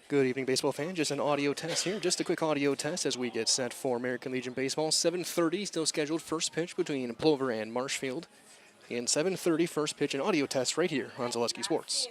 Good evening, baseball fans. Just an audio test here. Just a quick audio test as we get set for American Legion Baseball. 7:30 still scheduled first pitch between Plover and Marshfield. And 7:30 first pitch and audio test right here on Zaleski Sports.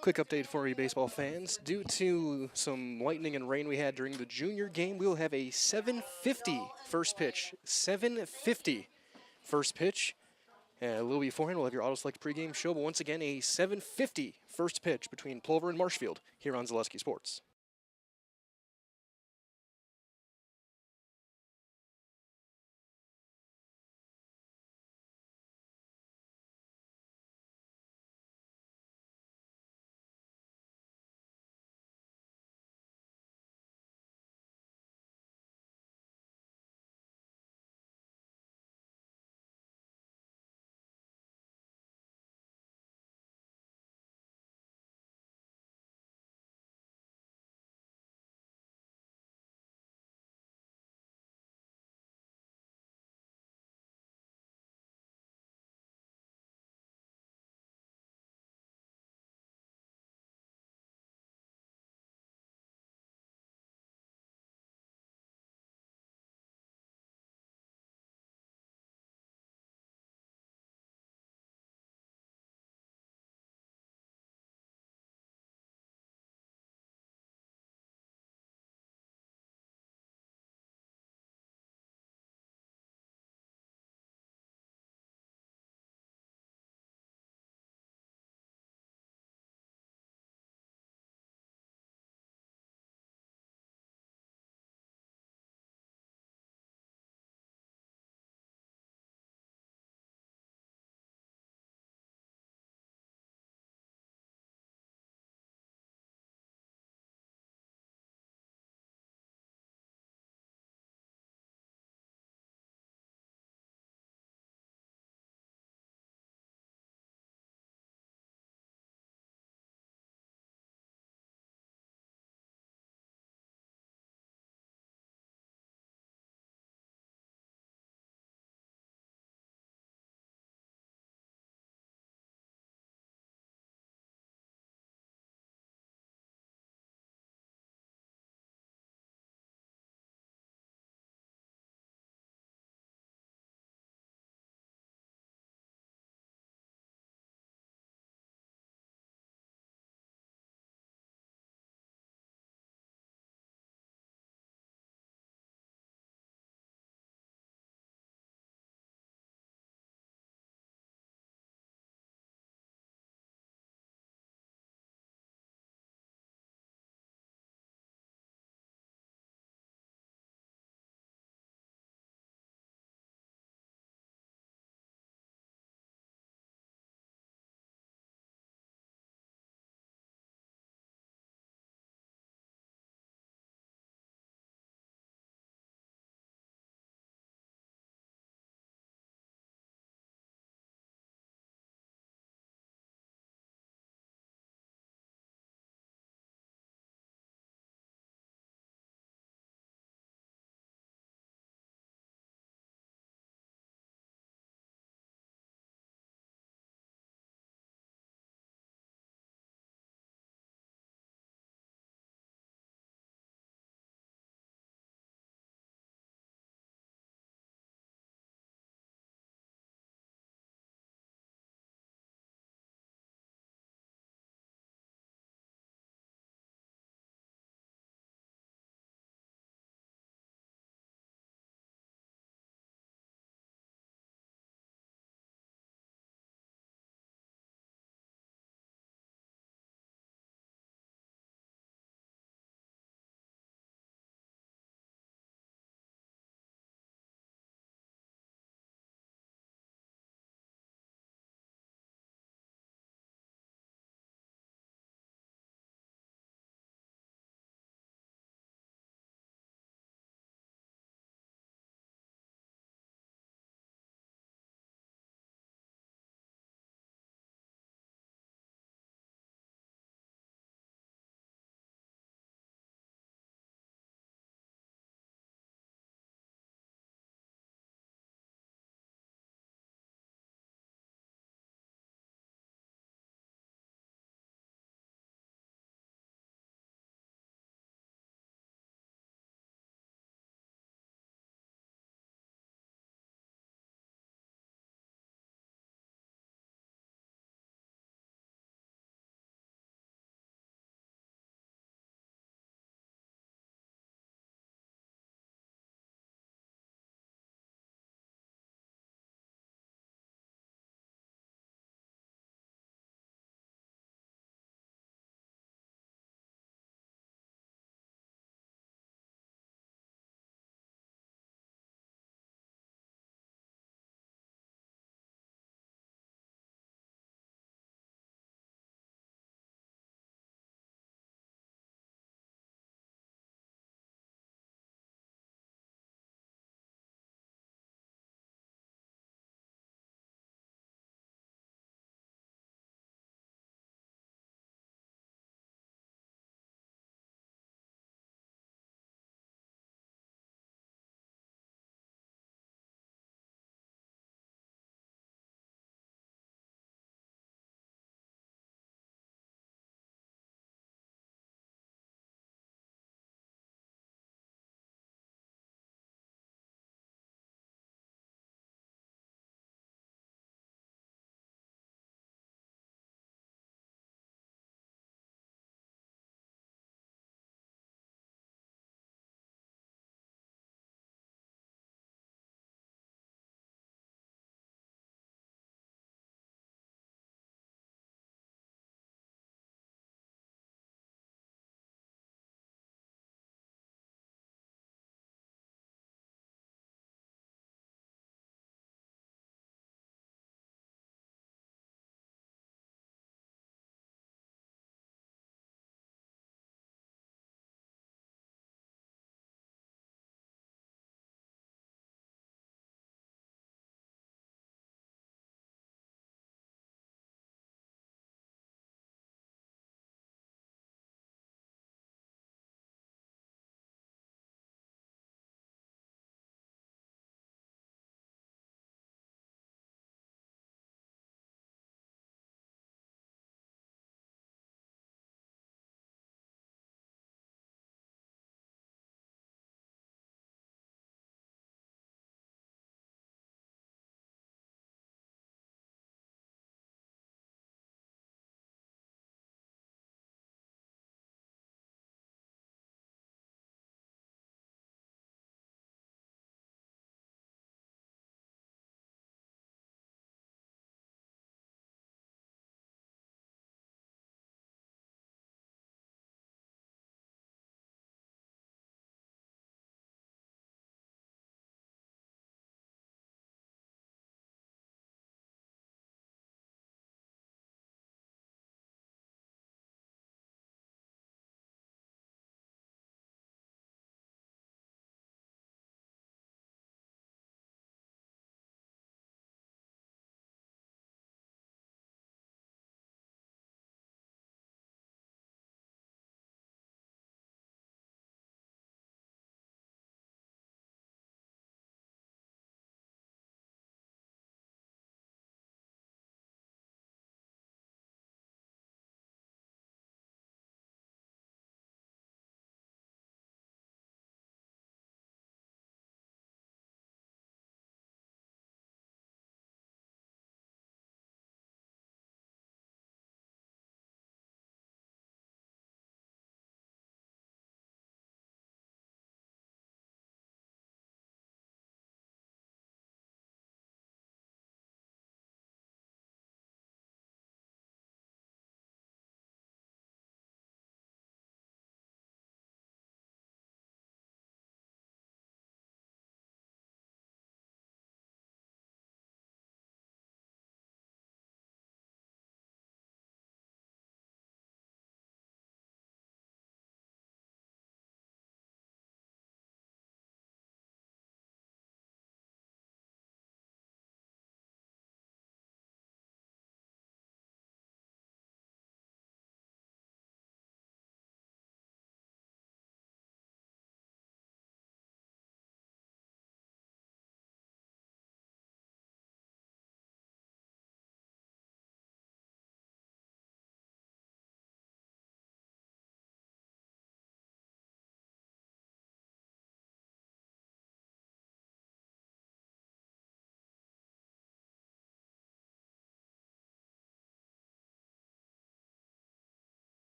Quick update for you baseball fans. Due to some lightning and rain we had during the junior game, we'll have a 7:50 first pitch. 7:50 first pitch. A little beforehand, we'll have your Auto Select pregame show, but once again, a 7:50 first pitch between Plover and Marshfield here on Zaleski Sports.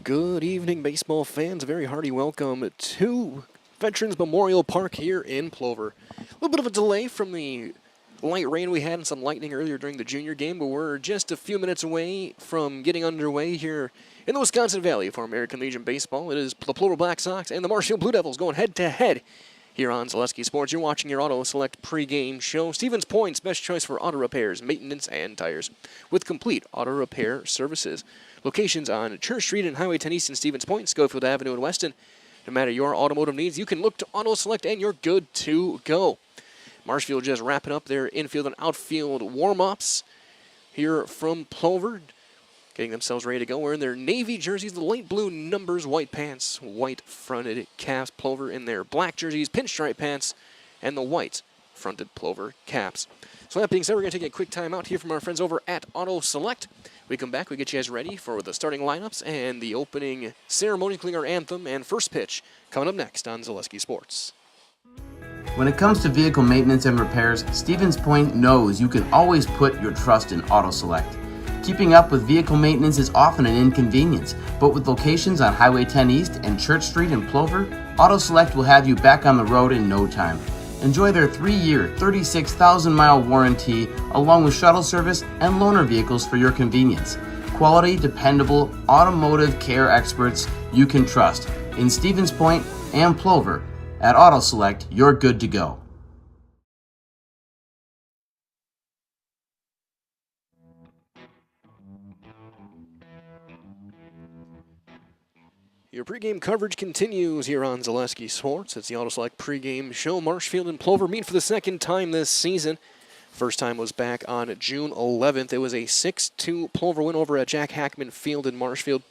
Good evening, baseball fans. A very hearty welcome to Veterans Memorial Park here in Plover. A little bit of a delay from the light rain we had and some lightning earlier during the junior game, but we're just a few minutes away from getting underway here in the Wisconsin Valley for American Legion Baseball. It is the Plover Black Sox and the Marshfield Blue Devils going head-to-head here on Zaleski Sports. You're watching your Auto Select pregame show. Stevens Point's best choice for auto repairs, maintenance, and tires with complete auto repair services. Locations on Church Street and Highway 10 East in Stevens Point, Schofield Avenue in Weston. No matter your automotive needs, you can look to Auto Select and you're good to go. Marshfield just wrapping up their infield and outfield warm-ups here from Plover. Getting themselves ready to go, wearing their navy jerseys, the light blue numbers, white pants, white fronted caps. Plover in their black jerseys, pinstripe pants, and the white fronted Plover caps. So that being said, we're going to take a quick time out here from our friends over at Auto Select. We come back, we get you guys ready for the starting lineups and the opening ceremony, including our anthem and first pitch, coming up next on Zaleski Sports. When it comes to vehicle maintenance and repairs, Stevens Point knows you can always put your trust in Auto Select. Keeping up with vehicle maintenance is often an inconvenience, but with locations on Highway 10 East and Church Street in Plover, Auto Select will have you back on the road in no time. Enjoy their 3-year, 36,000-mile warranty, along with shuttle service and loaner vehicles for your convenience. Quality, dependable, automotive care experts you can trust. In Stevens Point and Plover, at Auto Select, you're good to go. Your pregame coverage continues here on Zaleski Sports. It's the Auto Select pregame show. Marshfield and Plover meet for the second time this season. First time was back on June 11th. It was a 6-2 Plover win over at Jack Hackman Field in Marshfield.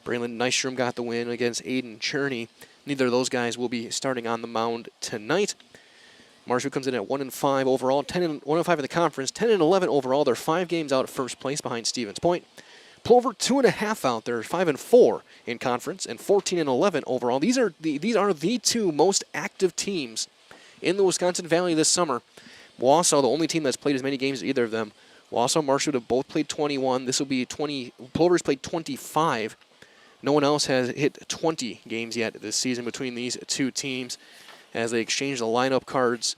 Braylon Nystrom got the win against Aiden Cherney. Neither of those guys will be starting on the mound tonight. Marshfield comes in at 1-5 overall, 1-5 in the conference, 10-11 overall. They're 5 games out at first place behind Stevens Point. Plover 2.5 out there, 5-4 in conference, and 14-11 overall. These are the two most active teams in the Wisconsin Valley this summer. Wausau, the only team that's played as many games as either of them. Wausau and Marshfield have both played 21. This will be 20. Plover's played 25. No one else has hit 20 games yet this season between these two teams as they exchange the lineup cards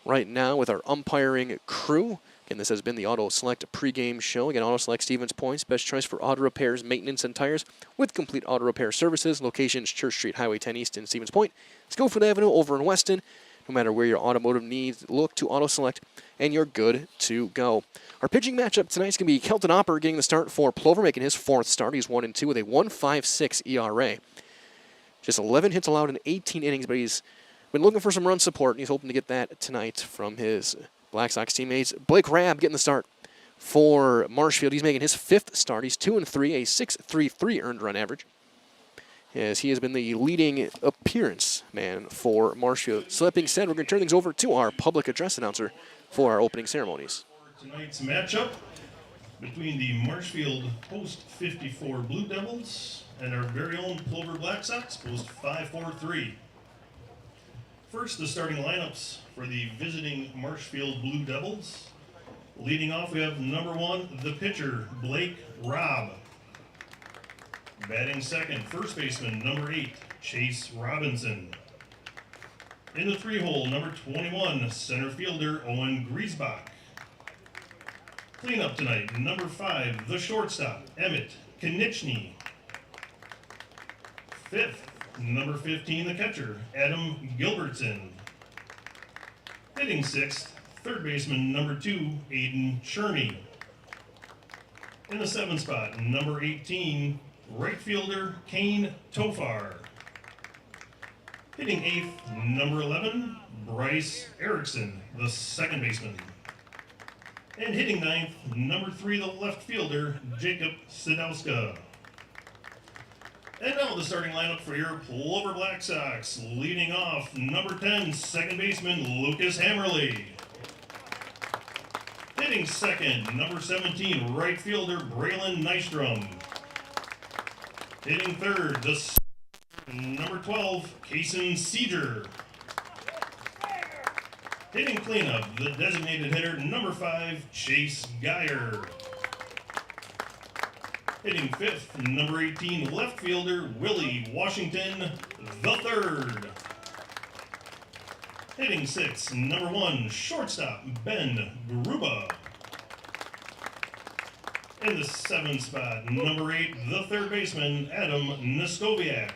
right now with our umpiring crew. Again, this has been the Auto Select pregame show. Again, Auto Select Stevens Point's best choice for auto repairs, maintenance, and tires with complete auto repair services. Locations, Church Street, Highway 10 East in Stevens Point. Schofield Avenue over in Weston. No matter where your automotive needs, look to Auto Select, and you're good to go. Our pitching matchup tonight is going to be Kelton Opper getting the start for Plover, making his 4th start. He's 1-2 with a 1.56 ERA. Just 11 hits allowed in 18 innings, but he's been looking for some run support, and he's hoping to get that tonight from his Black Sox teammates. Blake Rabb getting the start for Marshfield. He's making his 5th start. He's 2-3, a 6.33 earned run average, as he has been the leading appearance man for Marshfield. So that being said, we're going to turn things over to our public address announcer for our opening ceremonies. Tonight's matchup between the Marshfield Post 54 Blue Devils and our very own Plover Black Sox, Post 543. First, the starting lineups for the visiting Marshfield Blue Devils. Leading off, we have number 1, the pitcher, Blake Rabb. Batting second, first baseman, number 8, Chase Robinson. In the 3-hole, number 21, center fielder, Owen Griesbach. Cleanup tonight, number 5, the shortstop, Emmett Knichny. 5th, number 15, the catcher, Adam Gilbertson. Hitting 6th, third baseman, number 2, Aiden Cherney. In the 7th spot, number 18, right fielder, Kane Tofar. Hitting 8th, number 11, Bryce Erickson, the second baseman. And hitting 9th, number 3, the left fielder, Jacob Sidowska. And now the starting lineup for your Plover Black Sox. Leading off, number 10, second baseman, Lucas Hammerly. Hitting second, number 17, right fielder, Braylon Nystrom. Hitting third, number 12, Kason Seeger. Hitting cleanup, the designated hitter, number 5, Chase Geyer. Hitting fifth, number 18, left fielder Willie Washington III. Hitting sixth, number 1, shortstop Ben Gruba. In the seventh spot, number 8, the third baseman Adam Neskoviak.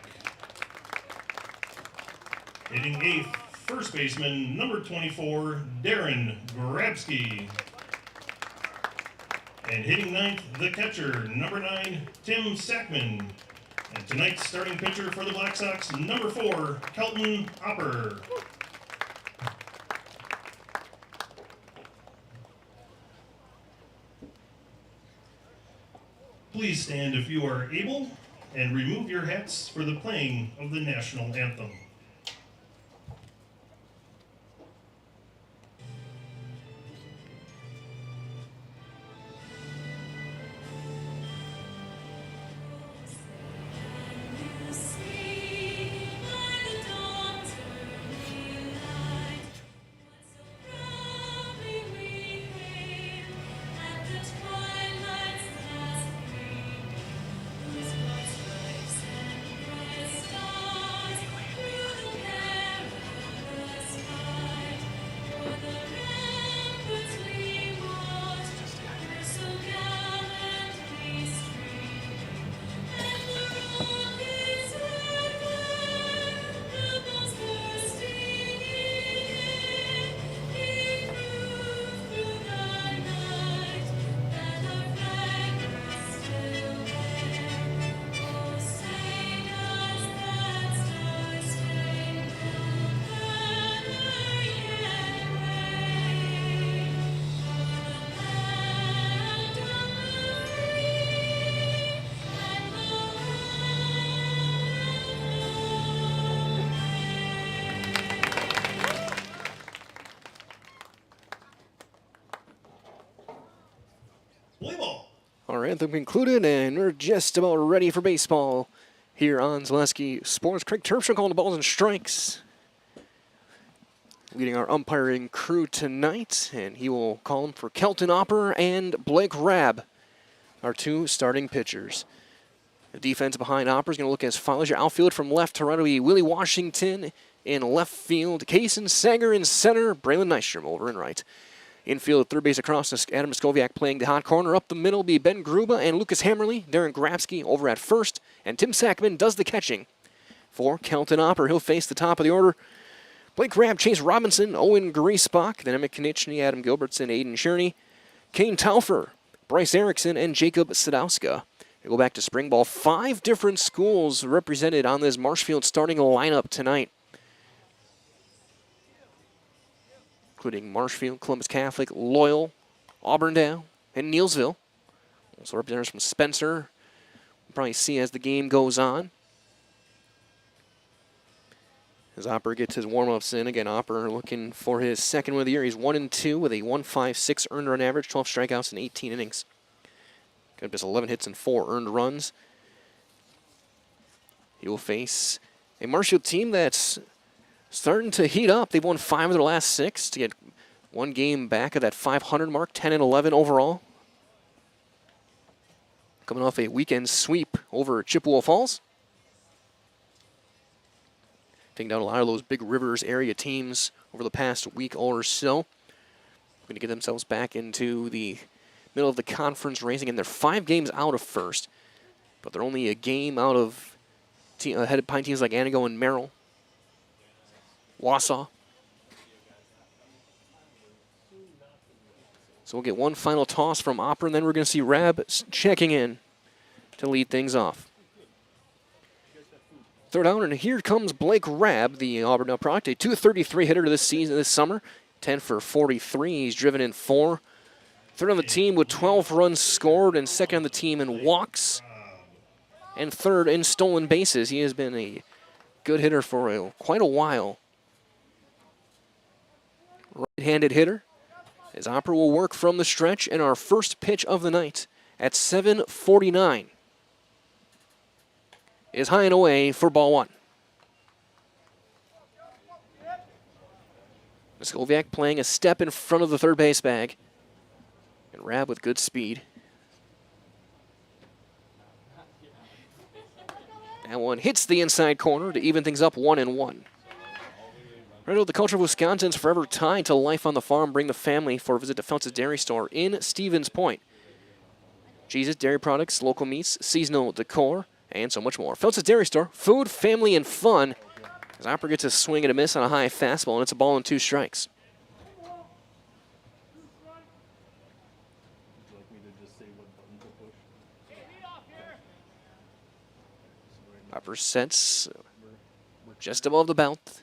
Hitting eighth, first baseman number 24, Darren Grabsky. And hitting ninth, the catcher, number 9, Tim Sackman. And tonight's starting pitcher for the Black Sox, number 4, Kelton Opper. Please stand if you are able, and remove your hats for the playing of the national anthem. All right, anthem concluded, and we're just about ready for baseball here on Zaleski Sports. Craig Terpstra calling the balls and strikes, leading our umpiring crew tonight, and he will call them for Kelton Opper and Blake Rabb, our two starting pitchers. The defense behind Opper is going to look as follows. Your outfield from left to right will be Willie Washington in left field, Kaysen Sager in center, Braylon Nystrom over in right. Infield, third base across, Adam Skoviak playing the hot corner. Up the middle will be Ben Gruba and Lucas Hammerly. Darren Grabsky over at first. And Tim Sackman does the catching for Kelton Opper. He'll face the top of the order. Blake Rabb, Chase Robinson, Owen Griesbach, then Emmett Konieczny, Adam Gilbertson, Aiden Sherney, Kane Taufer, Bryce Erickson, and Jacob Sadowska. We go back to spring ball. 5 different schools represented on this Marshfield starting lineup tonight, including Marshfield, Columbus Catholic, Loyal, Auburndale, and Neelsville. Also representatives from Spencer. We'll probably see as the game goes on. As Opper gets his warm-ups in. Again, Opper looking for his second win of the year. He's 1-2 with a 1.56 earned run average, 12 strikeouts in 18 innings. Got just 11 hits and 4 earned runs. He will face a Marshfield team that's starting to heat up. They've won 5 of their last 6 to get one game back of that 500 mark, 10-11 overall. Coming off a weekend sweep over Chippewa Falls. Taking down a lot of those Big Rivers area teams over the past week or so. Going to get themselves back into the middle of the conference race. And they're 5 games out of first, but they're only a game out of ahead of pine teams like Anago and Merrill. Wausau. So we'll get one final toss from Opper, and then we're going to see Rabb checking in to lead things off. Third out, and here comes Blake Rabb, the Auburndale product, a .233 hitter this season, this summer, 10 for 43. He's driven in 4. Third on the team with 12 runs scored, and second on the team in walks, and third in stolen bases. He has been a good hitter for quite a while. Right-handed hitter, as Opper will work from the stretch, and our first pitch of the night at 7:49 is high and away for ball 1. Skoviak playing a step in front of the third base bag, and Rabb with good speed. That one hits the inside corner to even things up 1-1. Right, the culture of Wisconsin's forever tied to life on the farm. Bring the family for a visit to Feltz's Dairy Store in Stevens Point. Cheeses, dairy products, local meats, seasonal decor, and so much more. Feltz's Dairy Store, food, family, and fun. As Hopper gets a swing and a miss on a high fastball, and it's a ball and 2 strikes. Hopper sets just above the belt.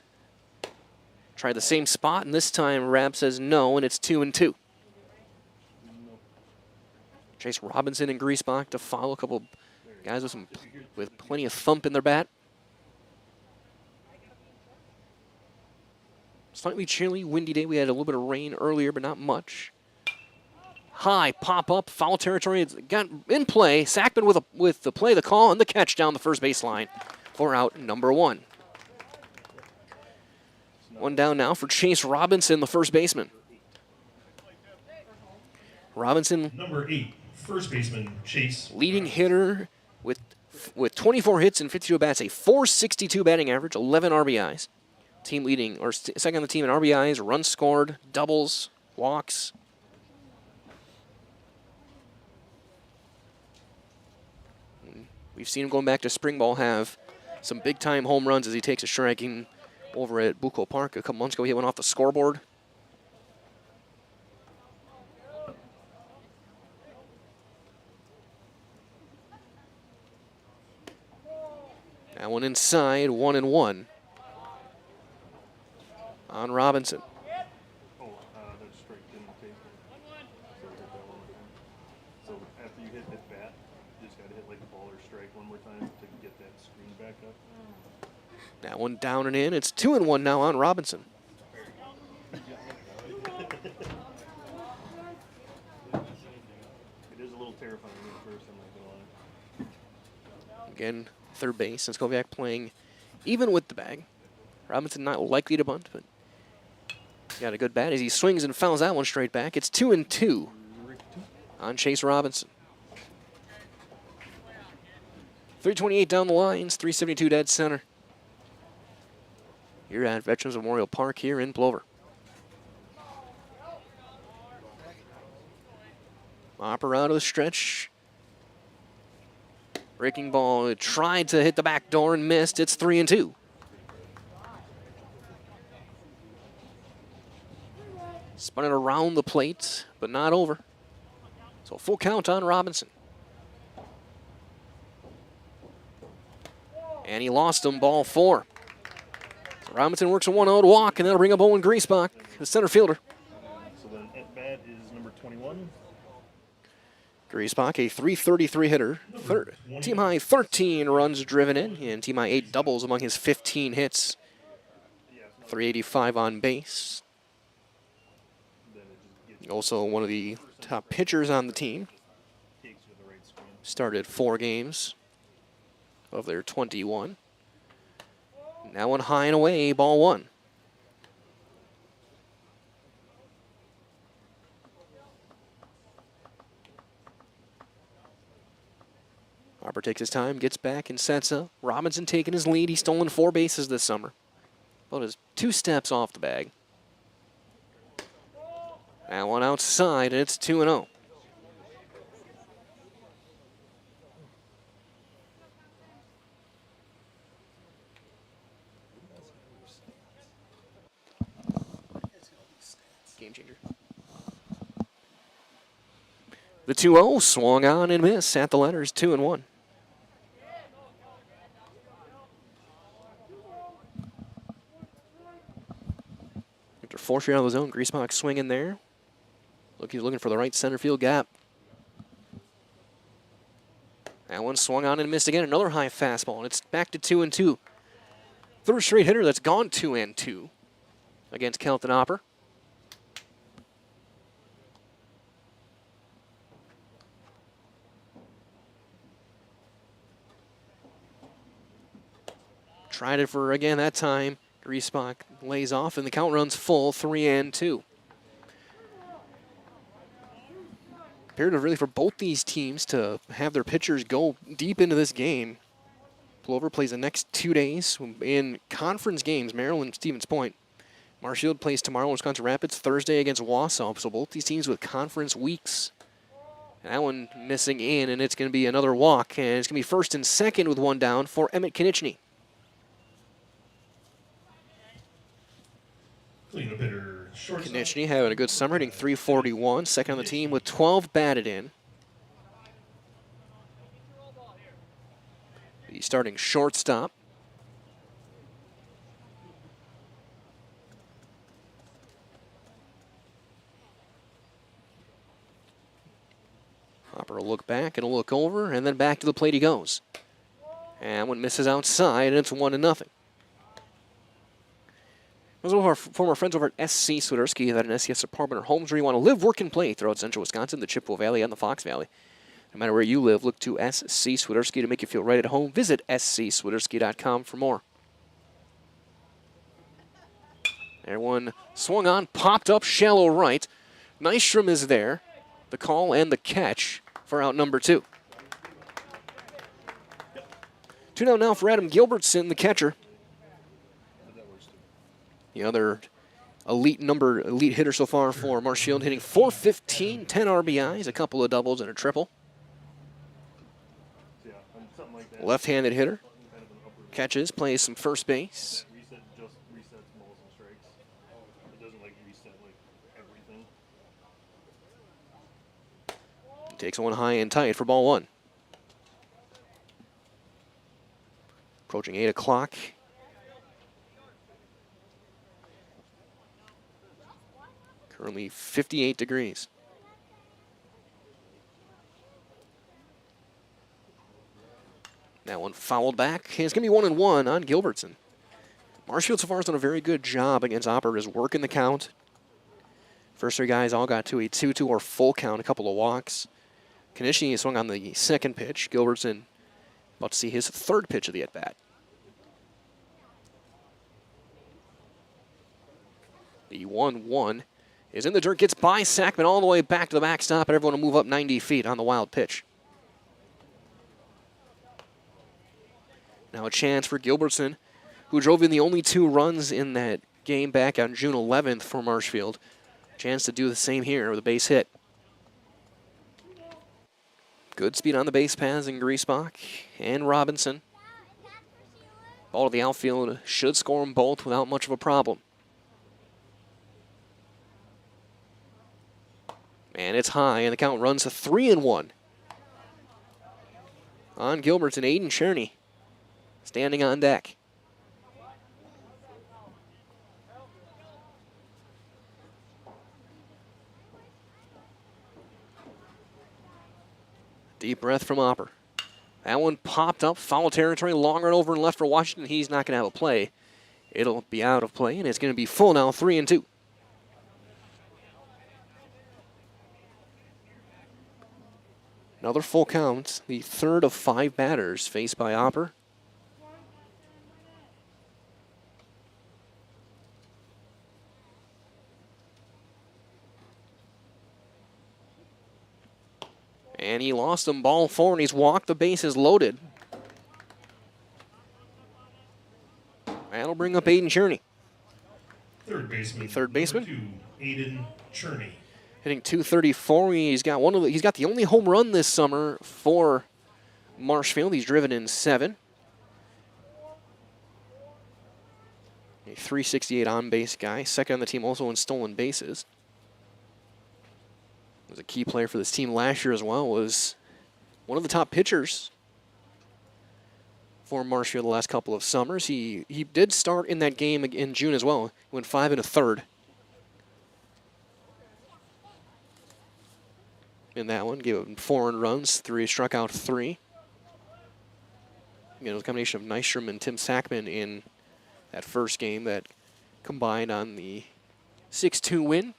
Try the same spot, and this time Rabb says no, and it's 2-2. Chase Robinson and Griesbach to follow. A couple guys with plenty of thump in their bat. Slightly chilly, windy day. We had a little bit of rain earlier, but not much. High pop up, foul territory. It's got in play. Sackman with the play, the call, and the catch down the first baseline for out number 1. One down now for Chase Robinson, the first baseman. Robinson, number 8, first baseman Chase. Leading hitter with 24 hits and 52 bats, a .462 batting average, 11 RBIs. Team leading, or second on the team in RBIs, runs scored, doubles, walks. We've seen him going back to spring ball have some big-time home runs as he takes a striking over at Bucco Park a couple months ago. He went off the scoreboard. That one inside, 1-1 on Robinson. That strike didn't take it. So hit that one more time. So after you hit bat, you just got to hit like a ball or strike one more time to get that screen back up. That one down and in. It's 2-1 now on Robinson. It is a little terrifying at first, I'm not going to lie. Again, third base. Let's go back playing even with the bag. Robinson not likely to bunt, but got a good bat as he swings and fouls that one straight back. It's 2-2 on Chase Robinson. 328 down the lines, 372 dead center. You're at Veterans Memorial Park here in Plover. Hopper out of the stretch. Breaking ball, it tried to hit the back door and missed. It's 3-2. Spun it around the plate, but not over. So full count on Robinson. And he lost him, ball 4. So Robinson works a 1-0 walk, and that'll bring up Owen Griesbach, the center fielder. So then at bat is number 21. Griesbach, a .333 hitter. Team high 13 runs driven in, and team high 8 doubles among his 15 hits. .385 on base. Also one of the top pitchers on the team. Started 4 games of their 21. Now one high and away, ball 1. Harper takes his time, gets back and sets up. Robinson taking his lead. He's stolen 4 bases this summer. About his 2 steps off the bag. That one outside, and it's 2-0. Game changer. The 2-0 swung on and missed at the letters, 2-1. After 4 straight out of the zone, Griesbach swinging there. He's looking for the right center field gap. That one swung on and missed again. Another high fastball, and it's back to 2-2. Third straight hitter that's gone 2-2 against Kelton Hopper. Tried it for again that time. Griesbach lays off, and the count runs full, 3-2. Imperative really for both these teams to have their pitchers go deep into this game. Plover plays the next 2 days in conference games, Maryland, Stevens Point. Marshfield plays tomorrow, Wisconsin Rapids, Thursday against Wausau. So both these teams with conference weeks. And that one missing in, and it's going to be another walk. And it's going to be first and second with one down for Emmett Konieczny. Cleanup hitter, shortstop. Konieczny having a good summer, hitting .341, second on the team with 12 batted in. The starting shortstop. Hopper will look back and a look over, and then back to the plate he goes. And one misses outside, and it's 1-0. Those are our former friends over at SC Swiderski, that an SCS apartment or homes where you want to live, work, and play throughout central Wisconsin, the Chippewa Valley, and the Fox Valley. No matter where you live, look to SC Swiderski to make you feel right at home. Visit scswiderski.com for more. There one swung on, popped up, shallow right. Nystrom is there. The call and the catch for out number 2. 2 down now for Adam Gilbertson, the catcher. The other elite hitter so far for Marshfield, hitting .415, 10 RBIs, a couple of doubles and a triple. Left-handed hitter. Catches, plays some first base. Reset just resets balls and strikes. It doesn't like reset like everything. Takes one high and tight for ball 1. Approaching 8 o'clock. Currently 58 degrees. That one fouled back. It's going to be 1-1 on Gilbertson. Marshfield so far has done a very good job against Operators, working the count. First 3 guys all got to a 2-2 or full count, a couple of walks. Konieczny swung on the second pitch. Gilbertson about to see his 3rd pitch of the at-bat. The 1-1 is in the dirt, gets by Sackman all the way back to the backstop, and everyone will move up 90 feet on the wild pitch. Now a chance for Gilbertson, who drove in the only 2 runs in that game back on June 11th for Marshfield. Chance to do the same here with a base hit. Good speed on the base paths in Griesbach and Robinson. Ball to the outfield should score them both without much of a problem. And it's high, and the count runs to 3-1. On Gilbertson, Aiden Cherney standing on deck. Deep breath from Hopper. That one popped up, foul territory, long run over and left for Washington. He's not going to have a play. It'll be out of play, and it's going to be full now, 3-2. Another full count, the 3rd of 5 batters faced by Hopper. And he lost him, ball 4, and he's walked. The base is loaded. That'll bring up Aiden Cherney. Third baseman. Third baseman? Number 2, Aiden Cherney. Hitting .234. He's got the only home run this summer for Marshfield. He's driven in 7. A .368 on-base guy. Second on the team also in stolen bases. Was a key player for this team last year as well. Was one of the top pitchers for Marshfield the last couple of summers. He did start in that game in June as well. He went 5 1/3. In that one, gave him 4 earned runs, 3 struck out 3. Again, it was a combination of Nystrom and Tim Sackman in that first game that combined on the 6-2 win.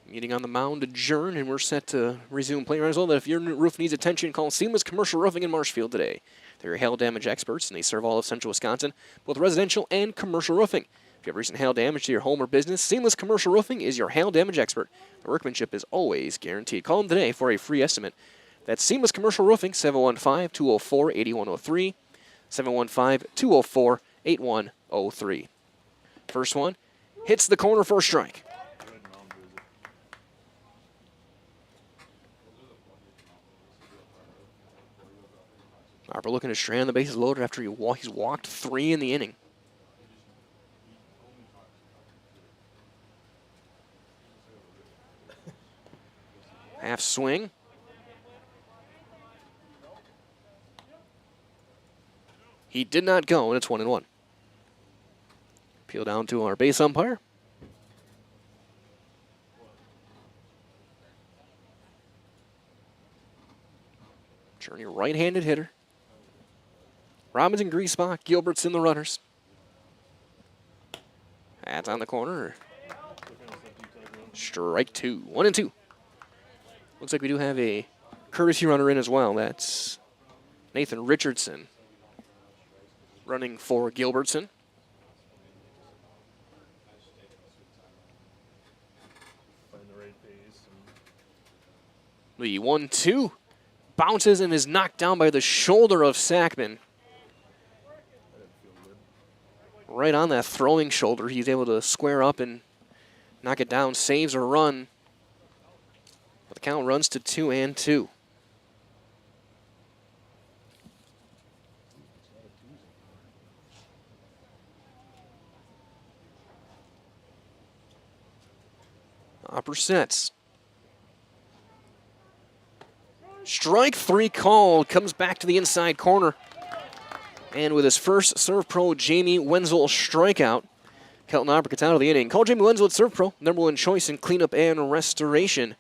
Meeting on the mound adjourned, and we're set to resume play. Might as well that if your roof needs attention, call Seamless Commercial Roofing in Marshfield today. They're your hail damage experts, and they serve all of central Wisconsin, both residential and commercial roofing. If you have recent hail damage to your home or business, Seamless Commercial Roofing is your hail damage expert. The workmanship is always guaranteed. Call them today for a free estimate. That's Seamless Commercial Roofing, 715-204-8103, 715-204-8103. First one hits the corner for a strike. Harper looking to strand the bases loaded after he's walked 3 in the inning. Half swing. He did not go, and it's 1-1. Peel down to our base umpire. Journey right-handed hitter. Robinson, Griesbach, Gilbert's in the runners. That's on the corner. Strike 2. 1-2. Looks like we do have a courtesy runner in as well. That's Nathan Richardson running for Gilbertson. The 1-2 bounces and is knocked down by the shoulder of Sackman. Right on that throwing shoulder, he's able to square up and knock it down, saves a run. But the count runs to 2-2. Hopper sets. Strike 3 called, comes back to the inside corner. And with his first Serve Pro Jamie Wenzel strikeout, Kelton Hopper gets out of the inning. Call Jamie Wenzel at Serve Pro, #1 choice in cleanup and restoration.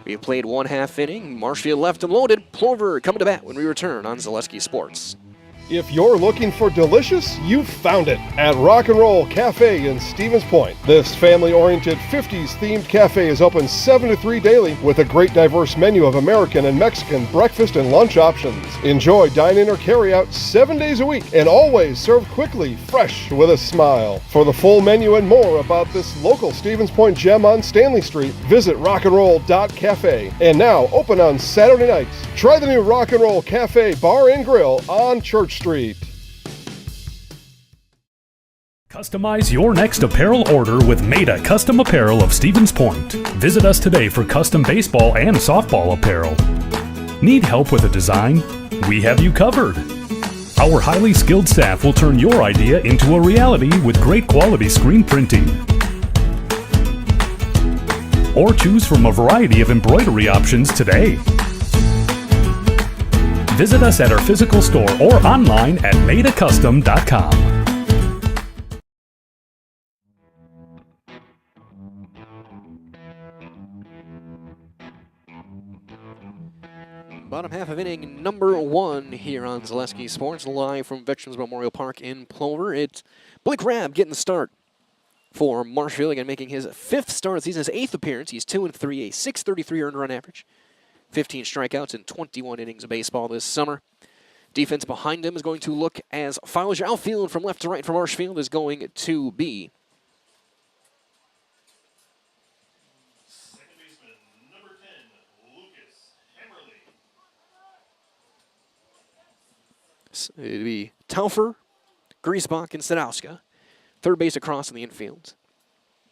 We played 1/2 inning. Marshfield left him loaded. Plover coming to bat when we return on Zaleski Sports. If you're looking for delicious, you've found it at Rock and Roll Cafe in Stevens Point. This family-oriented 50s-themed cafe is open 7 to 3 daily with a great diverse menu of American and Mexican breakfast and lunch options. Enjoy dine-in or carry-out 7 days a week and always served quickly, fresh, with a smile. For the full menu and more about this local Stevens Point gem on Stanley Street, visit rockandroll.cafe. And now open on Saturday nights. Try the new Rock and Roll Cafe Bar and Grill on Church Street. Customize your next apparel order with Maida Custom Apparel of Stevens Point. Visit us today for custom baseball and softball apparel. Need help with a design? We have you covered. Our highly skilled staff will turn your idea into a reality with great quality screen printing. Or choose from a variety of embroidery options today. Visit us at our physical store or online at maidacustom.com. Bottom half of inning #1 here on Zaleski Sports, live from Veterans Memorial Park in Plover. It's Blake Rabb getting the start for Marshfield, again making his 5th start of the season, his 8th appearance. He's 2-3, a .633 earned run average. 15 strikeouts in 21 innings of baseball this summer. Defense behind him is going to look as follows. Your outfield from left to right for Marshfield is going to be Second baseman, number 10, Lucas Hammerly. it'd be Taufer, Griesbach, and Sadowska. Third base across in the infield.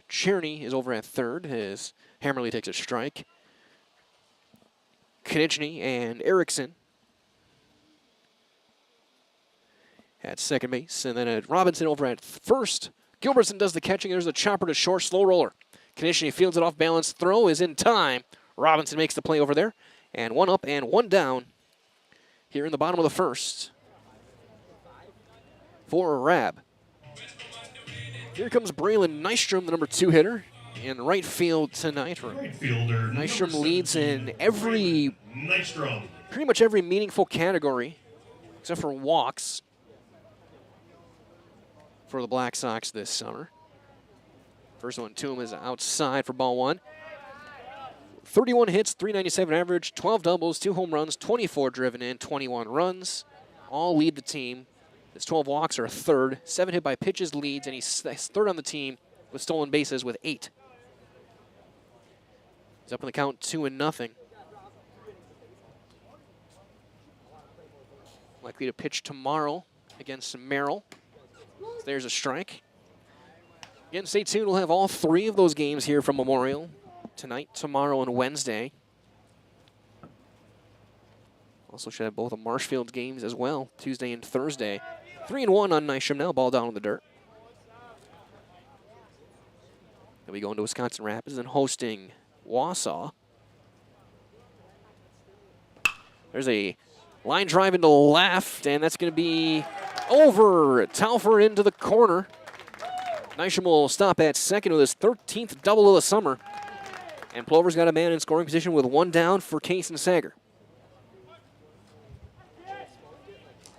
Cherney is over at third as Hammerly takes a strike. Konechny and Erickson at second base. And then Robinson over at first. Gilbertson does the catching. There's a chopper to short, slow roller. Konechny fields it off balance. Throw is in time. Robinson makes the play over there. And 1 up and 1 down here in the bottom of the first for Rabb. Here comes Braylon Nystrom, the #2 hitter, in right field tonight. Right fielder, Nystrom number leads 17, in every, Nystrom. pretty much every meaningful category, except for walks for the Black Sox this summer. First one to him is outside for ball 1. 31 hits, .397 average, 12 doubles, 2 home runs, 24 driven in, 21 runs. All lead the team. His 12 walks are third. 7 hit by pitches leads, and he's third on the team with stolen bases with 8. He's up in the count 2-0. Likely to pitch tomorrow against Merrill. There's a strike. Again, stay tuned. We'll have all 3 of those games here from Memorial tonight, tomorrow, and Wednesday. Also should have both of Marshfield's games as well, Tuesday and Thursday. 3-1 on Nystrom now, ball down in the dirt. Then we go into Wisconsin Rapids and hosting Wausau. There's a line drive into left, and that's going to be over. Taufer into the corner. Nystrom will stop at second with his 13th double of the summer. And Plover's got a man in scoring position with 1 down for Kason Sager.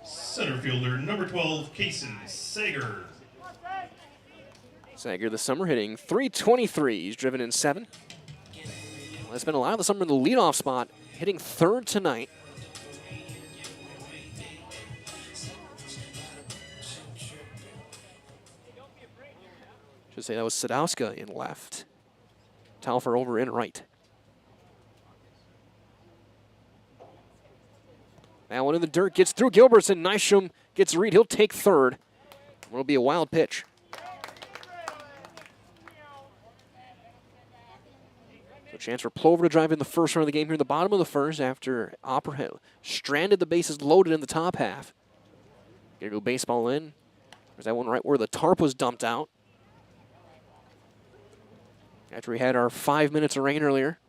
Center fielder, number 12, Kason Sager. Sager this summer hitting .323. He's driven in 7. Well, has spent a lot of the summer in the leadoff spot, hitting 3rd tonight. Should say that was Sadowska in left. Taufer over in right. Now one in the dirt, gets through Gilbertson. Nystrom gets a read. He'll take 3rd. It'll be a wild pitch. So a chance for Plover to drive in the first run of the game here in the bottom of the first after Opera had stranded the bases loaded in the top half. Gonna go baseball in. There's that one right where the tarp was dumped out. After we had our 5 minutes of rain earlier.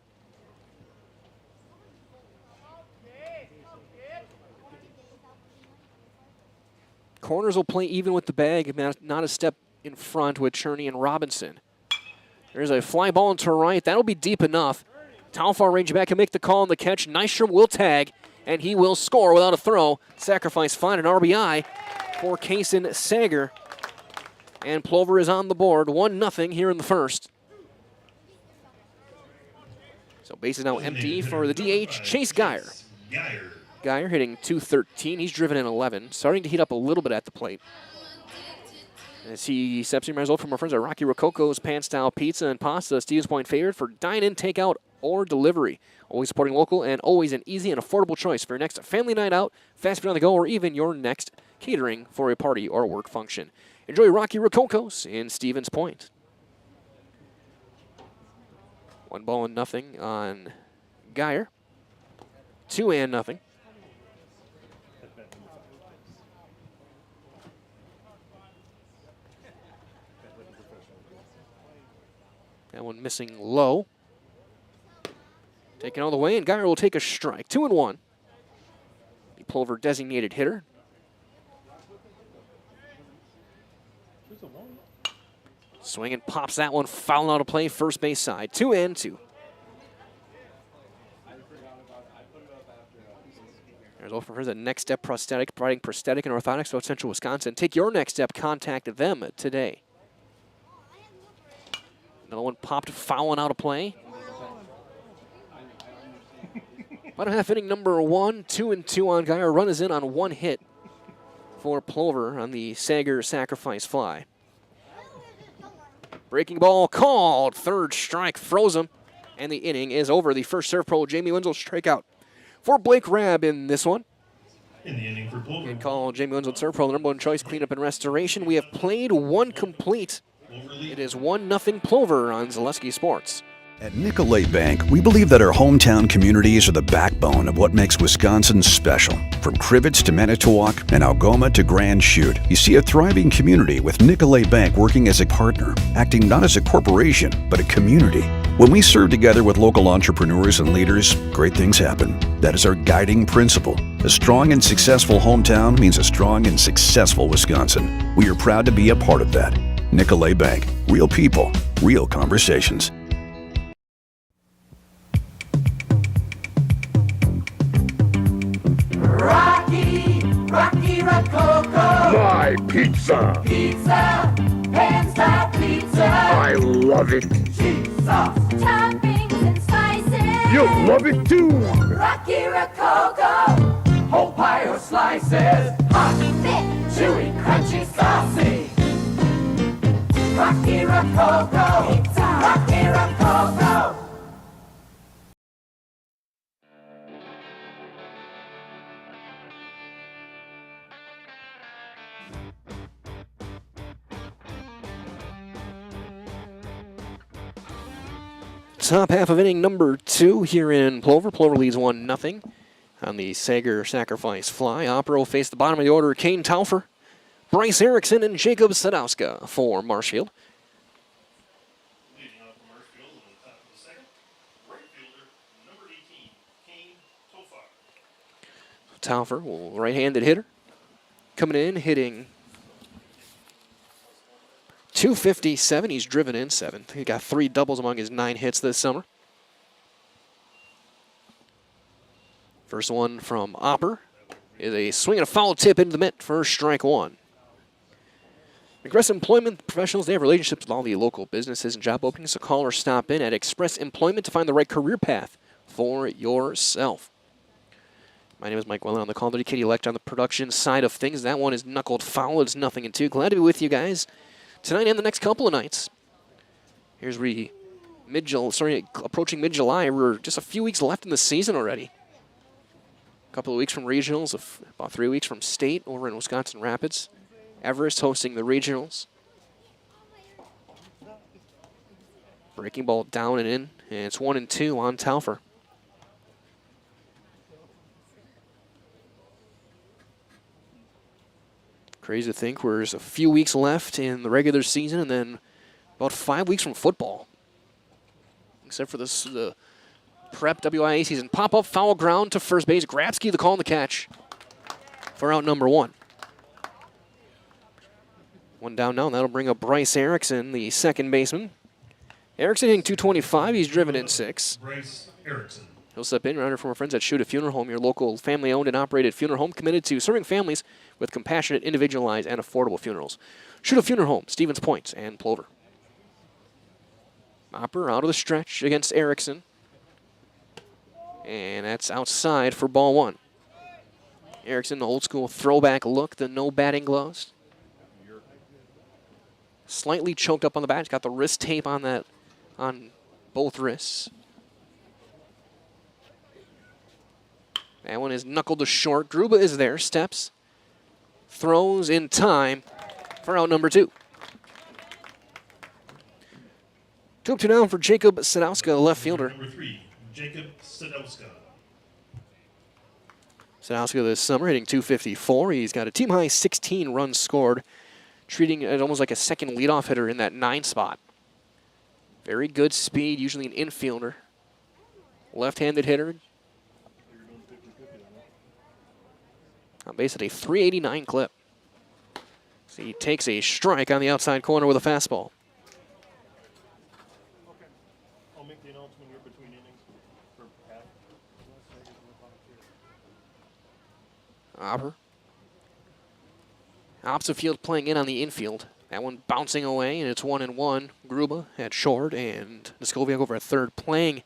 Corners will play even with the bag, not a step in front with Cherney and Robinson. There's a fly ball into right. That'll be deep enough. Taufer range back and make the call on the catch. Nystrom will tag, and he will score without a throw. Sacrifice fly, an RBI for Kason Sager. And Plover is on the board, 1-0 here in the first. So base is now empty for the DH, Chase Geyer. Geyer hitting .213. He's driven in 11, starting to heat up a little bit at the plate. As he steps in, result from our friends at Rocky Rococo's Pan Style Pizza and Pasta, Stevens Point favorite for dine-in, takeout, or delivery. Always supporting local and always an easy and affordable choice for your next family night out, fast food on the go, or even your next catering for a party or work function. Enjoy Rocky Rococo's in Stevens Point. 1-0 on Geyer. 2-0. That one missing low. Taken all the way, and Geyer will take a strike. 2-1. The Plover designated hitter. Swing and pops that one, fouling out of play, first base side. 2-2. There's over for the Next Step Prosthetic, providing prosthetic and orthotics throughout Central Wisconsin. Take your next step. Contact them today. Another one popped, fouling out of play. Bottom half inning number 1, 2-2 on Geyer. Run is in on 1 hit for Plover on the Sager sacrifice fly. Breaking ball called. 3rd strike froze him, and the inning is over. The first serve pro, Jamie Wenzel, strikeout for Blake Rabb in this one. In the inning for Plover. And call Jamie Wenzel serve pro, the number 1 choice, cleanup and restoration. We have played 1 complete. It is 1-0 Plover on Zaleski Sports. At Nicolay Bank, we believe that our hometown communities are the backbone of what makes Wisconsin special. From Crivets to Manitowoc and Algoma to Grand Chute, you see a thriving community with Nicolay Bank working as a partner, acting not as a corporation, but a community. When we serve together with local entrepreneurs and leaders, great things happen. That is our guiding principle. A strong and successful hometown means a strong and successful Wisconsin. We are proud to be a part of that. Nicolay Bank. Real people, real conversations. Rocky Rococo. My pizza. Pizza. Pan-style pizza. I love it. Cheese sauce. Toppings and spices. You'll love it too. Rocky Rococo. Whole pie or slices. Hot, thick, chewy, crunchy, saucy. Rocky Rococo. Pizza. Rocky Rococo. top half of inning number 2 here in Plover. Plover leads 1-0 on the Sager sacrifice fly. Opera will face the bottom of the order, Kane Taufer, Bryce Erickson, and Jacob Sadowska for Marshfield. Leading off for Marshfield on the top of the second, right fielder, number 18, Kane Taufer. Taufer, right-handed hitter, coming in, hitting .257. He's driven in 7. He got 3 doubles among his 9 hits this summer. First one from Opper is a swing and a foul tip into the mitt for strike 1. Express Employment Professionals, they have relationships with all the local businesses and job openings, so call or stop in at Express Employment to find the right career path for yourself. My name is Mike Wellen on the Call of Duty Katie Elect on the production side of things. That one is knuckled foul. It's 0-2. Glad to be with you guys tonight and the next couple of nights. Here's approaching mid-July. We're just a few weeks left in the season already. A couple of weeks from regionals, about 3 weeks from state over in Wisconsin Rapids. Everest hosting the regionals. Breaking ball down and in, and it's 1-2 on Taufer. Crazy to think there's a few weeks left in the regular season and then about 5 weeks from football. Except for the prep WIA season. Pop-up foul ground to first base. Grabsky the call and the catch for out number 1. One down now, and that'll bring up Bryce Erickson, the second baseman. Erickson hitting .225. He's driven in 6. Bryce Erickson. He'll step in, runner from our friends at Shoot a Funeral Home, your local family-owned and operated funeral home committed to serving families with compassionate, individualized, and affordable funerals. Shoot a Funeral Home, Stevens Point, and Plover. Opper out of the stretch against Erickson. And that's outside for ball 1. Erickson, the old-school throwback look, the no batting gloves. Slightly choked up on the bat. He's got the wrist tape on both wrists. That one is knuckled to short. Gruba is there, steps, throws in time for out number 2. 2 up, 2 down for Jacob Sadowska, left fielder. Number 3, Jacob Sadowska. Sadowska this summer hitting .254. He's got a team-high 16 runs scored, treating it almost like a second leadoff hitter in that 9 spot. Very good speed, usually an infielder. Left-handed hitter. On base at a .389 clip. So he takes a strike on the outside corner with a fastball. Okay. I'll make the announcement here between innings for Pat. Opper. Opposite field playing in on the infield. That one bouncing away, and it's 1-1. Gruba at short, and Niskoviak over at third, playing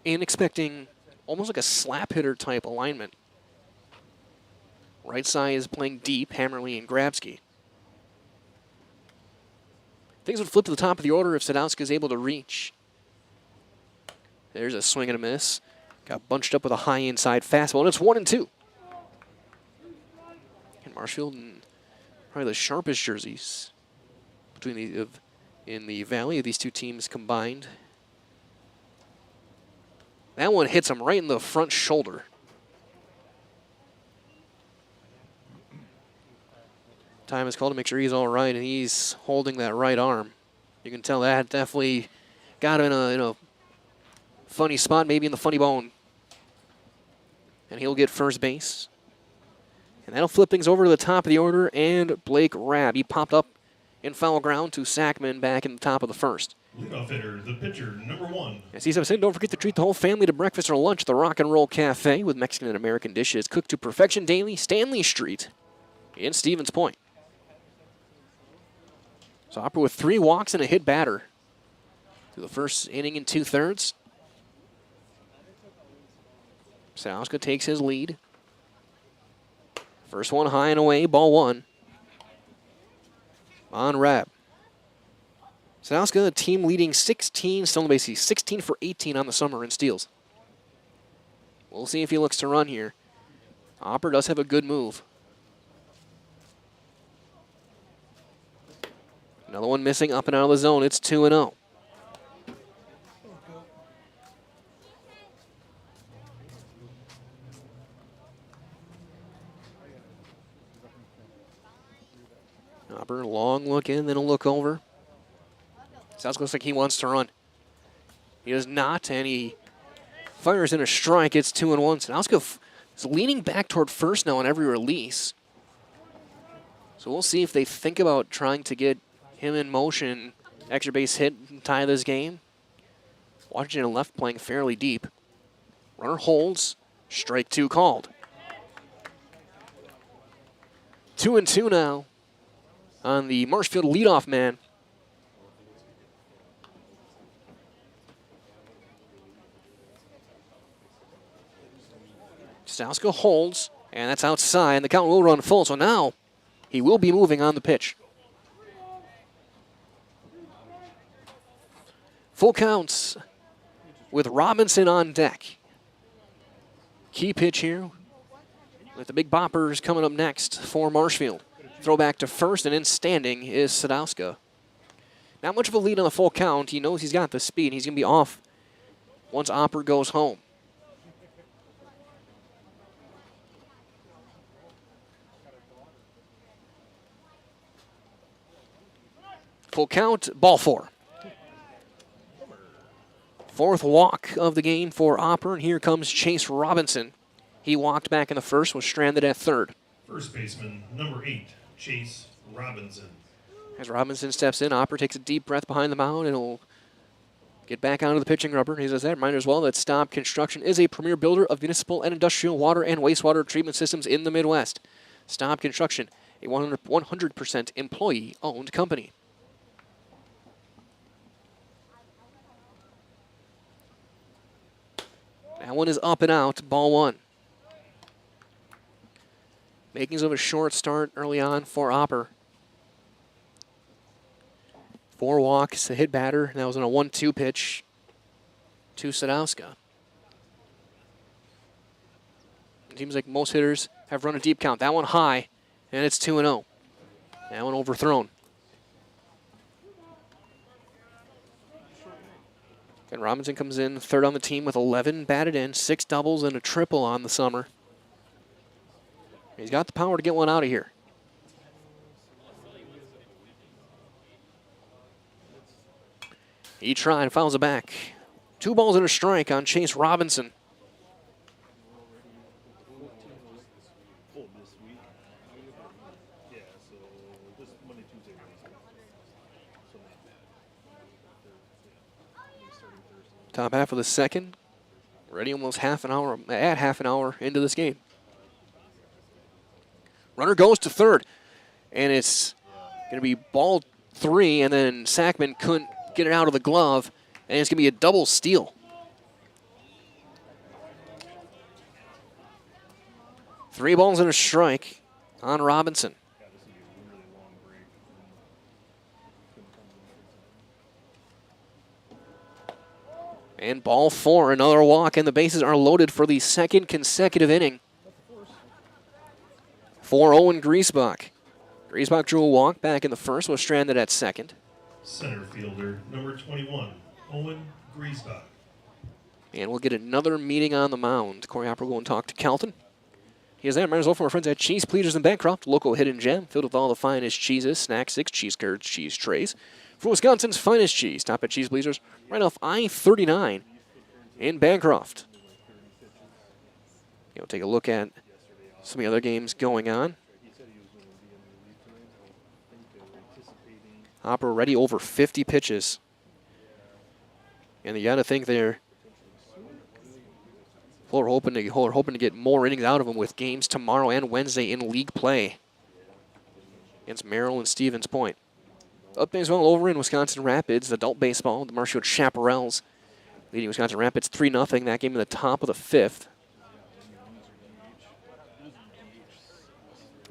in, expecting almost like a slap hitter type alignment. Right side is playing deep, Hammerly and Grabsky. Things would flip to the top of the order if Sadowska is able to reach. There's a swing and a miss. Got bunched up with a high inside fastball, and it's 1-2. And Marshfield and probably the sharpest jerseys between in the valley of these two teams combined. That one hits him right in the front shoulder. Time is called to make sure he's all right, and he's holding that right arm. You can tell that definitely got him in a funny spot, maybe in the funny bone. And he'll get first base. And that'll flip things over to the top of the order, and Blake Rabb. He popped up in foul ground to Sackman back in the top of the first. Leadoff hitter, the pitcher, number 1. As he's saying, don't forget to treat the whole family to breakfast or lunch at the Rock and Roll Cafe with Mexican and American dishes cooked to perfection daily, Stanley Street in Stevens Point. So Opera with 3 walks and a hit batter through the first inning and 2/3. Sadowska takes his lead. First one high and away, ball 1. On Rabb. Sadowska, a team leading 16 stolen bases, 16 for 18 on the summer in steals. We'll see if he looks to run here. Opper does have a good move. Another one missing up and out of the zone. It's 2-0. Hopper, long look in, then a look over. Sadowska looks like he wants to run. He does not, and he fires in a strike. It's 2-1. Sadowska is leaning back toward first now on every release. So we'll see if they think about trying to get him in motion, extra base hit, and tie this game. Washington left playing fairly deep. Runner holds, strike 2 called. 2-2 now on the Marshfield leadoff man. Sadowska holds, and that's outside, and the count will run full, so now he will be moving on the pitch. Full counts with Robinson on deck. Key pitch here with the big boppers coming up next for Marshfield. Throw back to first, and in standing is Sadowska. Not much of a lead on the full count. He knows he's got the speed. He's going to be off once Opper goes home. Full count, ball 4. Fourth walk of the game for Opper, and here comes Chase Robinson. He walked back in the first, was stranded at third. First baseman, number 8, Chase Robinson. As Robinson steps in, Opper takes a deep breath behind the mound and will get back onto the pitching rubber. He says that. Reminder as well that Staub Construction is a premier builder of municipal and industrial water and wastewater treatment systems in the Midwest. Staub Construction, a 100% employee-owned company. That one is up and out, ball 1. Makings of a short start early on for Opper. 4 walks, a hit batter. That was on a 1-2 pitch to Sadowska. It seems like most hitters have run a deep count. That one high, and it's 2-0. That one overthrown. And Robinson comes in third on the team with 11 batted in, 6 doubles and a triple on the summer. He's got the power to get one out of here. He tried, fouls it back. 2 balls and a strike on Chase Robinson. Top half of the second. Already almost half an hour into this game. Runner goes to third, and it's going to be ball 3, and then Sackman couldn't get it out of the glove, and it's going to be a double steal. Three balls and a strike on Robinson. And ball 4, another walk, and the bases are loaded for the second consecutive inning for Owen Griesbach. Griesbach drew a walk back in the first, was stranded at second. Center fielder, number 21, Owen Griesbach. And we'll get another meeting on the mound. Corey Hopper will go and talk to Kelton. He has that. Might as well from our friends at Cheese Pleasers in Bancroft, local hidden gem filled with all the finest cheeses, snack sticks, cheese curds, cheese trays. For Wisconsin's finest cheese, stop at Cheese Pleasers right off I-39 in Bancroft. You'll take a look at some of the other games going on. Hopper already over 50 pitches. And you got to think they're hoping to get more innings out of him with games tomorrow and Wednesday in league play against Merrill and Stevens Point. Up baseball over in Wisconsin Rapids, adult baseball, the Marshfield Chaparrals leading Wisconsin Rapids 3-0. That game in the top of the 5th.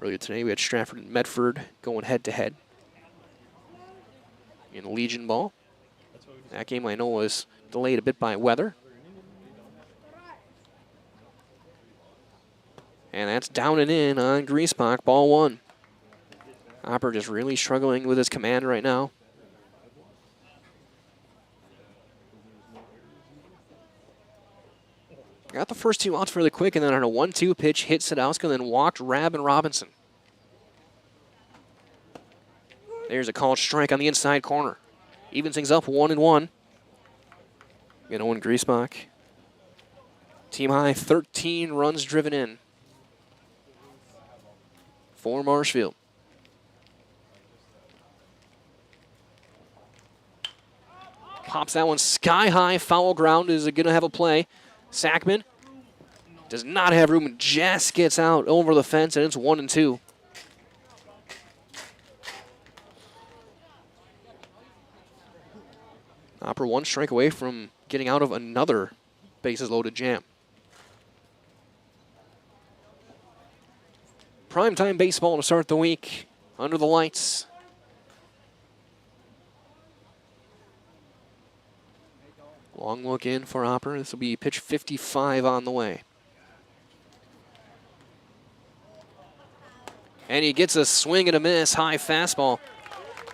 Earlier today, we had Stratford and Medford going head-to-head in Legion Ball. That game I know was delayed a bit by weather. And that's down and in on Griesbach, ball 1. Hopper just really struggling with his command right now. Got the first 2 outs fairly quick, and then on a 1-2 pitch, hit Sadowska, then walked Rabb and Robinson. There's a called strike on the inside corner. Evens things up 1-1. Again, Owen Griesbach. Team high 13 runs driven in for Marshfield. Pops that one sky high. Foul ground is going to have a play. Sackman does not have room. Just gets out over the fence, and it's 1-2. Opera one strike away from getting out of another bases loaded jam. Primetime baseball to start the week. Under the lights. Long look in for Opera. This will be pitch 55 on the way. And he gets a swing and a miss, high fastball.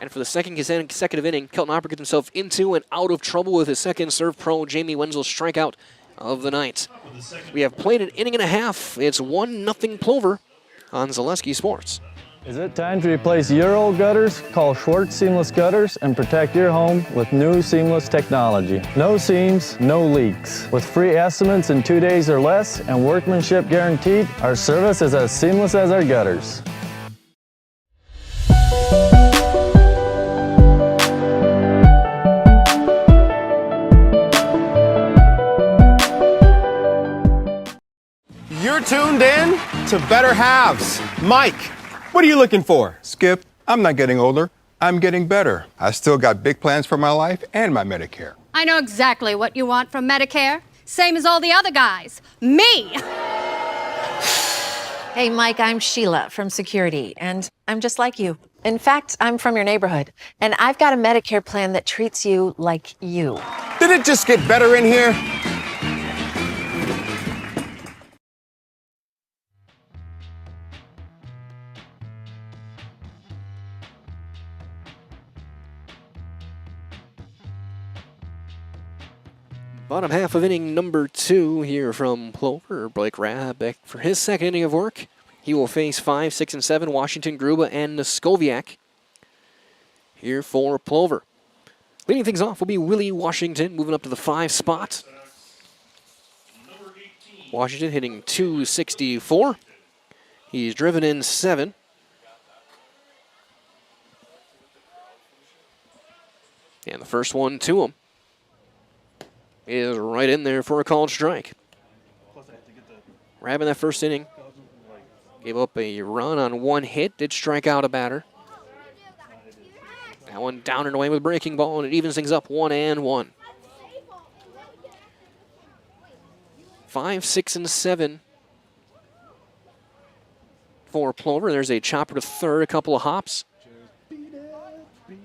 And for the second consecutive inning, Kelton Opera gets himself into and out of trouble with his second serve pro, Jamie Wenzel's strikeout of the night. We have played an inning and a half. It's 1-0 Plover on Zaleski Sports. Is it time to replace your old gutters? Call Schwartz Seamless Gutters and protect your home with new seamless technology. No seams, no leaks. With free estimates in 2 days or less and workmanship guaranteed, our service is as seamless as our gutters. You're tuned in to Better Halves. Mike, what are you looking for? Skip, I'm not getting older. I'm getting better. I still got big plans for my life and my Medicare. I know exactly what you want from Medicare. Same as all the other guys. Me! Hey, Mike, I'm Sheila from Security, and I'm just like you. In fact, I'm from your neighborhood, and I've got a Medicare plan that treats you like you. Did it just get better in here? Bottom half of inning number 2 here from Plover. Blake Rabb back for his second inning of work. He will face 5, 6, and 7, Washington, Gruba, and Noskowiak here for Plover. Leading things off will be Willie Washington, moving up to the 5 spot. Washington hitting .264. He's driven in 7. And the first one to him is right in there for a called strike. Rabb in that first inning gave up a run on 1 hit, did strike out a batter. That one down and away with a breaking ball, and it evens things up 1-1. 5, 6, and 7 for Plover. There's a chopper to third, a couple of hops.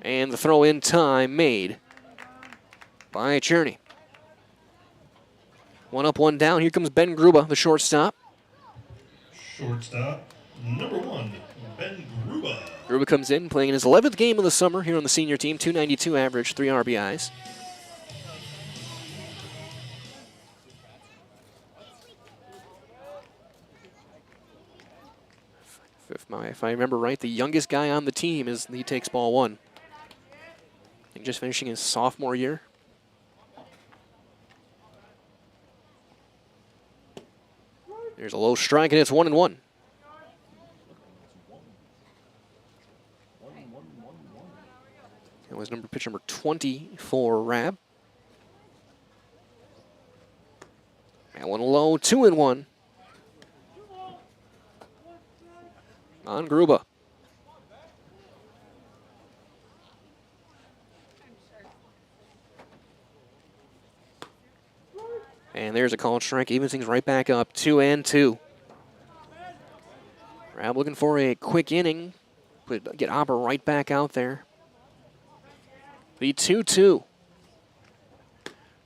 And the throw in time made by Cherney. 1 up, 1 down. Here comes Ben Gruba, the shortstop. Shortstop, number 1, Ben Gruba. Gruba comes in, playing in his 11th game of the summer here on the senior team. .292 average, 3 RBIs. If I remember right, the youngest guy on the team he takes ball 1. I think just finishing his sophomore year. There's a low strike, and it's 1-1. That was pitch number 20 for Rabb. That one low, 2-1. On Gruba. And there's a called strike, evens things right back up, 2-2. Rabb looking for a quick inning, but get Opera right back out there. The 2-2.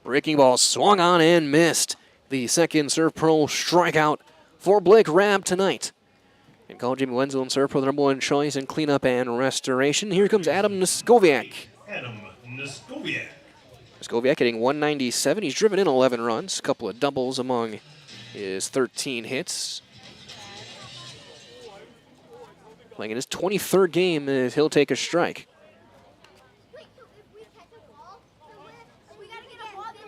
Breaking ball swung on and missed. The second serve pro strikeout for Blake Rabb tonight. And call Jamie Wenzel and serve pro the number 1 choice in cleanup and restoration. Here comes Adam Noskowiak. Adam Noskowiak. Noskowiak hitting .197. He's driven in 11 runs, a couple of doubles among his 13 hits. Like in his 23rd game, he'll take a strike.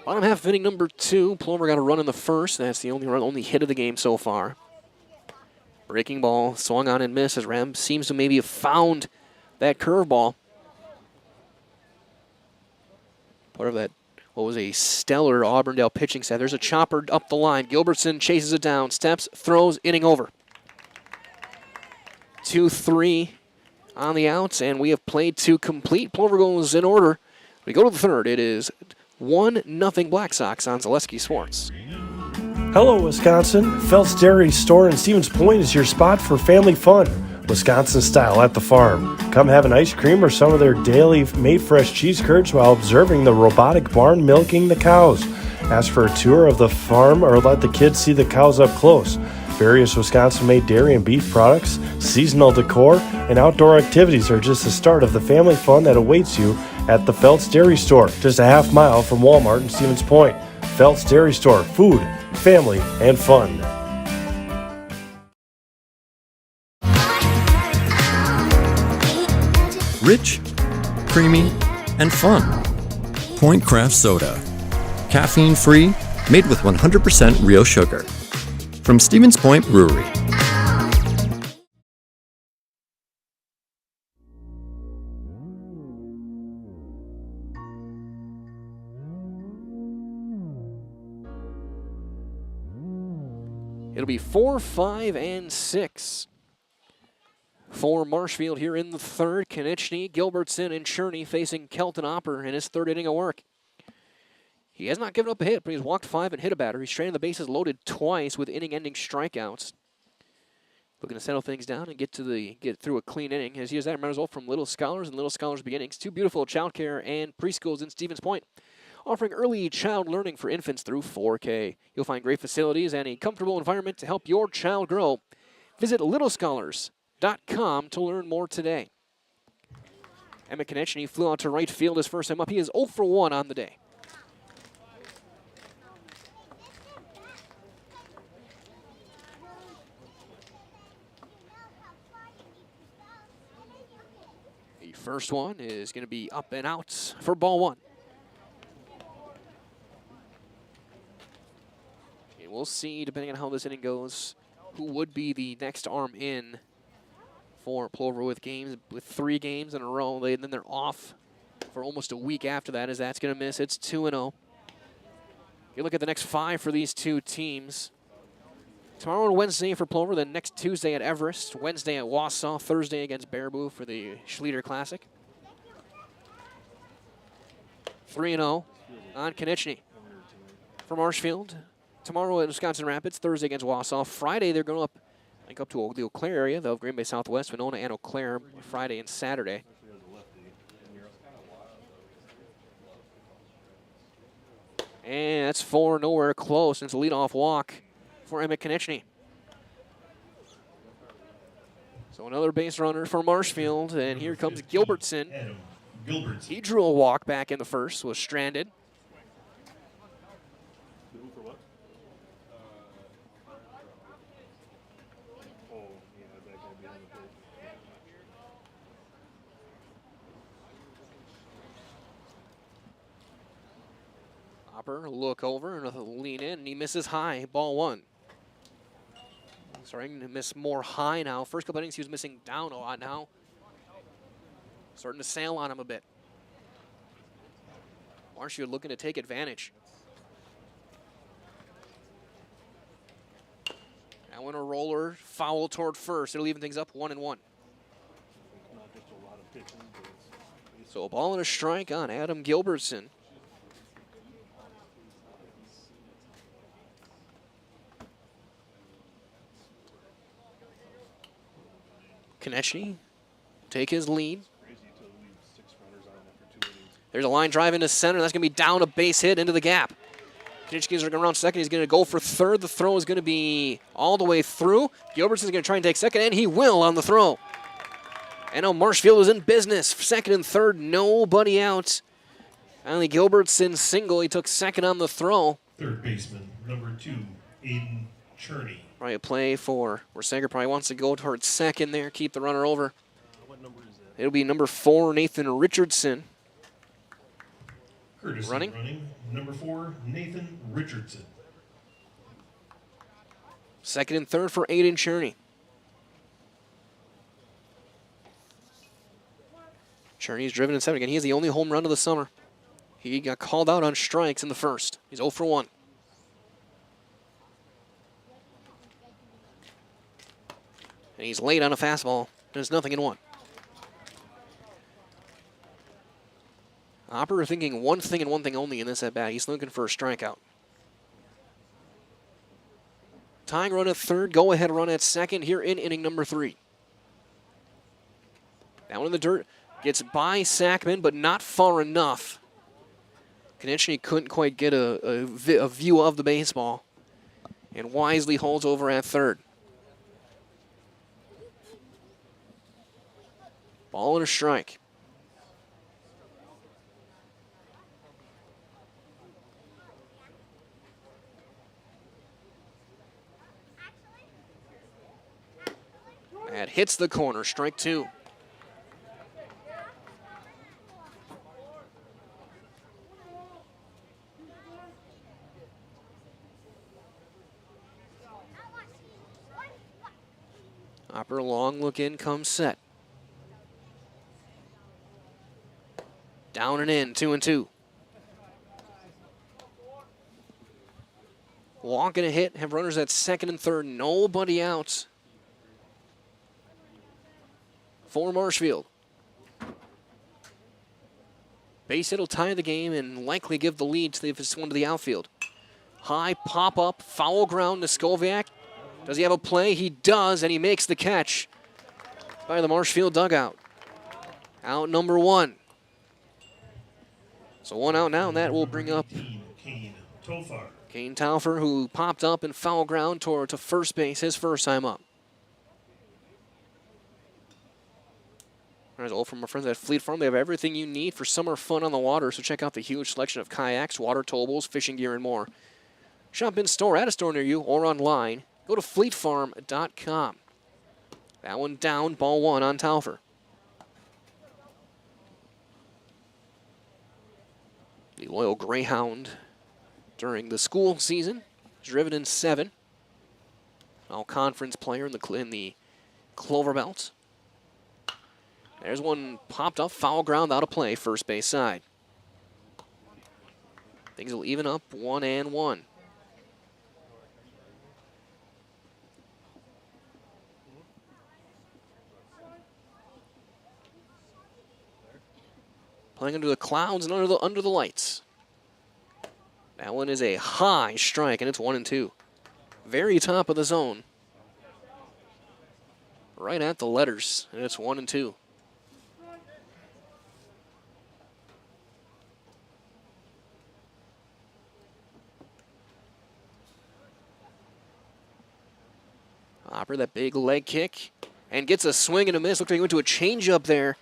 Bottom half of inning number 2. Plover got a run in the first. That's the only hit of the game so far. Breaking ball, swung on and missed as Ram seems to maybe have found that curveball. Part of that, what was a stellar Auburndale pitching set. There's a chopper up the line. Gilbertson chases it down, steps, throws, inning over. 2-3 on the outs, and we have played to complete. Plover goes in order. We go to the third. It is 1-0 Black Sox on Zaleski Sports. Hello, Wisconsin. Phelps Dairy Store in Stevens Point is your spot for family fun, Wisconsin style at the farm. Come have an ice cream or some of their daily made fresh cheese curds while observing the robotic barn milking the cows. Ask for a tour of the farm or let the kids see the cows up close. Various Wisconsin-made dairy and beef products, seasonal decor, and outdoor activities are just the start of the family fun that awaits you at the Phelps Dairy Store, just a half mile from Walmart in Stevens Point. Phelps Dairy Store, food, family, and fun. Rich, creamy, and fun. Point Craft Soda. Caffeine-free, made with 100% real sugar. From Stevens Point Brewery. It'll be 4, 5, and 6 for Marshfield here in the third. Konechny, Gilbertson, and Cherney facing Kelton Opper in his third inning of work. He has not given up a hit, but he's walked 5 and hit a batter. He's stranded the bases loaded twice with inning-ending strikeouts. Looking to settle things down and get through a clean inning. As he has that result from Little Scholars and Little Scholars Beginnings, 2 beautiful child care and preschools in Stevens Point, offering early child learning for infants through 4K. You'll find great facilities and a comfortable environment to help your child grow. Visit littlescholars.com to learn more today. Emmett Konechny flew out to right field his first time up. He is 0 for 1 on the day. The first one is going to be up and out for ball 1. And we'll see, depending on how this inning goes, who would be the next arm in for Plover with 3 games in a row. Then they're off for almost a week after that, as that's going to miss. It's 2-0. You look at the next 5 for these 2 teams. Tomorrow and Wednesday for Plover, then next Tuesday at Everest, Wednesday at Wausau, Thursday against Baraboo for the Schleter Classic. 3-0 on Konechny for Marshfield. Tomorrow at Wisconsin Rapids, Thursday against Wausau. Friday they're going up to the Eau Claire area. They'll have Green Bay Southwest, Winona, and Eau Claire Friday and Saturday. And that's 4 nowhere close. It's a leadoff walk for Emmett Konechny. So another base runner for Marshfield, and here comes Gilbertson. He drew a walk back in the first, was stranded. Hopper, look over, and a lean in, and he misses high, ball 1. Starting to miss more high now. First couple innings he was missing down a lot now. Starting to sail on him a bit. Marshfield looking to take advantage. Now in a roller, foul toward first. It'll even things up 1-1. So a ball and a strike on Adam Gilbertson. Konechny take his lead. There's a line drive into center. That's going to be down a base hit into the gap. Konechny's going around second. He's going to go for third. The throw is going to be all the way through. Gilbertson's going to try and take second, and he will on the throw. And now Marshfield is in business. Second and third, nobody out. Finally, Gilbertson single. He took second on the throw. Third baseman, number 2, Aiden Cherney. Probably a play for where Sager probably wants to go towards second there, keep the runner over. What number is that? It'll be number 4, Nathan Richardson. Courtesy running number 4, Nathan Richardson. Second and third for Aiden Cherney. Cherney's driven in 7 again. He has the only home run of the summer. He got called out on strikes in the first. He's 0 for 1. And he's late on a fastball. There's nothing in 1. Hopper thinking one thing and one thing only in this at bat. He's looking for a strikeout. Tying run at third, go ahead run at second here in inning number 3. Down in the dirt, gets by Sackman, but not far enough. Konechny couldn't quite get a view of the baseball, and wisely holds over at third. Ball and a strike. That hits the corner, strike 2. Hopper, long look in, comes set. Down and in, 2-2. Walk and a hit, have runners at second and third, nobody out for Marshfield. Base hit will tie the game and likely give the lead to this one to the outfield. High pop up, foul ground to Skoviak. Does he have a play? He does, and he makes the catch by the Marshfield dugout. Out number 1. So 1 out now, and that will bring up Kane Tofar. Kane Taufer, who popped up in foul ground toward to first base his first time up. There's all from our friends at Fleet Farm. They have everything you need for summer fun on the water, so check out the huge selection of kayaks, water towables, fishing gear, and more. Shop in store, at a store near you, or online. Go to fleetfarm.com. That one down, ball 1 on Taufer. The loyal Greyhound during the school season, driven in 7. All-conference player in the Clover Belt. There's one popped up, foul ground out of play, first base side. Things will even up 1-1. Playing under the clouds and under the lights. That one is a high strike, and it's 1-2. Very top of the zone. Right at the letters, and it's 1-2. Hopper, that big leg kick, and gets a swing and a miss. Looks like he went to a changeup there,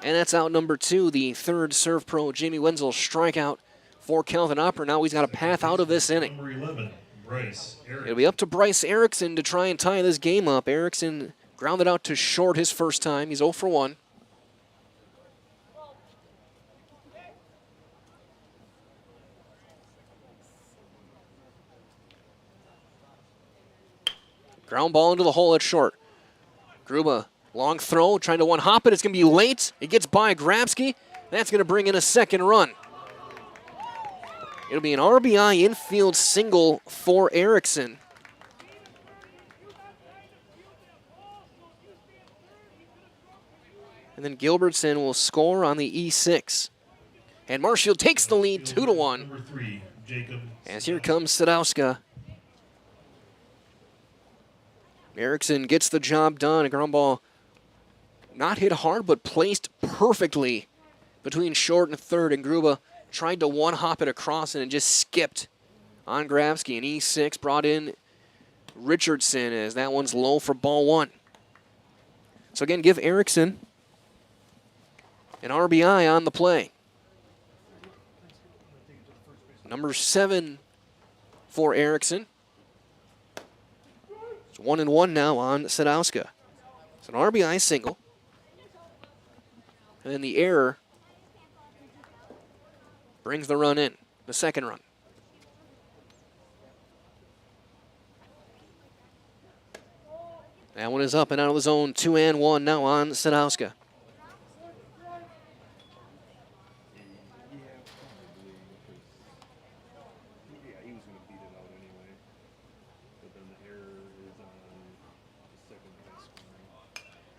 and that's out number 2. The third serve pro, Jamie Wenzel, strikeout for Kelvin Hopper. Now he's got a path out of this inning. Number 11, Bryce Erickson. It'll be up to Bryce Erickson to try and tie this game up. Erickson grounded out to short his first time. He's 0 for 1. Ground ball into the hole at short. Gruba, long throw, trying to one-hop it. It's going to be late. It gets by Grabsky. That's going to bring in a second run. It'll be an RBI infield single for Erickson. And then Gilbertson will score on the E6. And Marshfield takes the lead 2-1. Number 3, Jacob. As here comes Sadowska. Erickson gets the job done. A ground ball not hit hard, but placed perfectly between short and third. And Gruba tried to one-hop it across and it just skipped on Grabsky. And E6 brought in Richardson as that one's low for ball 1. So again, give Erickson an RBI on the play. Number 7 for Erickson. It's 1-1 now on Sadowska. It's an RBI single. And then the error brings the run in, the second run. That one is up and out of the zone. 2-1 now on Sadowska.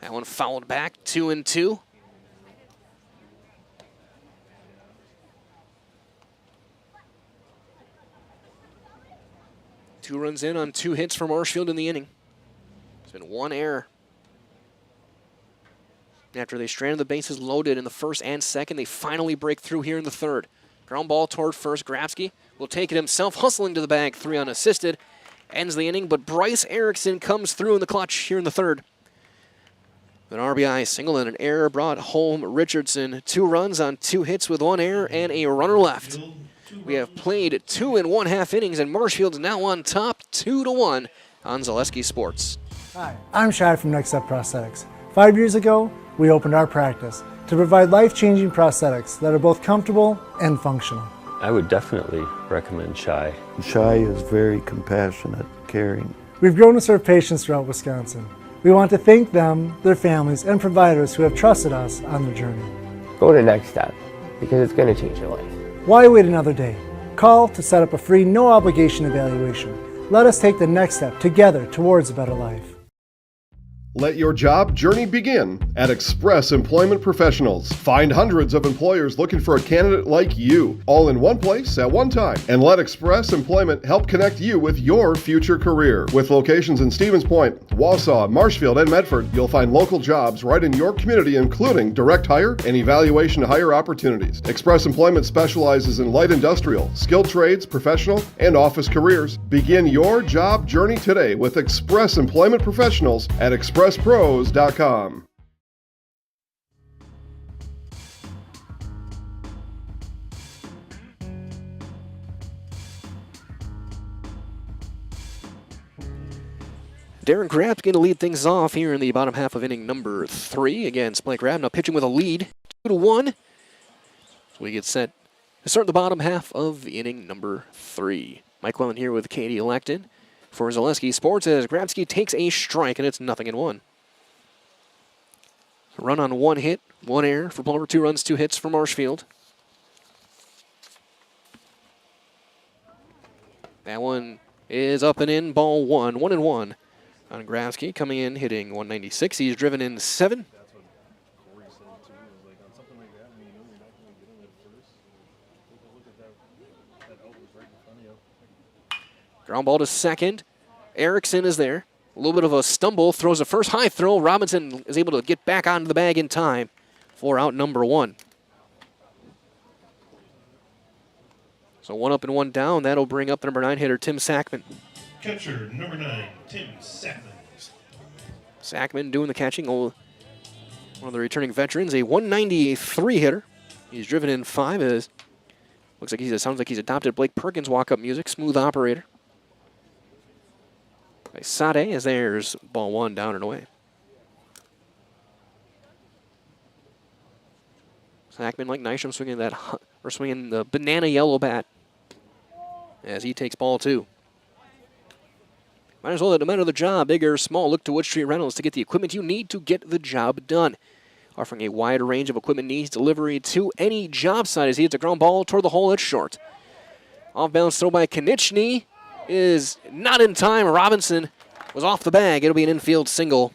That one fouled back, 2-2. Two runs in on 2 hits for Marshfield in the inning. There's been 1 error. After they stranded the bases loaded in the first and second, they finally break through here in the third. Ground ball toward first. Grabsky will take it himself, hustling to the bag, 3 unassisted. Ends the inning, but Bryce Erickson comes through in the clutch here in the third. An RBI single and an error brought home Richardson. 2 runs on 2 hits with 1 error and a runner left. We have played 2 1/2 innings, and Marshfield's now on top 2-1 on Zaleski Sports. Hi, I'm Shai from Next Step Prosthetics. 5 years ago, we opened our practice to provide life-changing prosthetics that are both comfortable and functional. I would definitely recommend Shai. Shai is very compassionate, caring. We've grown to serve patients throughout Wisconsin. We want to thank them, their families, and providers who have trusted us on their journey. Go to Next Step, because it's going to change your life. Why wait another day? Call to set up a free, no-obligation evaluation. Let us take the next step together towards a better life. Let your job journey begin at Express Employment Professionals. Find hundreds of employers looking for a candidate like you, all in one place at one time. And let Express Employment help connect you with your future career. With locations in Stevens Point, Wausau, Marshfield, and Medford, you'll find local jobs right in your community, including direct hire and evaluation to hire opportunities. Express Employment specializes in light industrial, skilled trades, professional, and office careers. Begin your job journey today with Express Employment Professionals at expresspros.com. Darren Crabb's going to lead things off here in the bottom half of inning number 3 against Blake Crabb. Now pitching with a lead, 2-1. So we get set to start the bottom half of inning number 3. Mike Wellen here with Katie Electon for Zaleski Sports as Grabsky takes a strike, and it's 0-1. A run on 1 hit, 1 error for Plover, 2 runs, 2 hits for Marshfield. That one is up and in, ball 1, 1-1 on Grabsky, coming in, hitting 196. He's driven in 7. Ground ball to second. Erickson is there. A little bit of a stumble, throws a first high throw. Robinson is able to get back onto the bag in time for out number 1. So 1 up and 1 down. That'll bring up the number 9 hitter, Tim Sackman. Catcher, number 9, Tim Sackman. Sackman doing the catching. One of the returning veterans, a 193 hitter. He's driven in 5. Sounds like he's adopted Blake Perkins' walk-up music. Smooth operator. By Sade, as there's ball 1 down and away. Sackman, like Nystrom, swinging the banana yellow bat as he takes ball 2. Might as well, no matter the job, big or small, look to Wood Street Rentals to get the equipment you need to get the job done. Offering a wide range of equipment needs delivery to any job site as he hits a ground ball toward the hole. It's short. Off-balance throw by Konechny is not in time. Robinson was off the bag. It'll be an infield single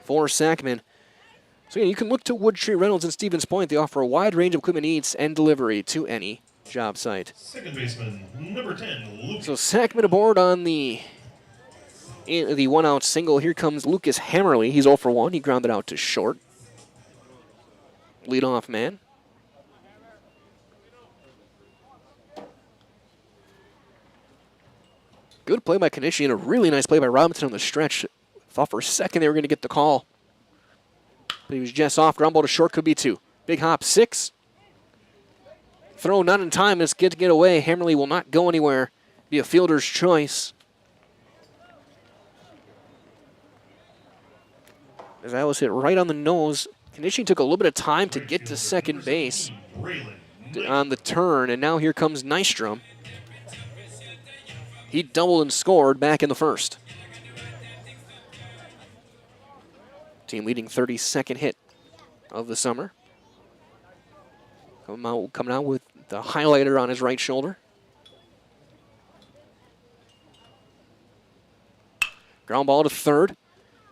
for Sackman. So yeah, you can look to Wood Street Reynolds and Stevens Point. They offer a wide range of equipment needs and delivery to any job site. Second baseman, number 10, Lucas. So Sackman aboard on the 1-out single. Here comes Lucas Hammerly. He's 0 for 1. He grounded out to short. Leadoff man. Good play by Konechny and a really nice play by Robinson on the stretch. Thought for a second they were going to get the call. But he was just off. Ground ball to short, could be 2. Big hop, 6. Throw not in time. It's good to get away. Hammerly will not go anywhere. Be a fielder's choice. As that was hit right on the nose. Conditioning took a little bit of time to get to second base on the turn, and now here comes Nystrom. He doubled and scored back in the first. Team leading 32nd hit of the summer. Coming out with the highlighter on his right shoulder. Ground ball to third.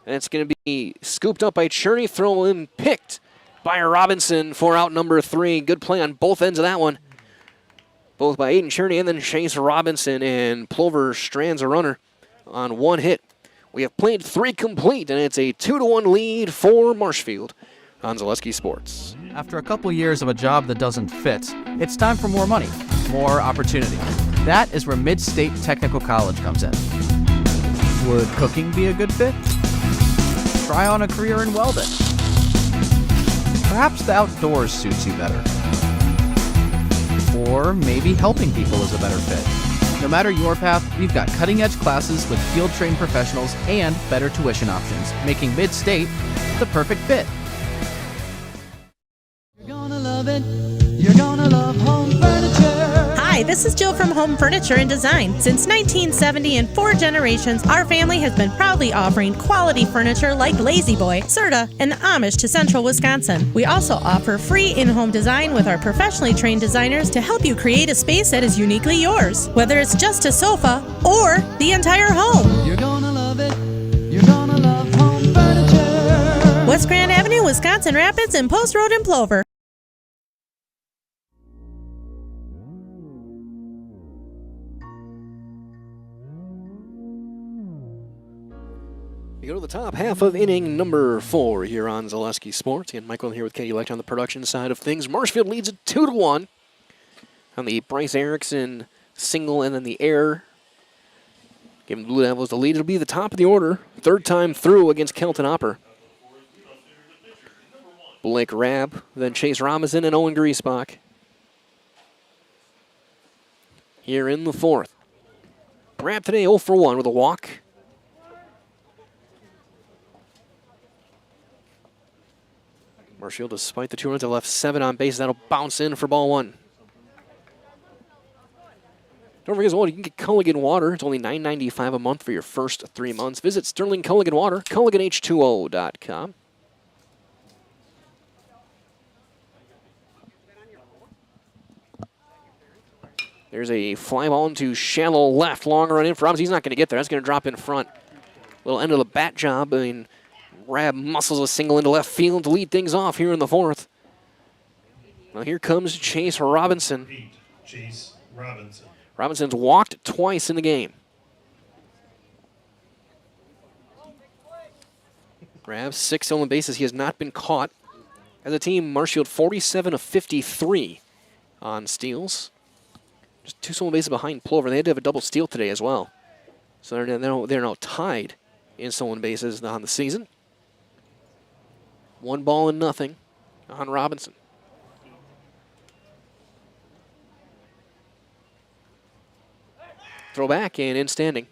And it's going to be scooped up by Cherney, throw in, picked by Robinson for out number 3. Good play on both ends of that one. Both by Aiden Cherney and then Chase Robinson, and Plover strands a runner on one hit. We have played 3 complete, and it's a 2-1 lead for Marshfield on Zaleski Sports. After a couple years of a job that doesn't fit, it's time for more money, more opportunity. That is where Mid-State Technical College comes in. Would cooking be a good fit? Try on a career in welding. Perhaps the outdoors suits you better. Or maybe helping people is a better fit. No matter your path, we've got cutting-edge classes with field-trained professionals and better tuition options, making Mid-State the perfect fit. You're gonna love it. You're gonna love home furniture. Hi, this is Jill from Home Furniture and Design. Since 1970 and 4 generations, our family has been proudly offering quality furniture like Lazy Boy, Serta, and the Amish to Central Wisconsin. We also offer free in-home design with our professionally trained designers to help you create a space that is uniquely yours, whether it's just a sofa or the entire home. You're gonna love it. You're gonna love home furniture. West Grand Avenue, Wisconsin Rapids, and Post Road in Plover. We go to the top half of inning number 4 here on Zaleski Sports. And Michael here with Katie Lecht on the production side of things. Marshfield leads it 2-1 on the Bryce Erickson single and then the error. Giving the Blue Devils the lead. It'll be the top of the order. 3rd time through against Kelton Hopper. Blake Rabb, then Chase Robinson and Owen Griesbach. Here in the 4th. Rabb today 0 for 1 with a walk. Marshfield, despite the 2 runs, have left 7 on base. That'll bounce in for ball 1. Don't forget as well, you can get Culligan Water. It's only $9.95 a month for your first 3 months. Visit Sterling Culligan Water, CulliganH2O.com. There's a fly ball into shallow left. Long run in for Robinson. He's not going to get there. That's going to drop in front. Little end of the bat job. I mean, Rabb muscles a single into left field to lead things off here in the 4th. Now here comes Chase Robinson. Chase Robinson. Robinson's walked twice in the game. Rabb 6 stolen bases. He has not been caught. As a team, Marshfield 47 of 53 on steals. Just 2 stolen bases behind Plover. They had to have a double steal today as well. So they're now tied in stolen bases on the season. 1 ball and nothing on Robinson. Throw back and in standing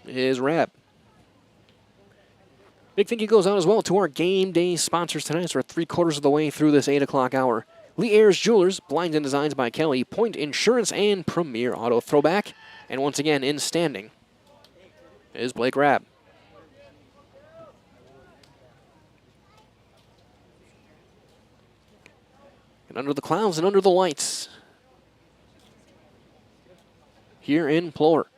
is Rabb. Big thank you goes out as well to our game day sponsors tonight. So we're 3/4 of the way through this 8 o'clock hour. Lee Ayers Jewelers, blinds and designs by Kelly, Point Insurance, and Premier Auto. Throwback, and once again in standing is Blake Rabb. And under the clouds and under the lights, here in Plover.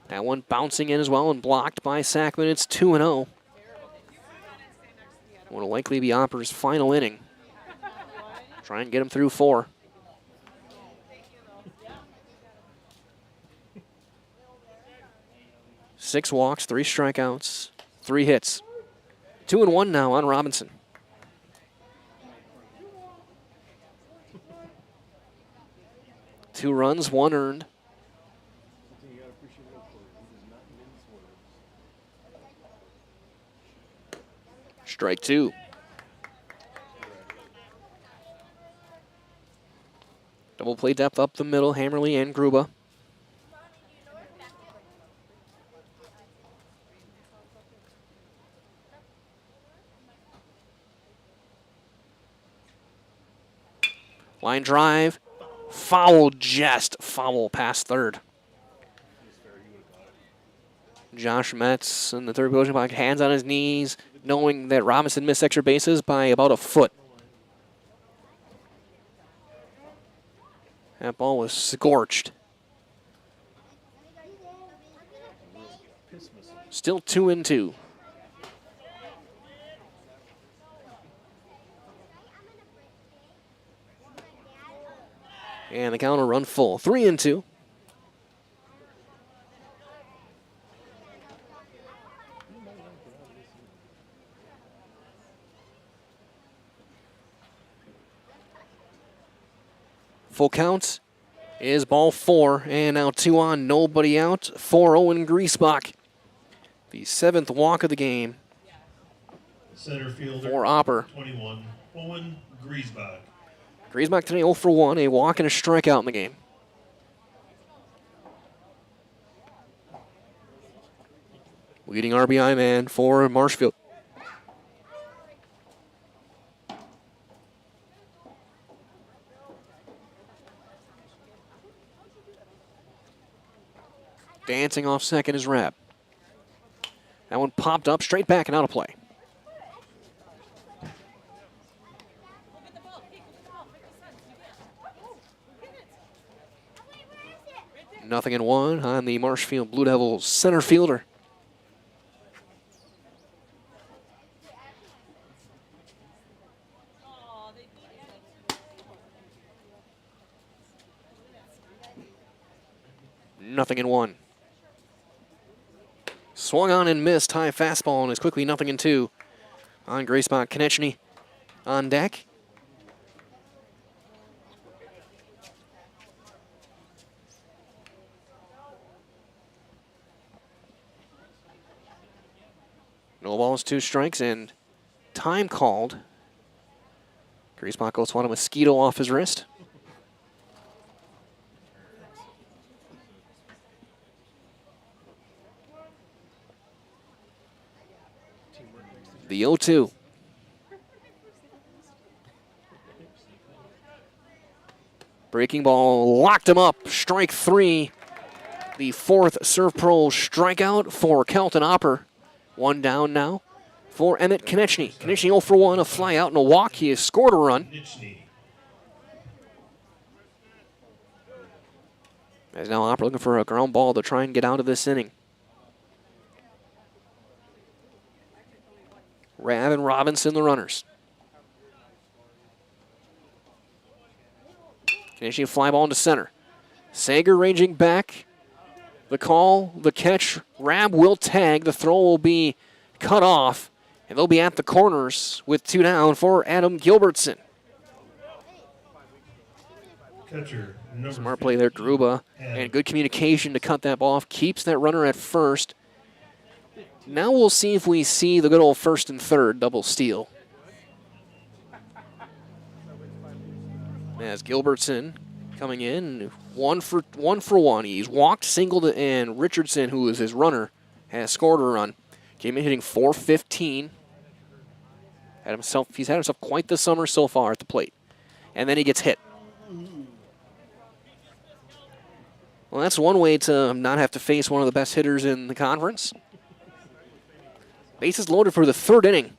That one bouncing in as well and blocked by Sackman. It's 2-0. Will likely be Opper's final inning. Try and get him through 4. Six walks, 3 strikeouts, 3 hits. 2-1 now on Robinson. Two runs, 1 earned. Strike 2. Double play depth up the middle, Hammerly and Gruba. Line drive. Foul, just foul past third. Josh Metz in the third position block, hands on his knees, knowing that Robinson missed extra bases by about a foot. That ball was scorched. Still 2-2. And the counter run full. 3-2. Full count is ball 4, and now 2 on, nobody out for Owen Griesbach. The 7th walk of the game Center fielder for Opper. 21, Owen Griesbach. Griesbach today 0 for 1, a walk and a strikeout in the game. Leading RBI man for Marshfield. Dancing off second is Rabb. That one popped up straight back and out of play. Nothing in one on the Marshfield Blue Devils center fielder. Nothing in one. Swung on and missed. High fastball and is quickly 0-2 on Griesbach. Konechny on deck. No balls, 2 strikes, and time called. Griesbach goes one a mosquito off his wrist. The 0-2. Breaking ball locked him up. Strike 3. The 4th Serve Pro strikeout for Kelton Opper. 1 down now for Emmett Konechny. Konechny 0 for 1, a fly out and a walk. He has scored a run. As now Opper looking for a ground ball to try and get out of this inning. Rabb and Robinson, the runners. Konechny fly ball into center. Sager ranging back. The call, the catch, Rabb will tag. The throw will be cut off, and they'll be at the corners with 2 down for Adam Gilbertson. Catcher, Smart play there, Gruba, and good communication to cut that ball off. Keeps that runner at first. Now we'll see if we see the good old first and third double steal. As Gilbertson coming in, 1 for 1. He's walked, singled, and Richardson, who is his runner, has scored a run. Came in hitting .415. He's had himself quite the summer so far at the plate. And then he gets hit. Well, that's one way to not have to face one of the best hitters in the conference. Bases loaded for the 3rd inning.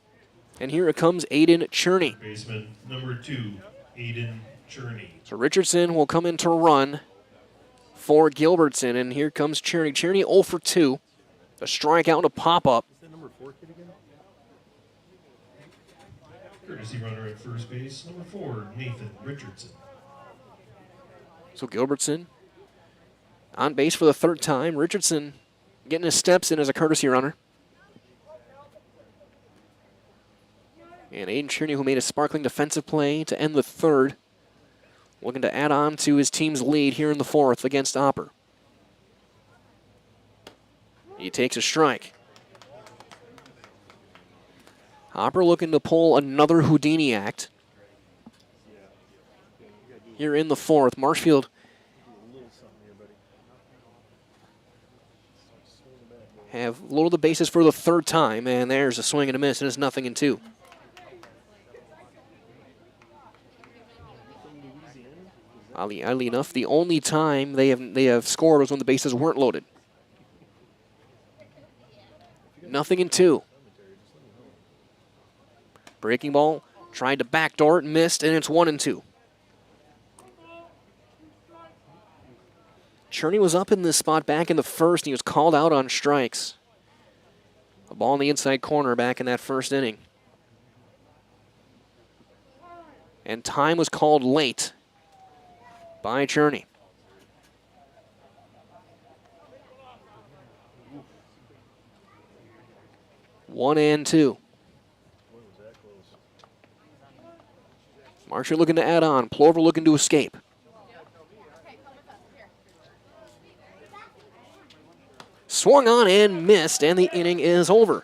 And here it comes Aiden Cherney. Baseman number 2, Aiden Cherney. So Richardson will come in to run for Gilbertson, and here comes Cherney. Cherney 0 for 2. A strikeout and a pop-up. Courtesy runner at first base, number 4, Nathan Richardson. So Gilbertson on base for the 3rd time. Richardson getting his steps in as a courtesy runner. And Aiden Cherney, who made a sparkling defensive play to end the 3rd, looking to add on to his team's lead here in the 4th against Opper. He takes a strike. Opper looking to pull another Houdini act here in the 4th. Marshfield have loaded the bases for the 3rd time, and there's a swing and a miss, and it's 0-2. Oddly enough, the only time they have scored was when the bases weren't loaded. 0-2. Breaking ball, tried to backdoor it, missed, and it's 1-2. Cherney was up in this spot back in the first, and he was called out on strikes. A ball in the inside corner back in that first inning. And time was called late by Cherney. 1-2. Marshall looking to add on. Plover looking to escape. Swung on and missed, and the inning is over.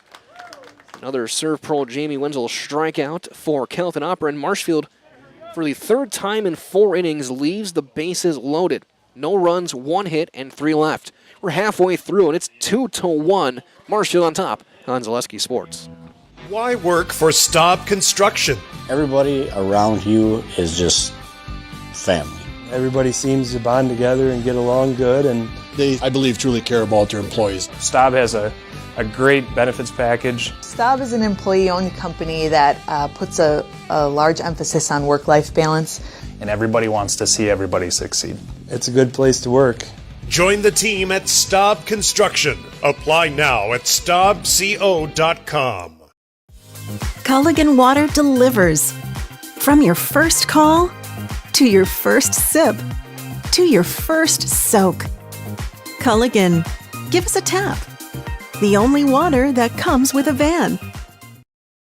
Another serve pro Jamie Wenzel strikeout for Kelton Opera, and Marshfield, for the third time in 4 innings, leaves the bases loaded. No runs, 1 hit, and 3 left. We're halfway through, and it's 2-1. Marshfield on top on Zaleski Sports. Why work for Staub Construction? Everybody around you is just family. Everybody seems to bond together and get along good, and They, I believe, truly care about their employees. Staub has a great benefits package. Staub is an employee-owned company that puts a large emphasis on work-life balance. And everybody wants to see everybody succeed. it's a good place to work. Join the team at Staub Construction. Apply now at staubco.com. Culligan Water delivers. From your first call, to your first sip, to your first soak. Culligan, give us a tap. The only water that comes with a van.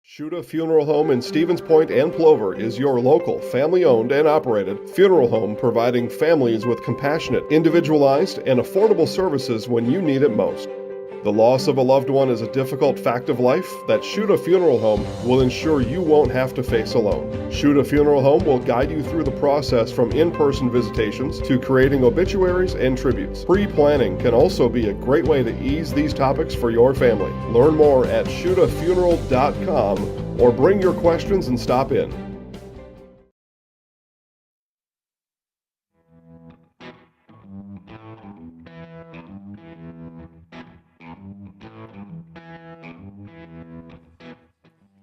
Shuda Funeral Home in Stevens Point and Plover is your local, family-owned and operated funeral home providing families with compassionate, individualized, and affordable services when you need it most. The loss of a loved one is a difficult fact of life that Shuda Funeral Home will ensure you won't have to face alone. Shuda Funeral Home will guide you through the process from in-person visitations to creating obituaries and tributes. Pre-planning can also be a great way to ease these topics for your family. Learn more at shudafuneral.com or bring your questions and stop in.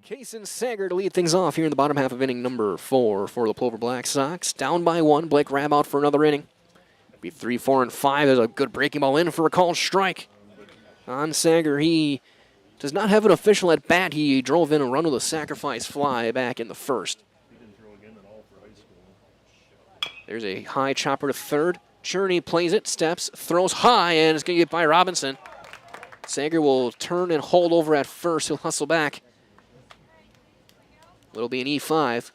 Kason Sager to lead things off here in the bottom half of inning number 4 for the Plover Black Sox. Down by 1. Blake Rabb out for another inning. It'll be 3, 4, and 5. There's a good breaking ball in for a called strike. On Sager, he does not have an official at bat. He drove in a run with a sacrifice fly back in the first. There's a high chopper to third. Cherney plays it, steps, throws high, and it's going to get by Robinson. Sager will turn and hold over at first. He'll hustle back. It'll be an E5.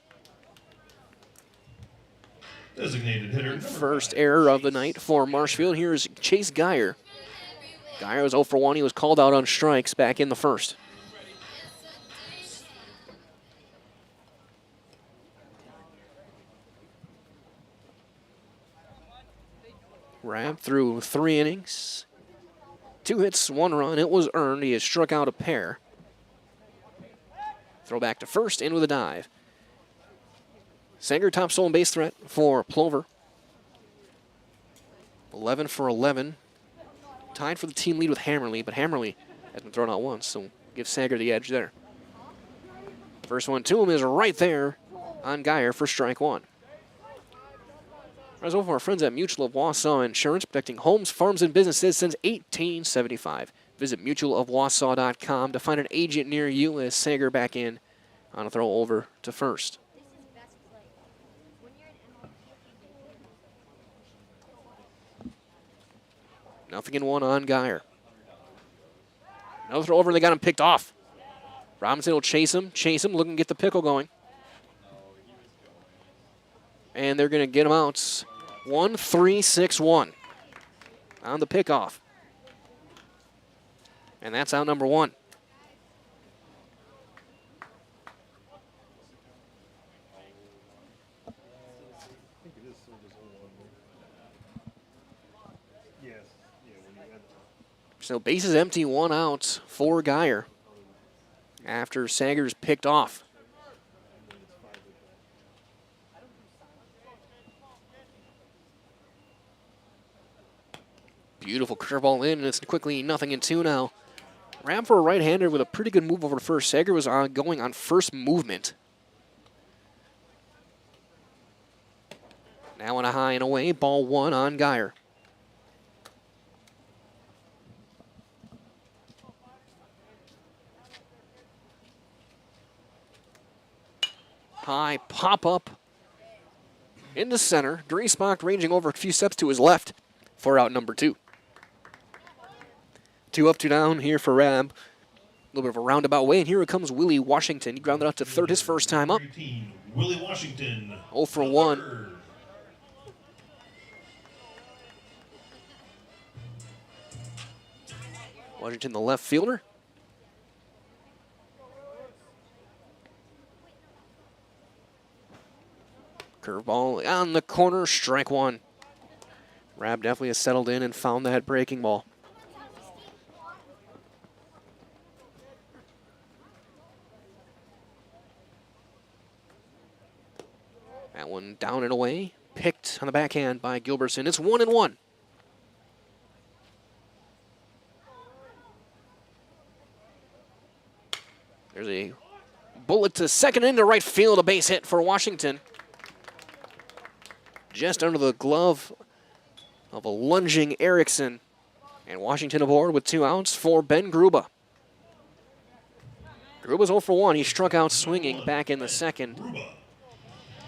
Designated hitter. First error of the night for Marshfield. Here's Chase Geyer. Geyer was 0 for 1. He was called out on strikes back in the first. Rabb through 3 innings. 2 hits, 1 run. It was earned. He has struck out a pair. Throw back to first, in with a dive. Sager top stolen base threat for Plover. 11 for 11. Tied for the team lead with Hammerly, but Hammerly has been thrown out once, so give Sager the edge there. First one to him is right there on Geyer for strike 1. As over our friends at Mutual of Wausau Insurance, protecting homes, farms, and businesses since 1875. Visit mutualofwausau.com to find an agent near you as Sager back in on a throw over to first. Nothing in 1 on Geyer. Another throw over, and they got him picked off. Robinson will chase him, looking to get the pickle going. And they're going to get him out. 1-3-6-1 on the pickoff. And that's out number 1. So bases empty, 1 out for Geyer after Sager's picked off. Beautiful curveball in, and it's quickly 0-2 now. Ram for a right-hander with a pretty good move over to first. Sager was going on first movement. Now on a high and away, ball 1 on Geyer. High pop-up into center. Driesbach ranging over a few steps to his left for out number 2. 2 up, 2 down here for Ram. A little bit of a roundabout way, and here it comes Willie Washington. He grounded out to third his first time up. Willie Washington. 0 for 1. Washington, the left fielder. Curveball on the corner, strike 1. Rab definitely has settled in and found that breaking ball. That one down and away, picked on the backhand by Gilbertson. It's 1-1. There's a bullet to second into right field, a base hit for Washington. Just under the glove of a lunging Erickson. And Washington aboard with 2 outs for Ben Gruba. Gruba's 0 for 1. He struck out swinging back in the second.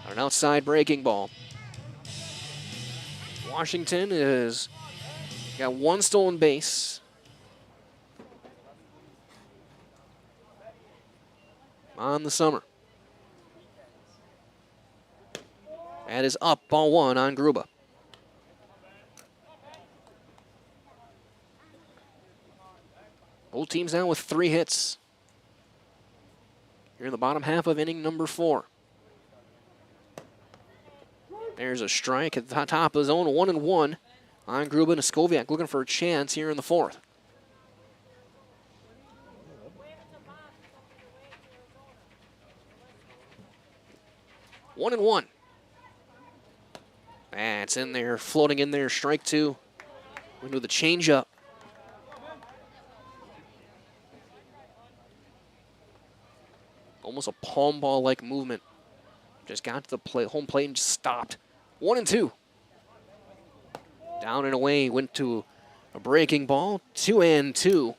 On an outside breaking ball. Washington has got 1 stolen base. On the summer. That is up, ball 1 on Gruba. Both teams now with 3 hits. Here in the bottom half of inning number 4. There's a strike at the top of the zone, 1-1 on Gruba. And Skoviak looking for a chance here in the 4th. One and one. That's in there, floating in there, strike 2. Into the changeup. Almost a palm ball-like movement. Just got to the plate, home plate and just stopped. 1-2. Down and away, went to a breaking ball, 2-2.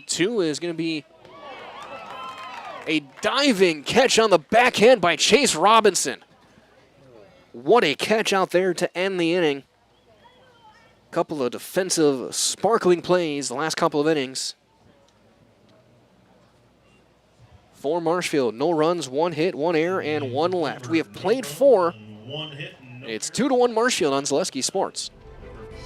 Two is going to be a diving catch on the backhand by Chase Robinson. What a catch out there to end the inning. Couple of defensive sparkling plays the last couple of innings. For Marshfield, no runs, 1 hit, 1 error, and 1 left. We have played 4. It's 2-1 Marshfield on Zaleski Sports.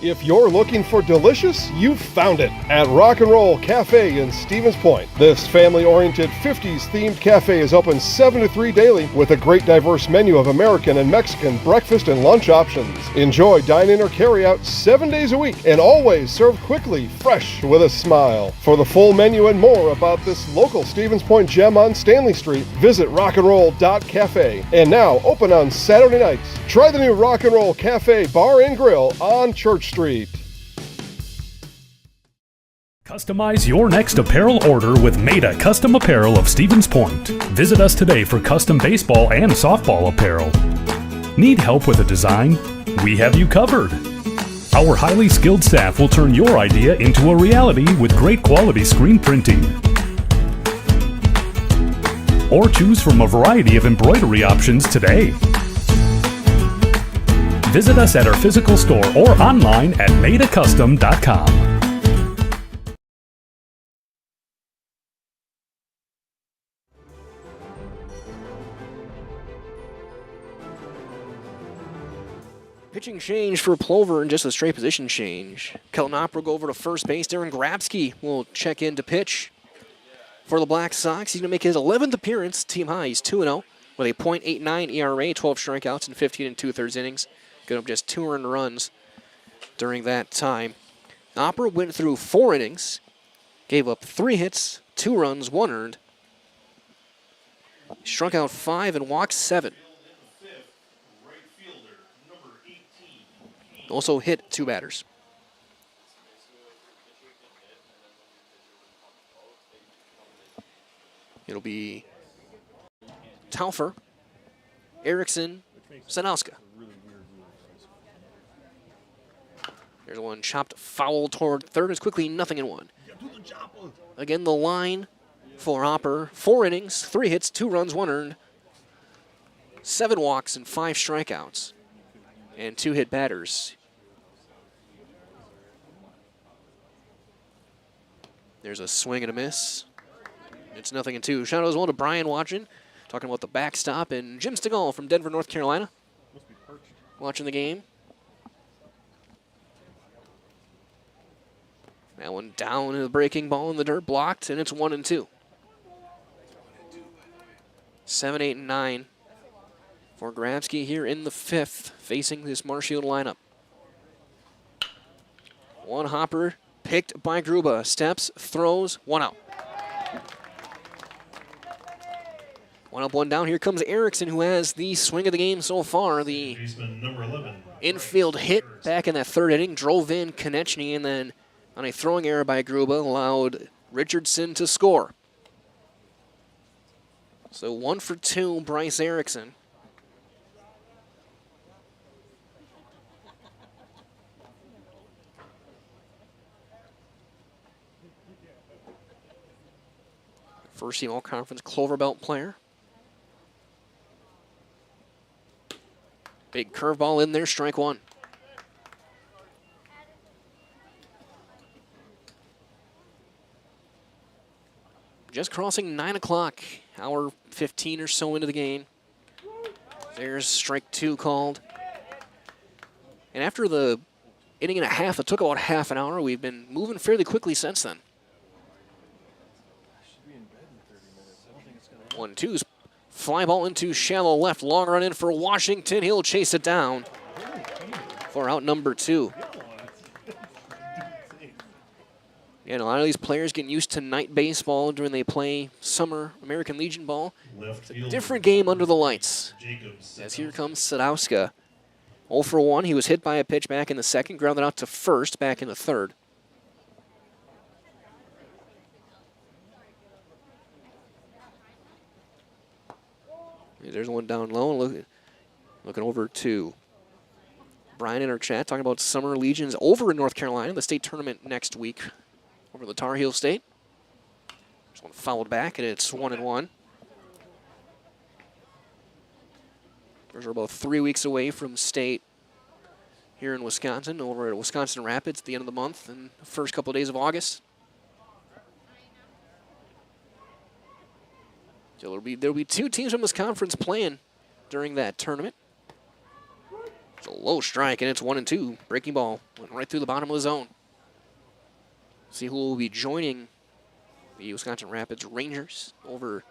If you're looking for delicious, you've found it at Rock and Roll Cafe in Stevens Point. This family-oriented 50s-themed cafe is open 7 to 3 daily with a great diverse menu of American and Mexican breakfast and lunch options. Enjoy dine-in or carry-out 7 days a week and always served quickly, fresh, with a smile. For the full menu and more about this local Stevens Point gem on Stanley Street, visit rockandroll.cafe. And now open on Saturday nights. Try the new Rock and Roll Cafe Bar and Grill on Church Street. Customize your next apparel order with Maida Custom Apparel of Stevens Point. Visit us today for custom baseball and softball apparel. Need help with a design? We have you covered. Our highly skilled staff will turn your idea into a reality with great quality screen printing. Or choose from a variety of embroidery options today. Visit us at our physical store or online at maidacustom.com. Pitching change for Plover and just a straight position change. Kelton Opera will go over to first base. Darren Grabsky will check in to pitch for the Black Sox. He's going to make his 11th appearance, team high. He's 2-0 with a .89 ERA, 12 strikeouts in 15 2/3 innings. Giving up just 2 earned runs during that time. Opera went through 4 innings, gave up 3 hits, 2 runs, 1 earned, Struck out 5 and walked 7. Also hit 2 batters. It'll be Taufer, Erickson, Sanowska. There's one chopped foul toward third. It's quickly 0-1. Again, the line for Hopper. 4 innings, 3 hits, 2 runs, 1 earned. 7 walks and 5 strikeouts. And 2 hit batters. There's a swing and a miss. It's 0-2. Shout out as well to Brian watching, talking about the backstop, and Jim Stegall from Denver, North Carolina, watching the game. That one down in the breaking ball in the dirt, blocked, and it's 1-2. 7, 8, and 9 for Grabsky here in the 5th, facing this Marshfield lineup. One hopper picked by Gruba. Steps, throws, 1 out. 1 up, 1 down. Here comes Erickson, who has the swing of the game so far. The Number 11. Infield hit back in that 3rd inning, drove in Konechny, and then on a throwing error by Gruba, allowed Richardson to score. So 1 for 2, Bryce Erickson. First team All-Conference Clover Belt player. Big curveball in there, strike 1. Just crossing 9 o'clock, hour 15 or so into the game. There's strike 2 called. And after the inning and a half, it took about half an hour. We've been moving fairly quickly since then. 1-2's fly ball into shallow left. Long run in for Washington. He'll chase it down for out number 2. And a lot of these players getting used to night baseball during they play summer American Legion ball. It's a different game under the lights. As here comes Sadowska. 0 for 1. He was hit by a pitch back in the 2nd, grounded out to first back in the 3rd. There's one down low. Looking over to Brian in our chat, talking about Summer Legions over in North Carolina, the state tournament next week over the Tar Heel State. This one fouled back, and it's 1-1. We're about 3 weeks away from state here in Wisconsin, over at Wisconsin Rapids at the end of the month and the first couple of days of August. So there'll be 2 teams from this conference playing during that tournament. It's a low strike, and it's 1-2. Breaking ball went right through the bottom of the zone. See who will be joining the Wisconsin Rapids Rangers over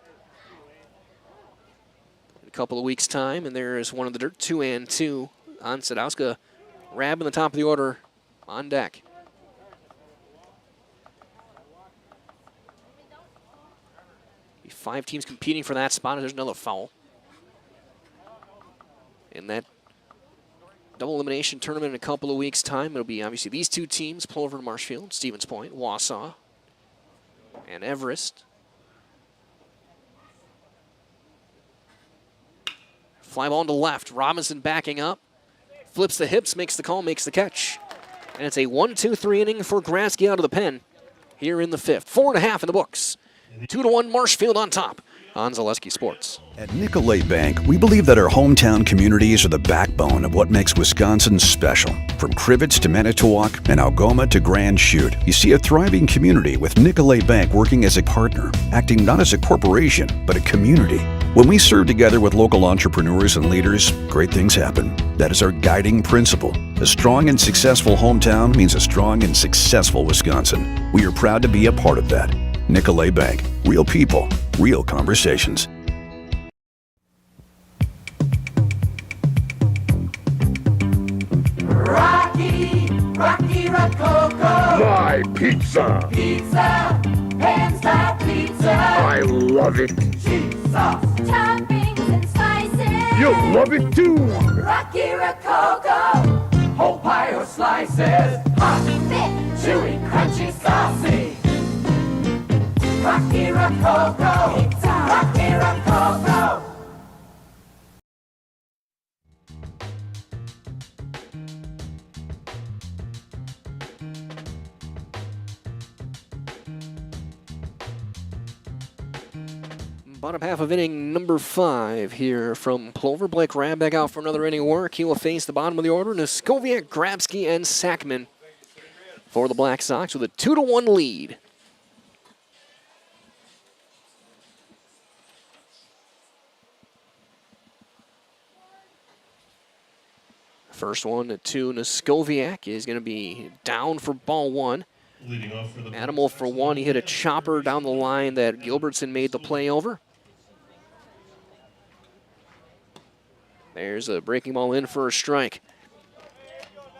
in a couple of weeks' time. And there is one of the dirt, 2-2 on Sadowska. Rab in the top of the order on deck. Be 5 teams competing for that spot, and there's another foul. In that double elimination tournament in a couple of weeks' time, it'll be obviously these 2 teams, Plover and Marshfield, Stevens Point, Wausau, and Everest. Fly ball to left. Robinson backing up. Flips the hips, makes the call, makes the catch. And it's a 1-2-3 inning for Grabsky out of the pen here in the 5th. 4.5 in the books. 2-1 Marshfield on top on Zaleski Sports. At Nicolay Bank, we believe that our hometown communities are the backbone of what makes Wisconsin special. From Crivets to Manitowoc and Algoma to Grand Chute, you see a thriving community with Nicolay Bank working as a partner, acting not as a corporation, but a community. When we serve together with local entrepreneurs and leaders, great things happen. That is our guiding principle. A strong and successful hometown means a strong and successful Wisconsin. We are proud to be a part of that. Nicolay Bank. Real people, real conversations. Rocky Rococo. My pizza. Pizza, hands down pizza. I love it. Cheese sauce, toppings and spices. You'll love it too. Rocky Rococo, whole pie or slices. Hot, thick, chewy, crunchy, saucy. Rocky Rococo, Rocky Rococo. Bottom half of inning number 5 here from Plover. Blake Rabb back out for another inning of work. He will face the bottom of the order, Noskoviak, Grabsky, and Sackman for the Black Sox with a 2-1 lead. First one to Noskoviak is going to be down for ball 1. Leading off for the Animal for 1. He hit a chopper down the line that Gilbertson made the play over. There's a breaking ball in for a strike.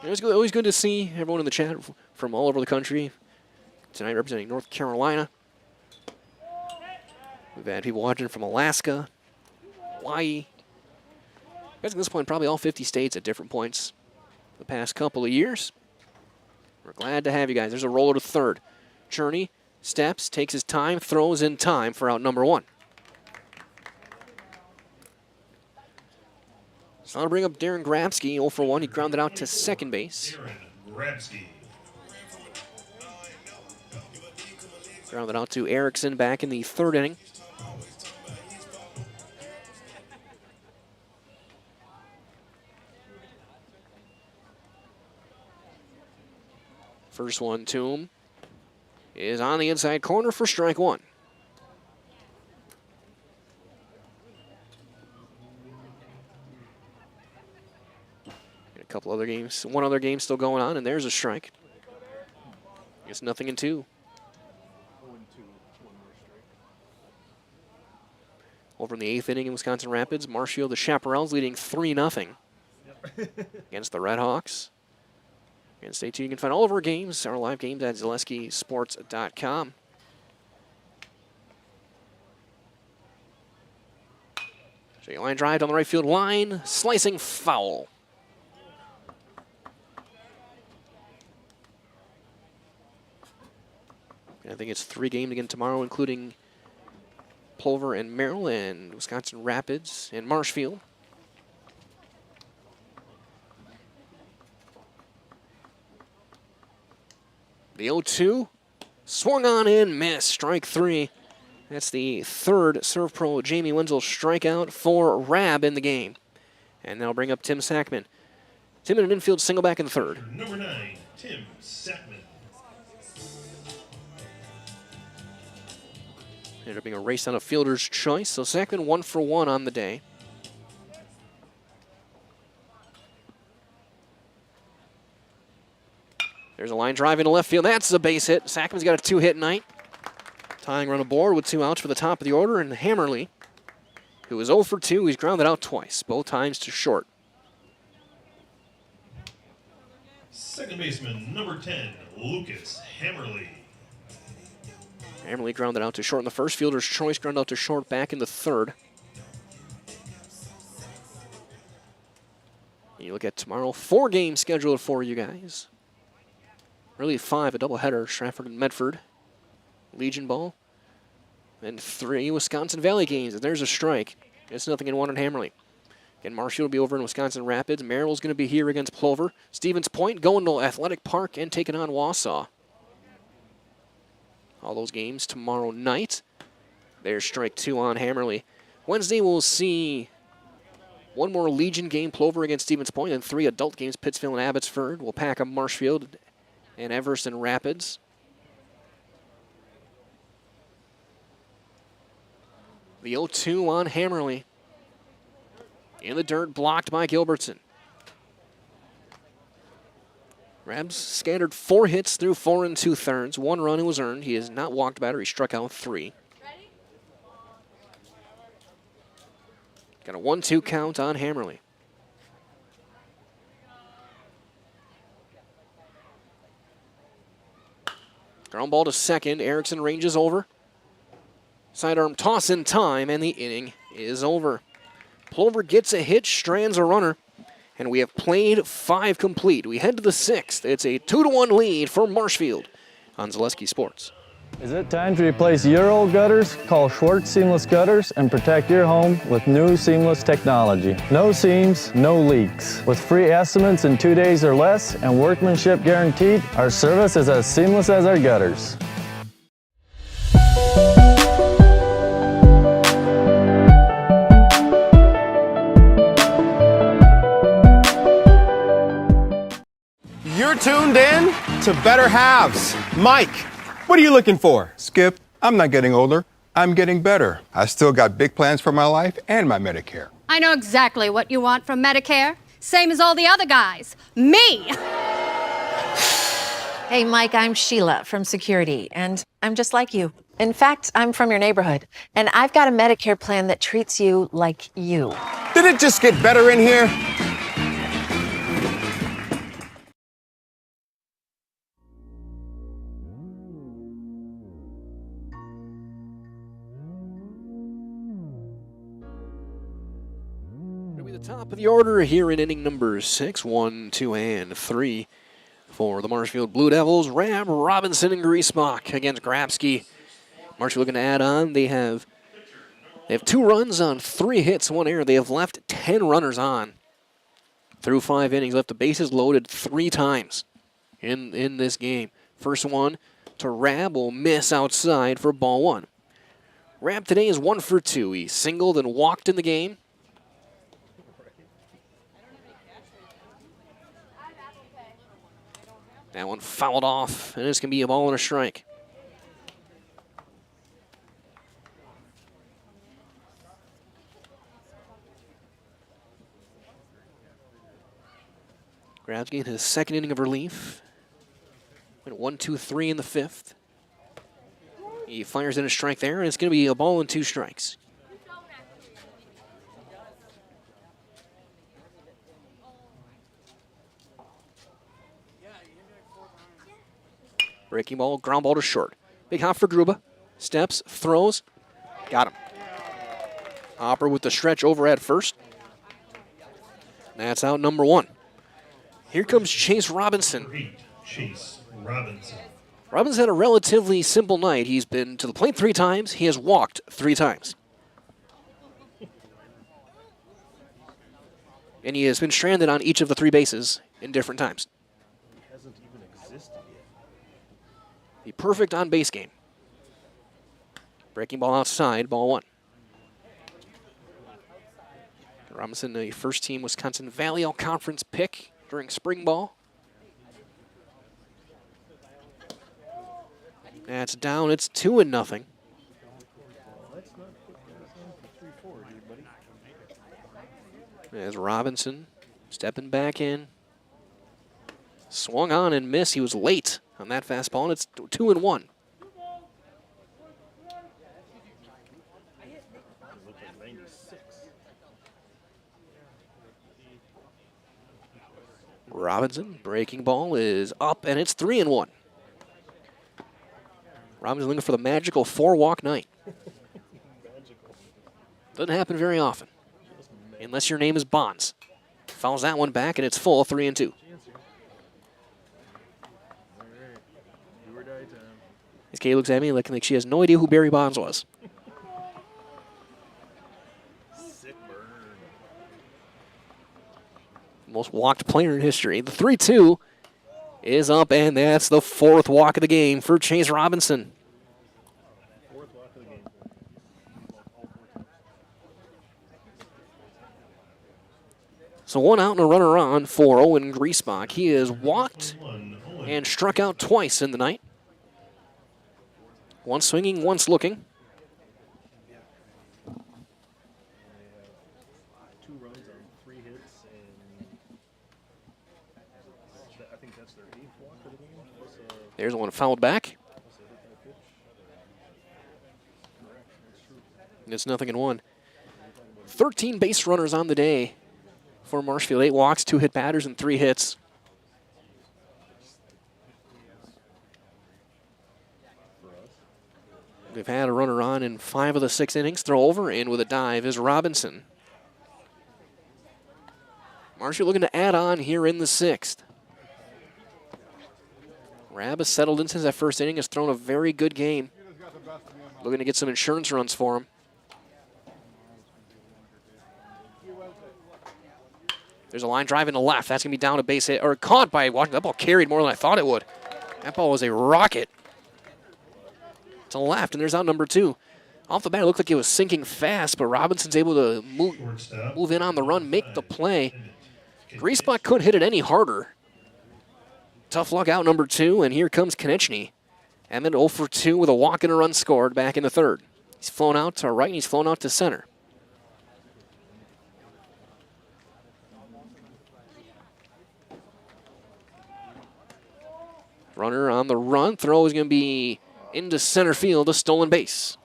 It's always good to see everyone in the chat from all over the country. Tonight representing North Carolina. We've had people watching from Alaska, Hawaii. I guess at this point, probably all 50 states at different points the past couple of years. We're glad to have you guys. There's a roller to third. Cherney steps, takes his time, throws in time for out number 1. So I'll bring up Darren Grabsky, 0 for 1. He grounded out to second base. Darren Grabsky. Grounded out to Erickson back in the 3rd inning. First one to him is on the inside corner for strike 1. A couple other games, one other game still going on, and there's a strike. It's 0-2. Over in the 8th inning in Wisconsin Rapids, Marshfield, the Chaparrals leading 3-0 against the Redhawks. And stay tuned. You can find all of our games, our live games at ZaleskiSports.com. So your line drive down the right field line, slicing foul. I think it's 3 games again tomorrow, including Plover and Merrill and Wisconsin Rapids and Marshfield. The 0-2 swung on in, missed, strike 3. That's the 3rd Serve Pro Jamie Wenzel strikeout for Rabb in the game. And they'll bring up Tim Sackman. Tim in an infield single back in the 3rd. Number 9, Tim Sackman. Ended up being a race on a fielder's choice, so Sackman 1 for 1 on the day. There's a line drive into left field. That's a base hit. Sackman's got a 2-hit night. Tying run aboard with 2 outs for the top of the order, and Hammerly, who is 0 for 2, he's grounded out twice, both times to short. Second baseman, number 10, Lucas Hammerly. Hammerly grounded out to short in the 1st. Fielder's choice grounded out to short back in the 3rd. You look at tomorrow, 4 games scheduled for you guys. Really 5, a doubleheader, Stratford and Medford. Legion Ball. And 3 Wisconsin Valley games. And there's a strike. It's 0-1 on Hammerly. Again, Marshfield will be over in Wisconsin Rapids. Merrill's going to be here against Plover. Stevens Point going to Athletic Park and taking on Wausau. All those games tomorrow night. There's strike 2 on Hammerly. Wednesday we'll see 1 more Legion game, Plover against Stevens Point, and 3 adult games, Pittsfield and Abbotsford. We'll pack up Marshfield and Everson Rapids. The 0-2 on Hammerly. In the dirt, blocked by Gilbertson. Rabb's scattered 4 hits through 4 2/3. 1 run was earned. He has not walked batter. He struck out 3. Got a 1-2 count on Hammerly. Ground ball to second. Erickson ranges over. Sidearm toss in time, and the inning is over. Plover gets a hit, strands a runner, and we have played 5 complete. We head to the 6th. It's a 2-1 lead for Marshfield on Zaleski Sports. Is it time to replace your old gutters? Call Schwartz Seamless Gutters and protect your home with new seamless technology. No seams, no leaks. With free estimates in 2 days or less and workmanship guaranteed, our service is as seamless as our gutters. You're tuned in to Better Halves. Mike, what are you looking for? Skip, I'm not getting older. I'm getting better. I still got big plans for my life and my Medicare. I know exactly what you want from Medicare. Same as all the other guys. Me! Hey, Mike, I'm Sheila from Security, and I'm just like you. In fact, I'm from your neighborhood, and I've got a Medicare plan that treats you like you. Did it just get better in here? Top of the order here in inning number 6, 1, 2, and 3 for the Marshfield Blue Devils. Rab, Robinson, and Griesbach against Grabski. Marshfield looking to add on. They have 2 runs on 3 hits, 1 error. They have left 10 runners on through 5 innings. Left the bases loaded 3 times in this game. First one to Rab will miss outside for ball 1. Rab today is 1 for 2. He singled and walked in the game. That one fouled off, and it's going to be a ball and a strike. Grabski in his 2nd inning of relief. Went 1-2-3 in the 5th. He fires in a strike there, and it's going to be a ball and 2 strikes. Breaking ball, ground ball to short. Big hop for Gruba. Steps, throws, got him. Hopper with the stretch over at first. That's out number 1. Here comes Chase Robinson. Chase Robinson. Robinson had a relatively simple night. He's been to the plate 3 times. He has walked 3 times. And he has been stranded on each of the 3 bases in different times. The perfect on-base game. Breaking ball outside, ball 1. Robinson, a first-team Wisconsin Valley All-Conference pick during spring ball. That's down. It's 2-0. As Robinson stepping back in. Swung on and missed. He was late on that fastball, and it's 2-1. Robinson, breaking ball is up, and it's 3-1. Robinson looking for the magical 4-walk night. Doesn't happen very often, unless your name is Bonds. Fouls that one back, and it's full, 3-2. As Kay looks at me looking like she has no idea who Barry Bonds was. Most walked player in history. The 3-2 is up, and that's the 4th walk of the game for Chase Robinson. So 1 out and a runner on for Owen Griesbach. He has walked and struck out twice in the night. Once swinging, once looking. There's one fouled back. It's 0-1. 13 base runners on the day for Marshfield. 8 walks, 2 hit batters, and 3 hits. They've had a runner on in 5 of the 6 innings. Throw over, and with a dive is Robinson. Marshall looking to add on here in the 6th. Rab has settled in since that first inning, has thrown a very good game. Looking to get some insurance runs for him. There's a line drive in the left. That's going to be down a base hit, or caught by Washington. That ball carried more than I thought it would. That ball was a rocket to the left, and there's out number 2. Off the bat, it looked like it was sinking fast, but Robinson's able to move in on the run, make the play. Griesbach couldn't hit it any harder. Tough luck out number 2, and here comes Konechny. And then 0 for 2 with a walk and a run scored back in the 3rd. He's flown out to right, and he's flown out to center. Runner on the run. Throw is going to be into center field, a stolen base.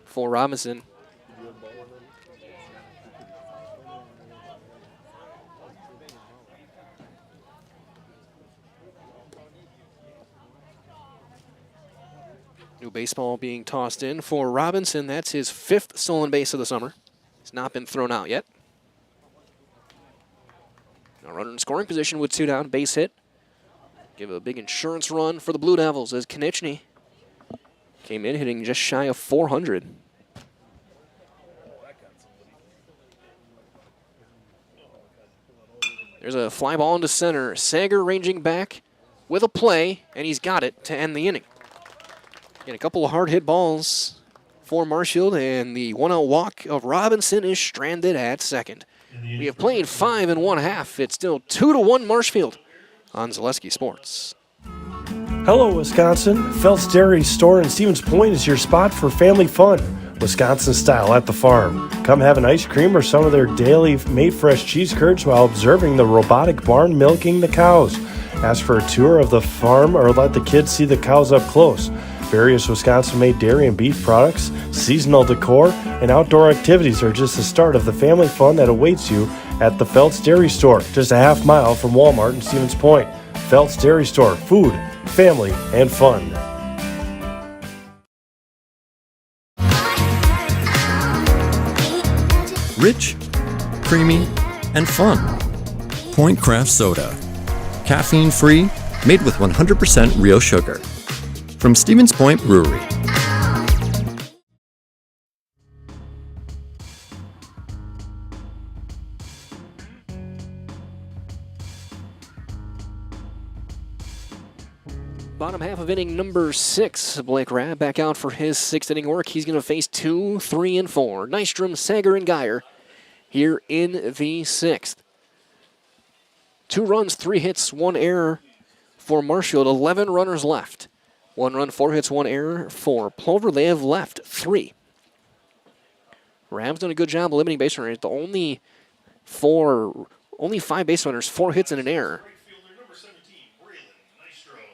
For Robinson. New baseball being tossed in for Robinson. That's his 5th stolen base of the summer. He's not been thrown out yet. Now runner in scoring position with 2 down, base hit. Give a big insurance run for the Blue Devils as Konechny came in hitting just shy of 400. There's a fly ball into center. Sager ranging back with a play, and he's got it to end the inning. Get a couple of hard hit balls for Marshfield, and the 1-out walk of Robinson is stranded at second. We have played 5 1/2. It's still 2-1 Marshfield on Zaleski Sports. Hello, Wisconsin. Phelps Dairy Store in Stevens Point is your spot for family fun. Wisconsin style at the farm. Come have an ice cream or some of their daily made fresh cheese curds while observing the robotic barn milking the cows. Ask for a tour of the farm or let the kids see the cows up close. Various Wisconsin-made dairy and beef products, seasonal decor, and outdoor activities are just the start of the family fun that awaits you at the Phelps Dairy Store, just a half mile from Walmart in Stevens Point. Phelps Dairy Store, food, family, and fun. Rich, creamy, and fun. Point Craft Soda. Caffeine-free, made with 100% real sugar. From Stevens Point Brewery. Bottom half of inning number 6. Blake Rabb back out for his 6th inning work. He's going to face 2, 3, and 4. Nystrom, Sager, and Geyer here in the 6th. 2 runs, 3 hits, 1 error for Marshfield. 11 runners left. 1 run, 4 hits, 1 error for Plover. They have left 3. Rab's done a good job limiting base runners. The only 5 base runners, 4 hits and an error.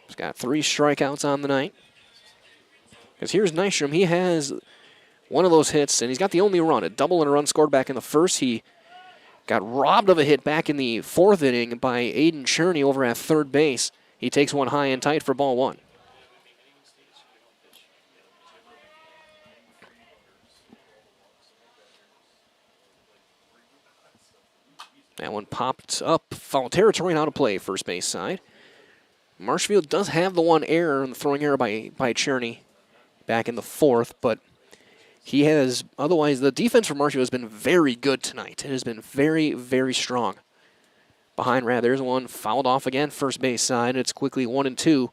He's got 3 strikeouts on the night. Because here's Nystrom. He has one of those hits, and he's got the only run. A double and a run scored back in the 1st. He got robbed of a hit back in the 4th inning by Aiden Cherney over at 3rd base. He takes one high and tight for ball 1. That one popped up, foul territory, and out of play, first base side. Marshfield does have the 1 error, the throwing error by Cherney back in the 4th, but he has, otherwise, the defense for Marshfield has been very good tonight. It has been very, very strong. Behind Rad, there's one fouled off again, first base side. It's quickly 1 and 2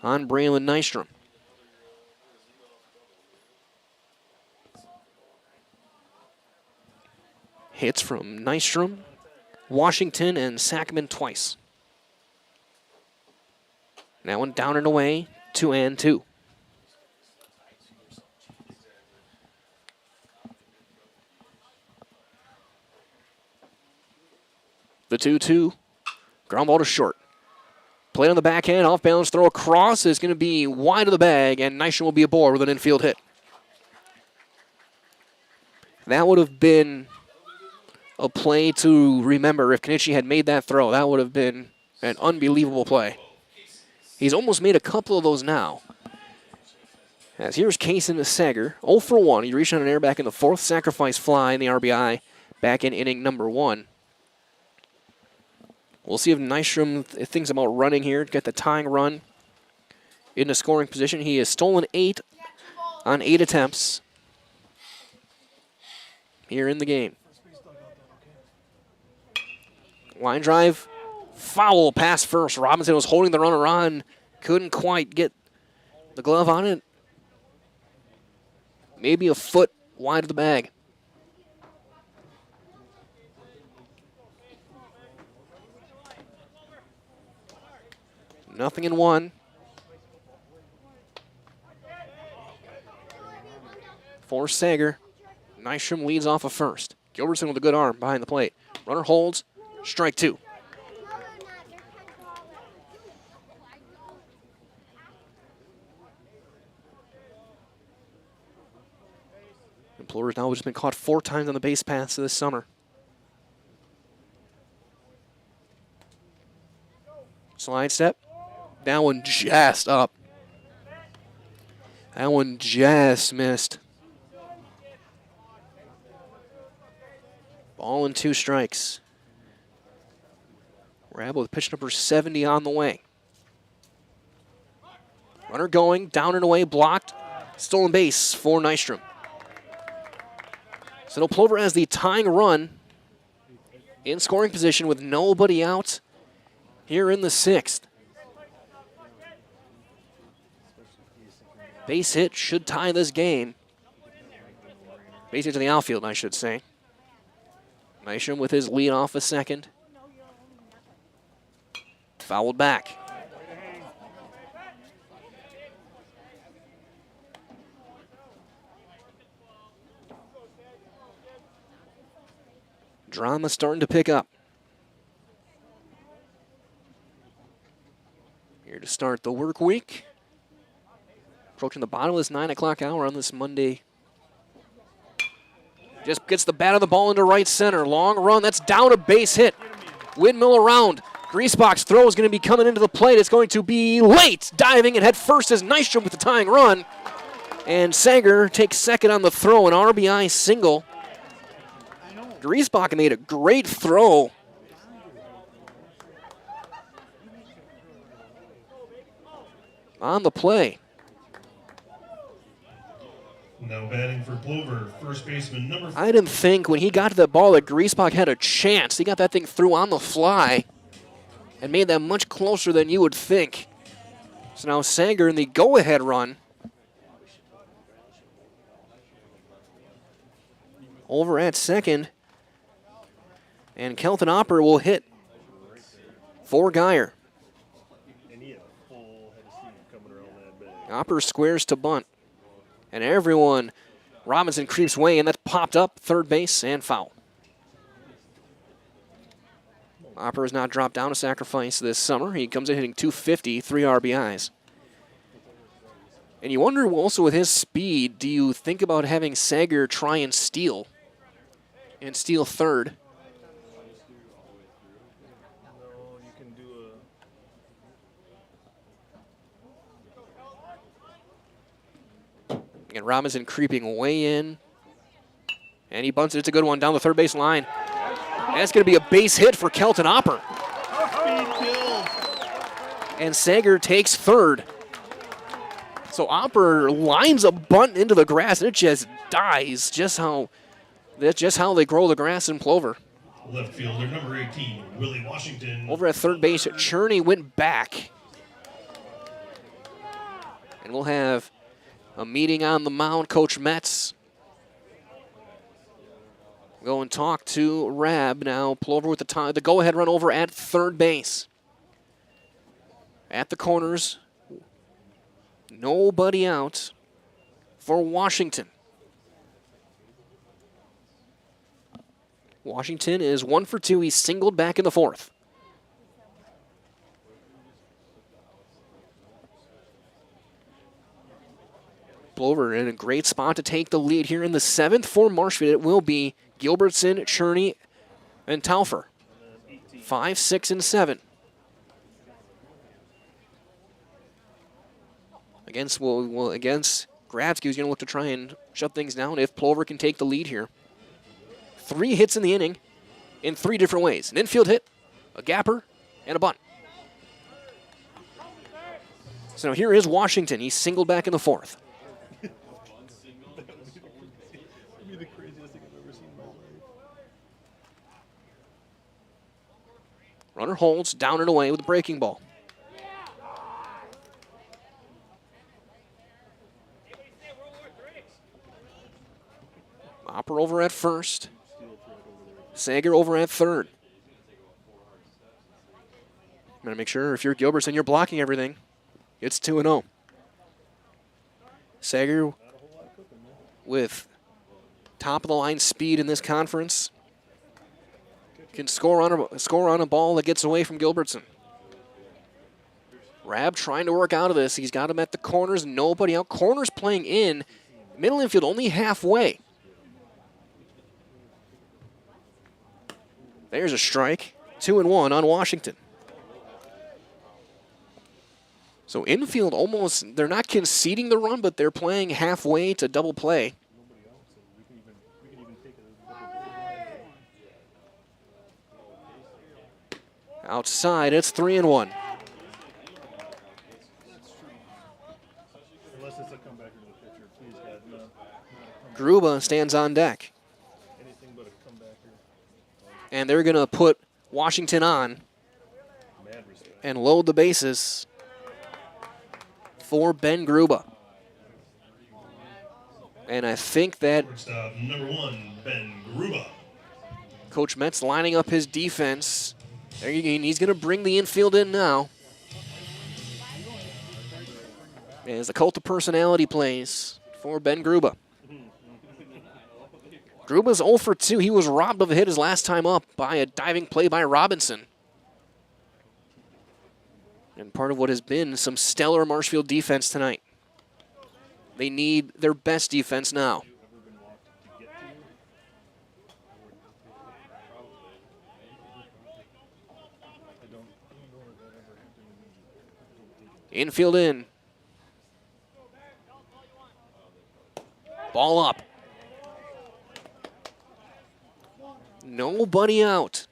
on Braylon Nystrom. Hits from Nystrom, Washington, and Sackman twice. That one down and away, 2 and 2. The 2-2. Ground ball to short. Play on the backhand, off balance, throw across is going to be wide of the bag, and Nystrom will be aboard with an infield hit. That would have been a play to remember. If Konechny had made that throw, that would have been an unbelievable play. He's almost made a couple of those now. As here's Kaysen Sager, 0 for 1. He reached on an air back in the 4th, sacrifice fly in the RBI back in inning number 1. We'll see if Nystrom thinks about running here, get the tying run into scoring position. He has stolen 8 on 8 attempts here in the game. Line drive, foul pass first. Robinson was holding the runner on, couldn't quite get the glove on it. Maybe a foot wide of the bag. Nothing in 1. For Sager. Nystrom leads off of first. Gilbertson with a good arm behind the plate. Runner holds. Strike 2. And Plover's now just been caught 4 times on the base paths this summer. Slide step. That one just up. That one just missed. Ball and 2 strikes. Rab with pitch number 70 on the way. Runner going, down and away, blocked. Stolen base for Nystrom. So now Plover has the tying run in scoring position with nobody out here in the 6th. Base hit should tie this game. Base hit to the outfield, I should say. Nystrom with his lead off a second. Fouled back. Drama starting to pick up. Here to start the work week. Approaching the bottom of this 9 o'clock hour on this Monday. Just gets the bat of the ball into right center. Long run, that's down, a base hit. Windmill around. Griesbach's throw is going to be coming into the plate. It's going to be late. Diving and head first is Nystrom with the tying run. And Sager takes second on the throw, an RBI single. Griesbach made a great throw. On the play. Now batting for Plover, first baseman number 4. I didn't think when he got to the ball that Griesbach had a chance. He got that thing through on the fly and made that much closer than you would think. So now Sager in the go-ahead run. Over at second. And Kelton Opper will hit for Geyer. Opper squares to bunt. And everyone, Robinson creeps way in. That's popped up, third base, and foul. Opper has not dropped down a sacrifice this summer. He comes in hitting .250, 3 RBIs. And you wonder also with his speed, do you think about having Sager try and steal third? And Robinson creeping way in. And he bunts it. It's a good one down the third base line. And that's going to be a base hit for Kelton Opper. And Sager takes third. So Opper lines a bunt into the grass, and it just dies. That's just how they grow the grass in Plover. Left fielder number 18, Willie Washington. Over at third base, Cherney went back. And we'll have a meeting on the mound. Coach Metz go and talk to Rab now. Plover with the go-ahead run over at third base. At the corners, nobody out for Washington. Washington is 1 for 2. He's singled back in the 4th. Plover in a great spot to take the lead here in the 7th for Marshfield. It will be Gilbertson, Cherney, and Taufer. 5, 6, and 7. Against Grabsky, who's going to look to try and shut things down if Plover can take the lead here. 3 hits in the inning in 3 different ways. An infield hit, a gapper, and a bunt. So here is Washington. He's singled back in the 4th. Runner holds, down and away with a breaking ball. Hopper over at first. Sager over at third. I'm going to make sure if you're Gilbertson, you're blocking everything. It's 2-0. Sager with top-of-the-line speed in this conference can score on a ball that gets away from Gilbertson. Rab trying to work out of this. He's got him at the corners. Nobody out. Corners playing in. Middle infield only halfway. There's a strike. 2-1 on Washington. So infield almost, they're not conceding the run, but they're playing halfway to double play. Outside, it's 3-1. Gruba stands on deck. And they're going to put Washington on and load the bases for Ben Gruba. And I think that number 1, Ben Gruba. Coach Metz lining up his defense. There you go. He's going to bring the infield in now. As the cult of personality plays for Ben Gruba. Gruba's 0 for 2. He was robbed of a hit his last time up by a diving play by Robinson. And part of what has been some stellar Marshfield defense tonight. They need their best defense now. Infield in. Ball up. Nobody out.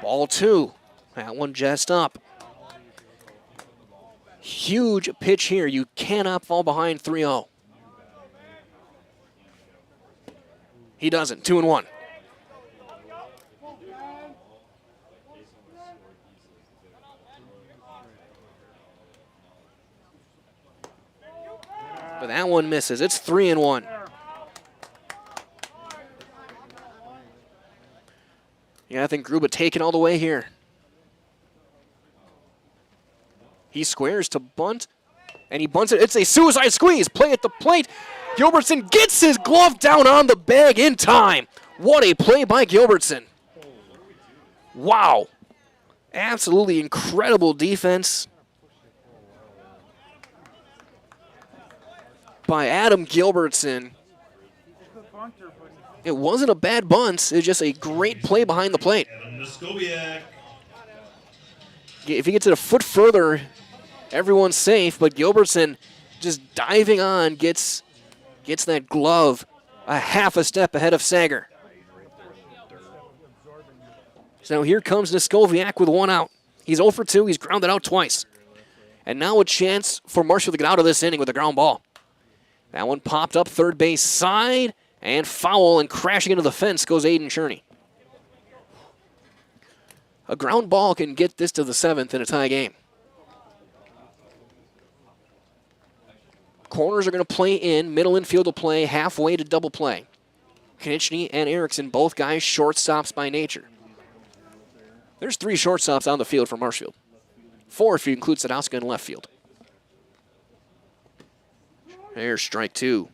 Ball 2. That one just up. Huge pitch here. You cannot fall behind 3-0. He doesn't. 2-1. But that one misses. It's 3-1. Yeah, I think Gruba taking all the way here. He squares to bunt, and he bunts it. It's a suicide squeeze. Play at the plate. Gilbertson gets his glove down on the bag in time. What a play by Gilbertson. Wow. Absolutely incredible defense by Adam Gilbertson. It wasn't a bad bunt. It was just a great play behind the plate. If he gets it a foot further, everyone's safe, but Gilbertson just diving on gets that glove a half a step ahead of Sager. So here comes Niskoviak with 1 out. He's 0 for 2. He's grounded out twice. And now a chance for Marshfield to get out of this inning with a ground ball. That one popped up third base side and foul, and crashing into the fence goes Aiden Cherney. A ground ball can get this to the 7th in a tie game. Corners are going to play in. Middle infield will play halfway to double play. Knichny and Erickson, both guys shortstops by nature. There's 3 shortstops on the field for Marshfield. 4 if you include Sadowska in left field. There's strike 2.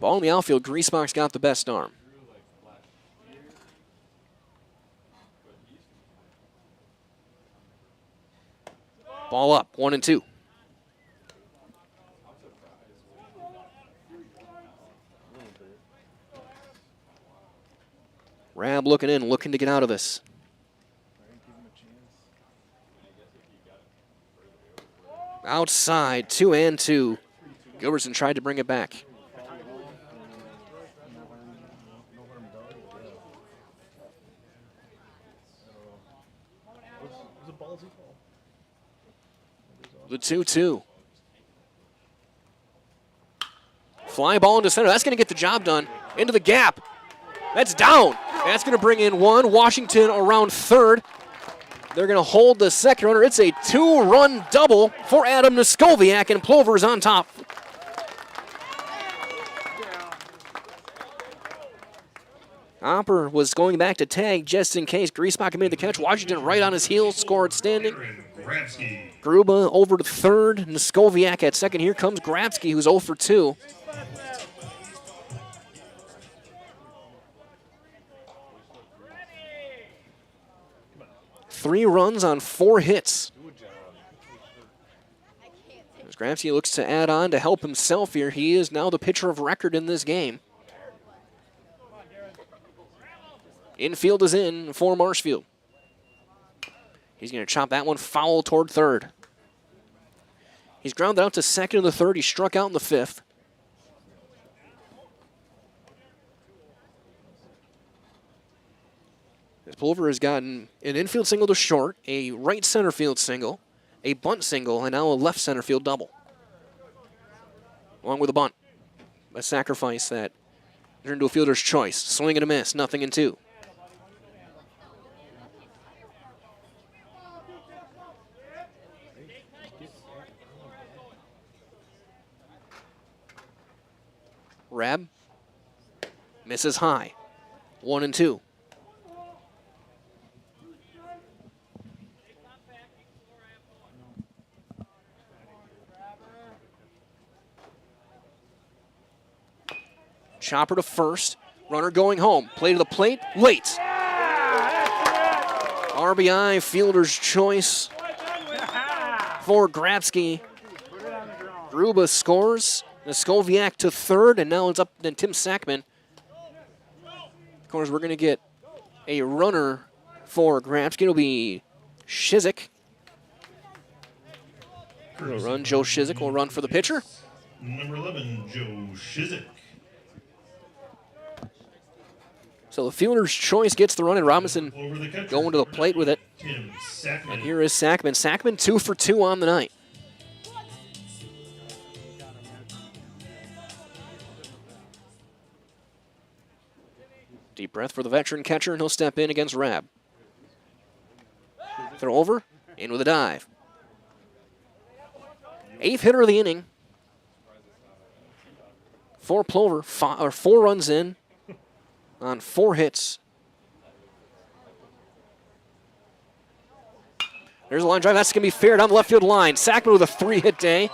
Ball in the outfield. Griesbach's got the best arm. Ball up, 1-2. Rab looking in, looking to get out of this. Outside, 2-2. Gilbertson tried to bring it back. The 2-2. Fly ball into center. That's going to get the job done. Into the gap. That's down. That's going to bring in one. Washington around third. They're going to hold the second runner. It's a 2-run double for Adam Noskowiak, and Plover's on top. Hopper was going back to tag just in case. Griesbach made the catch. Washington right on his heels, scored standing. Gruba over to third. Noskowiak at second. Here comes Grabsky, who's 0 for 2. Three runs on 4 hits. As Grabsky looks to add on to help himself here, he is now the pitcher of record in this game. Infield is in for Marshfield. He's going to chop that one foul toward third. He's grounded out to second in the third. He struck out in the fifth. As Plover has gotten an infield single to short, a right center field single, a bunt single, and now a left center field double. Along with a bunt. A sacrifice that turned into a fielder's choice. Swing and a miss, 0-2. Rab misses high. 1-2. Chopper to first. Runner going home. Play to the plate. Late. RBI, fielder's choice for Grabsky. Gruba scores. Noskowiak to third, and now it's up to Tim Sackman. Of course, we're going to get a runner for Grabsky. It'll be Shizik. Will run. Joe Shizik will run for the pitcher. Number 11, Joe Shizik. So the fielder's choice gets the run, and Robinson going to the plate with it. And here is Sackman. Sackman 2 for 2 on the night. Deep breath for the veteran catcher, and he'll step in against Rab. Throw over, in with a dive. 8th hitter of the inning for Plover. 4 runs in on 4 hits. There's a line drive. That's going to be fair down the left field line. Sackman with a 3-hit day.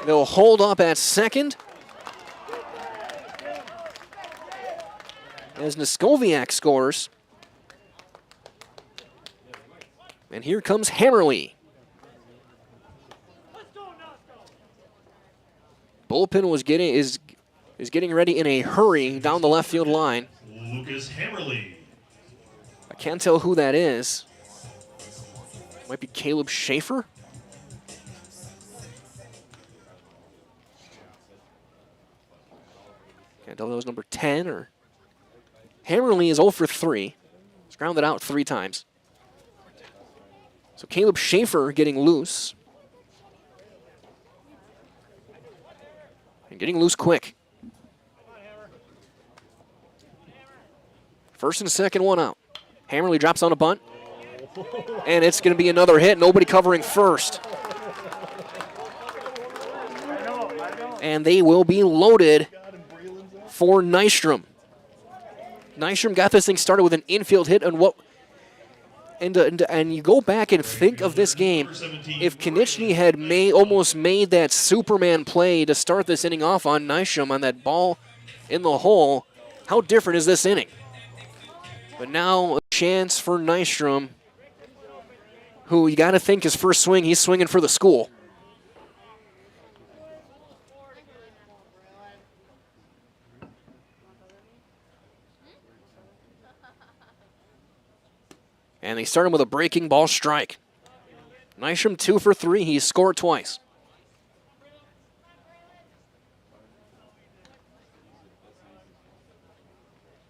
They'll hold up at second. As Noskowiak scores. And here comes Hammerly. Bullpen is getting ready in a hurry down the left field line. Lucas Hammerly. I can't tell who that is. Might be Caleb Schaefer. Can't tell if that was number 10 or... Hammerly is 0 for 3. He's grounded out 3 times. So Caleb Schaefer getting loose. And getting loose quick. First and second, one out. Hammerly drops on a bunt. And it's going to be another hit. Nobody covering first. And they will be loaded for Nystrom. Nystrom got this thing started with an infield hit, and you go back and think of this game. If Konechny had almost made that Superman play to start this inning off on Nystrom on that ball in the hole, how different is this inning? But now a chance for Nystrom, who you got to think his first swing, he's swinging for the school. he started with a breaking ball strike. Nystrom 2 for 3. He scored twice.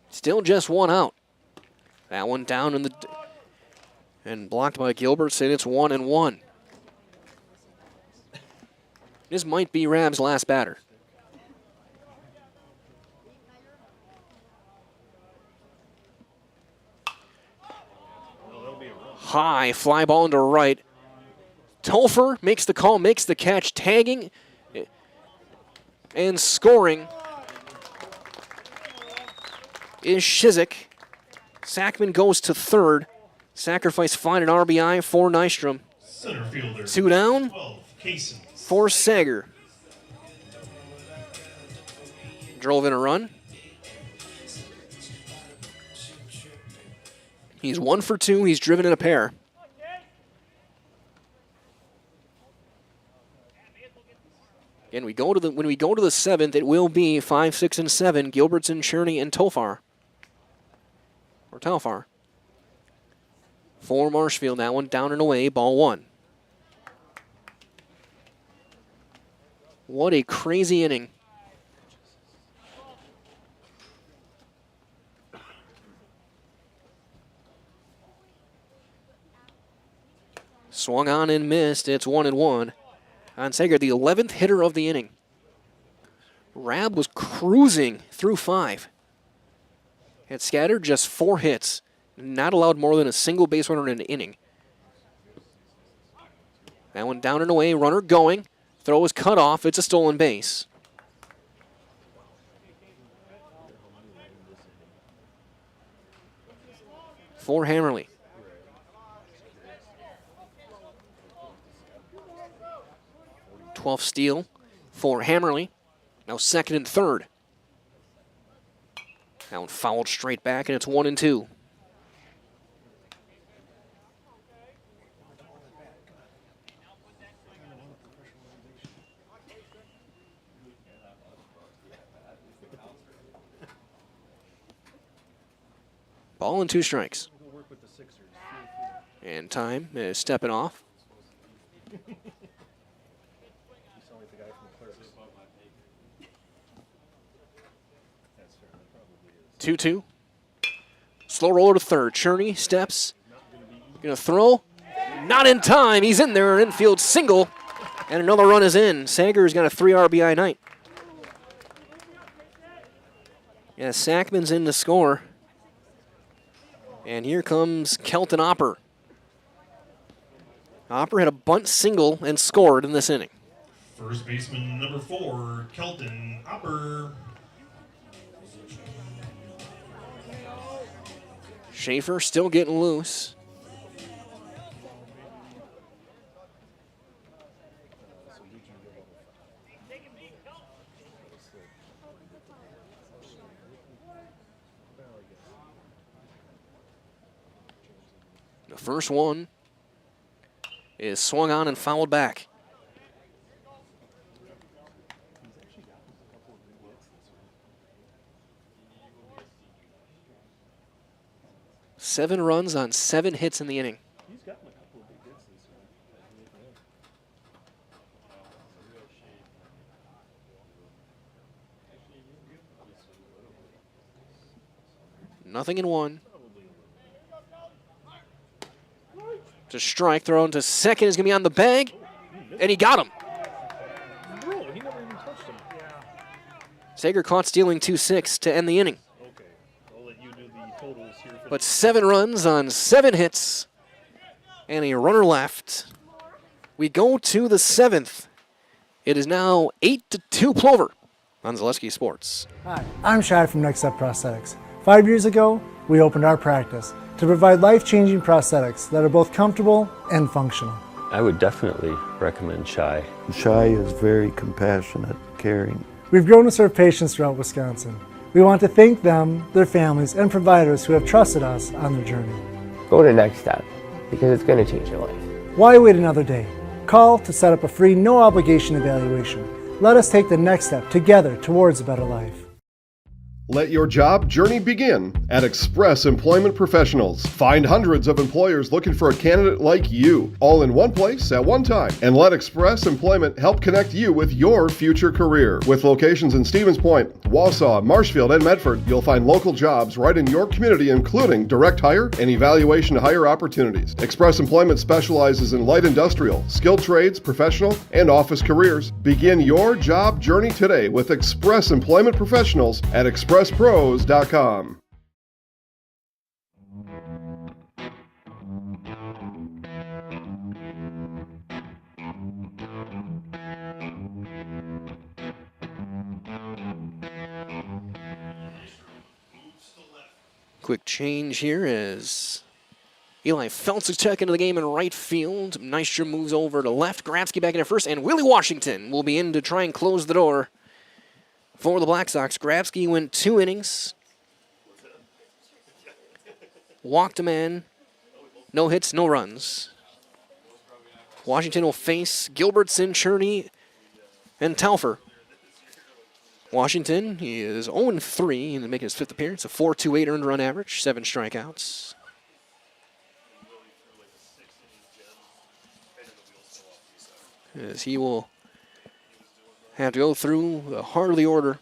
Still just one out. That one down and blocked by Gilbertson. It's 1-1. This might be Rab's last batter. High fly ball into right. Plover makes the call, makes the catch, tagging and scoring is Shizik. Sackman goes to third. Sacrifice fly and RBI for Nystrom. Center fielder. 2 down 12, Kaysen. for Sager. Drove in a run. He's 1 for 2. He's driven in a pair. And when we go to the 7th, it will be 5, 6, and 7. Gilbertson, Cherney, and Telfar. For Marshfield, that one down and away, ball 1. What a crazy inning. Swung on and missed. It's 1-1. On Sager, the 11th hitter of the inning. Rab was cruising through 5. Had scattered just 4 hits. Not allowed more than a single base runner in an inning. That one down and away, runner going. Throw is cut off. It's a stolen base. For Hammerly. 12th steal for Hammerly. Now 2nd and 3rd. That one fouled straight back, and it's 1-2. Ball and 2 strikes. And time is stepping off. 2-2. Slow roller to third. Cherney steps. Gonna throw. Not in time. He's in there. An infield single. And another run is in. Sager's got a 3 RBI night. Yeah, Sackman's in to score. And here comes Kelton Opper. Opper had a bunt single and scored in this inning. First baseman number 4, Kelton Opper. Schaefer still getting loose. The first one is swung on and fouled back. Seven runs on 7 hits in the inning. Nothing in 1. To strike, thrown to second is going to be on the bag, and he got him. Sager caught stealing 2-6 to end the inning. But 7 runs on 7 hits and a runner left. We go to the 7th. It is now 8-2 Plover on Zaleski Sports. Hi, I'm Shai from Next Step Prosthetics. 5 years ago, we opened our practice to provide life-changing prosthetics that are both comfortable and functional. I would definitely recommend Shai. Shai is very compassionate, caring. We've grown to serve patients throughout Wisconsin. We want to thank them, their families, and providers who have trusted us on their journey. Go to Next Step, because it's going to change your life. Why wait another day? Call to set up a free, no-obligation evaluation. Let us take the next step together towards a better life. Let your job journey begin at Express Employment Professionals. Find hundreds of employers looking for a candidate like you, all in one place at one time. And let Express Employment help connect you with your future career. With locations in Stevens Point, Wausau, Marshfield, and Medford, you'll find local jobs right in your community, including direct hire and evaluation to hire opportunities. Express Employment specializes in light industrial, skilled trades, professional, and office careers. Begin your job journey today with Express Employment Professionals at expresspros.com. Quick change here as Eli Feltz is checking into the game in right field. Nystrom moves over to left. Grabsky back into first, and Willie Washington will be in to try and close the door for the Black Sox. Grabsky went 2 innings. Walked a man. No hits, no runs. Washington will face Gilbertson, Cherney, and Taufer. Washington, he is 0-3 and making his 5th appearance. A 4.28 earned run average, 7 strikeouts. As he will have to go through the heart of the order.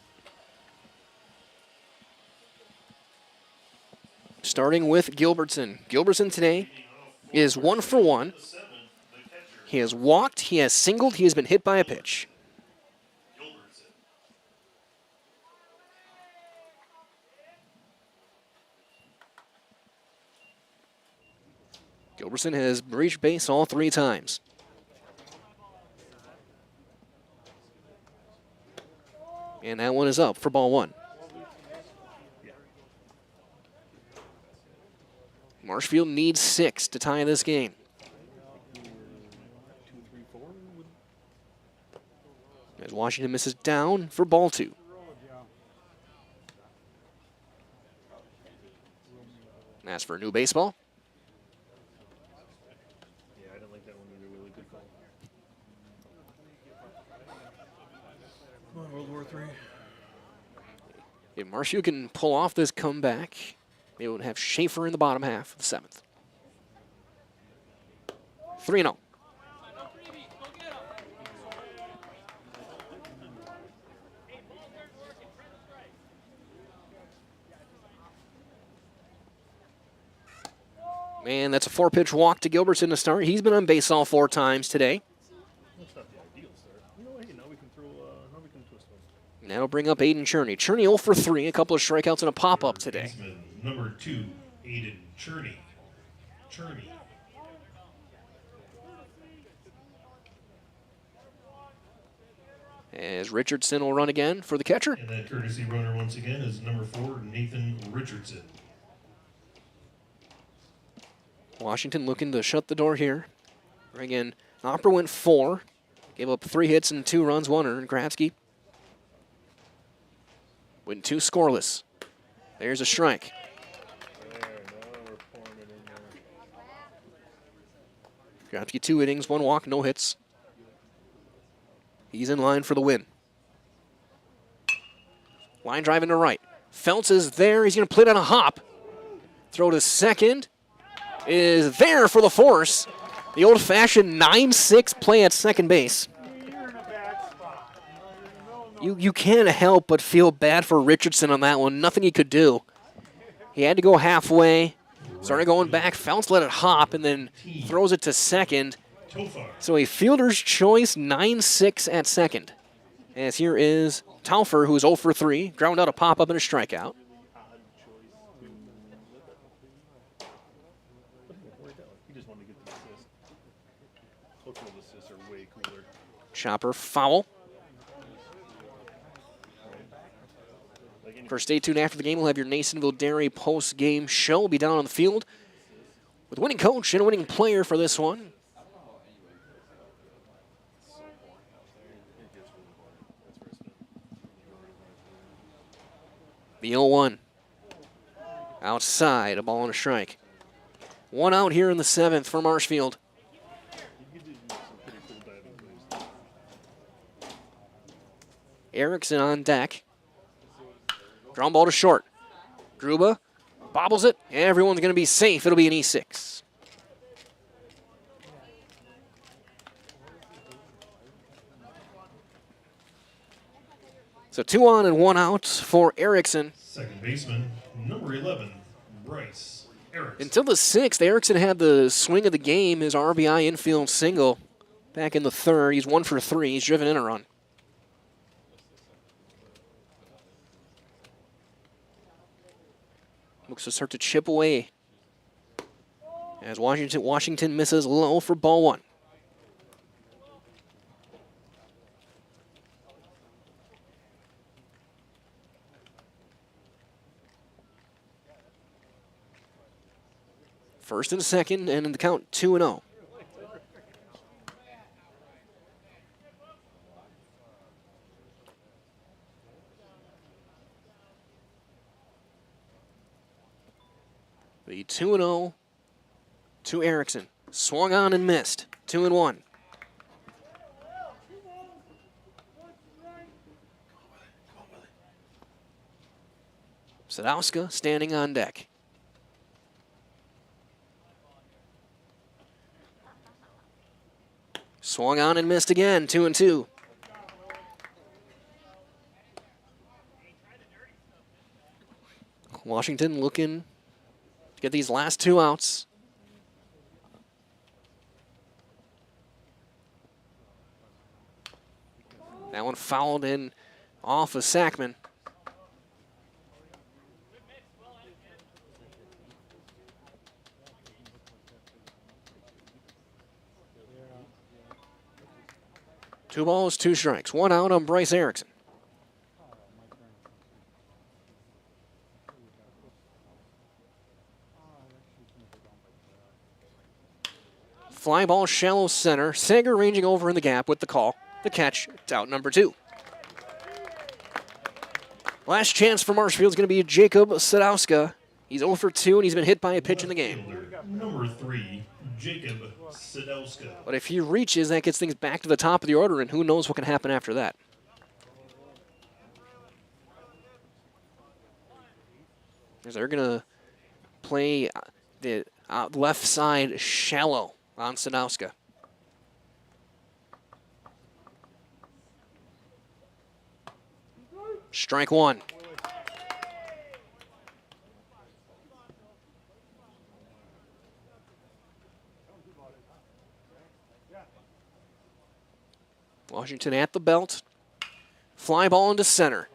Starting with Gilbertson. Gilbertson today is 1 for 1. He has walked, he has singled, he has been hit by a pitch. Gilbertson has reached base all 3 times. And that one is up for ball 1. Marshfield needs 6 to tie this game. As Washington misses down for ball 2. As for a new baseball. Yeah, I didn't like that one either. Really good call. Come on, World War III. If Marshfield can pull off this comeback, they would have Schaefer in the bottom half of the 7th. 3-0. Man, that's a 4-pitch walk to Gilbertson to start. He's been on base all 4 times today. That's not the ideal start. You know what? Hey, now we can throw. Now we can twist one. That'll bring up Aiden Cherney. Cherney 0 for 3, a couple of strikeouts and a pop-up today. Number 2, Aiden Cherney. As Richardson will run again for the catcher. And that courtesy runner once again is number 4, Nathan Richardson. Washington looking to shut the door here. Again, Opera went 4. Gave up 3 hits and 2 runs, 1 earned. Grabsky went 2 scoreless. There's a strike. Grabsky 2 innings, 1 walk, no hits. He's in line for the win. Line drive into right. Feltz is there. He's going to play it on a hop. Throw to second. Is there for the force. The old-fashioned 9-6 play at second base. You can't help but feel bad for Richardson on that one. Nothing he could do. He had to go halfway. Started going back. Feltz let it hop and then throws it to second. So a fielder's choice 9-6 at second. As here is Taufer, who's 0 for 3. Ground out a pop-up and a strikeout. Chopper foul. For stay tuned after the game, we'll have your Nasonville Dairy post-game show. We'll be down on the field with winning coach and a winning player for this one. The 0-1. Outside, a ball and a strike. 1 out here in the 7th for Marshfield. Erickson on deck. Ground ball to short. Gruba bobbles it. Everyone's going to be safe. It'll be an E6. So 2 on and 1 out for Erickson. Second baseman, number 11, Bryce Erickson. Until the 6th, Erickson had the swing of the game, his RBI infield single back in the 3rd. He's 1 for 3. He's driven in a run. Looks to start to chip away as Washington misses low for ball 1. First and second, and in the count 2-0. The 2-0 to Erickson. Swung on and missed. 2-1. Sadowska standing on deck. Swung on and missed again, 2-2. Washington looking to get these last 2 outs. That one fouled in off of Sackman. Two balls, 2 strikes. 1 out on Bryce Erickson. Fly ball, shallow center. Sager ranging over in the gap with the call. The catch, it's out number 2. Last chance for Marshfield is going to be Jacob Sadowska. He's 0 for 2, and he's been hit by a pitch in the game. Number 3, Jacob Sadowska. But if he reaches, that gets things back to the top of the order, and who knows what can happen after that. As they're going to play the left side shallow on Sadowska. Strike 1. Washington at the belt. Fly ball into center.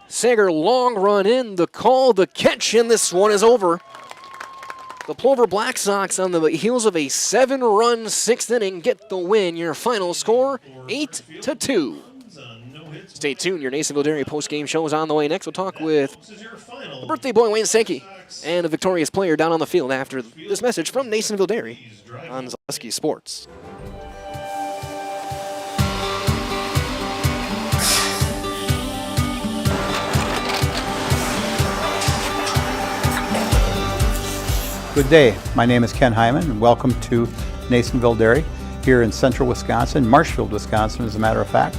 Sager long run in, the call, the catch, and this one is over. The Plover Black Sox on the heels of a 7-run 6th inning get the win. Your final score, 8-2. Stay tuned. Your Nasonville Dairy post-game show is on the way next. We'll talk with the birthday boy Wayne Sankey and a victorious player down on the field after this message from Nasonville Dairy on Zaleski Sports. Good day. My name is Ken Hyman, and welcome to Nasonville Dairy here in central Wisconsin, Marshfield, Wisconsin, as a matter of fact.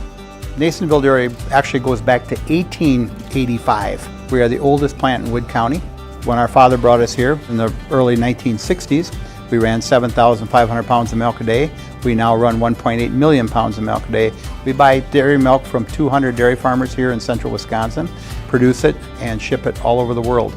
Nasonville Dairy actually goes back to 1885. We are the oldest plant in Wood County. When our father brought us here in the early 1960s, we ran 7,500 pounds of milk a day. We now run 1.8 million pounds of milk a day. We buy dairy milk from 200 dairy farmers here in central Wisconsin, produce it, and ship it all over the world.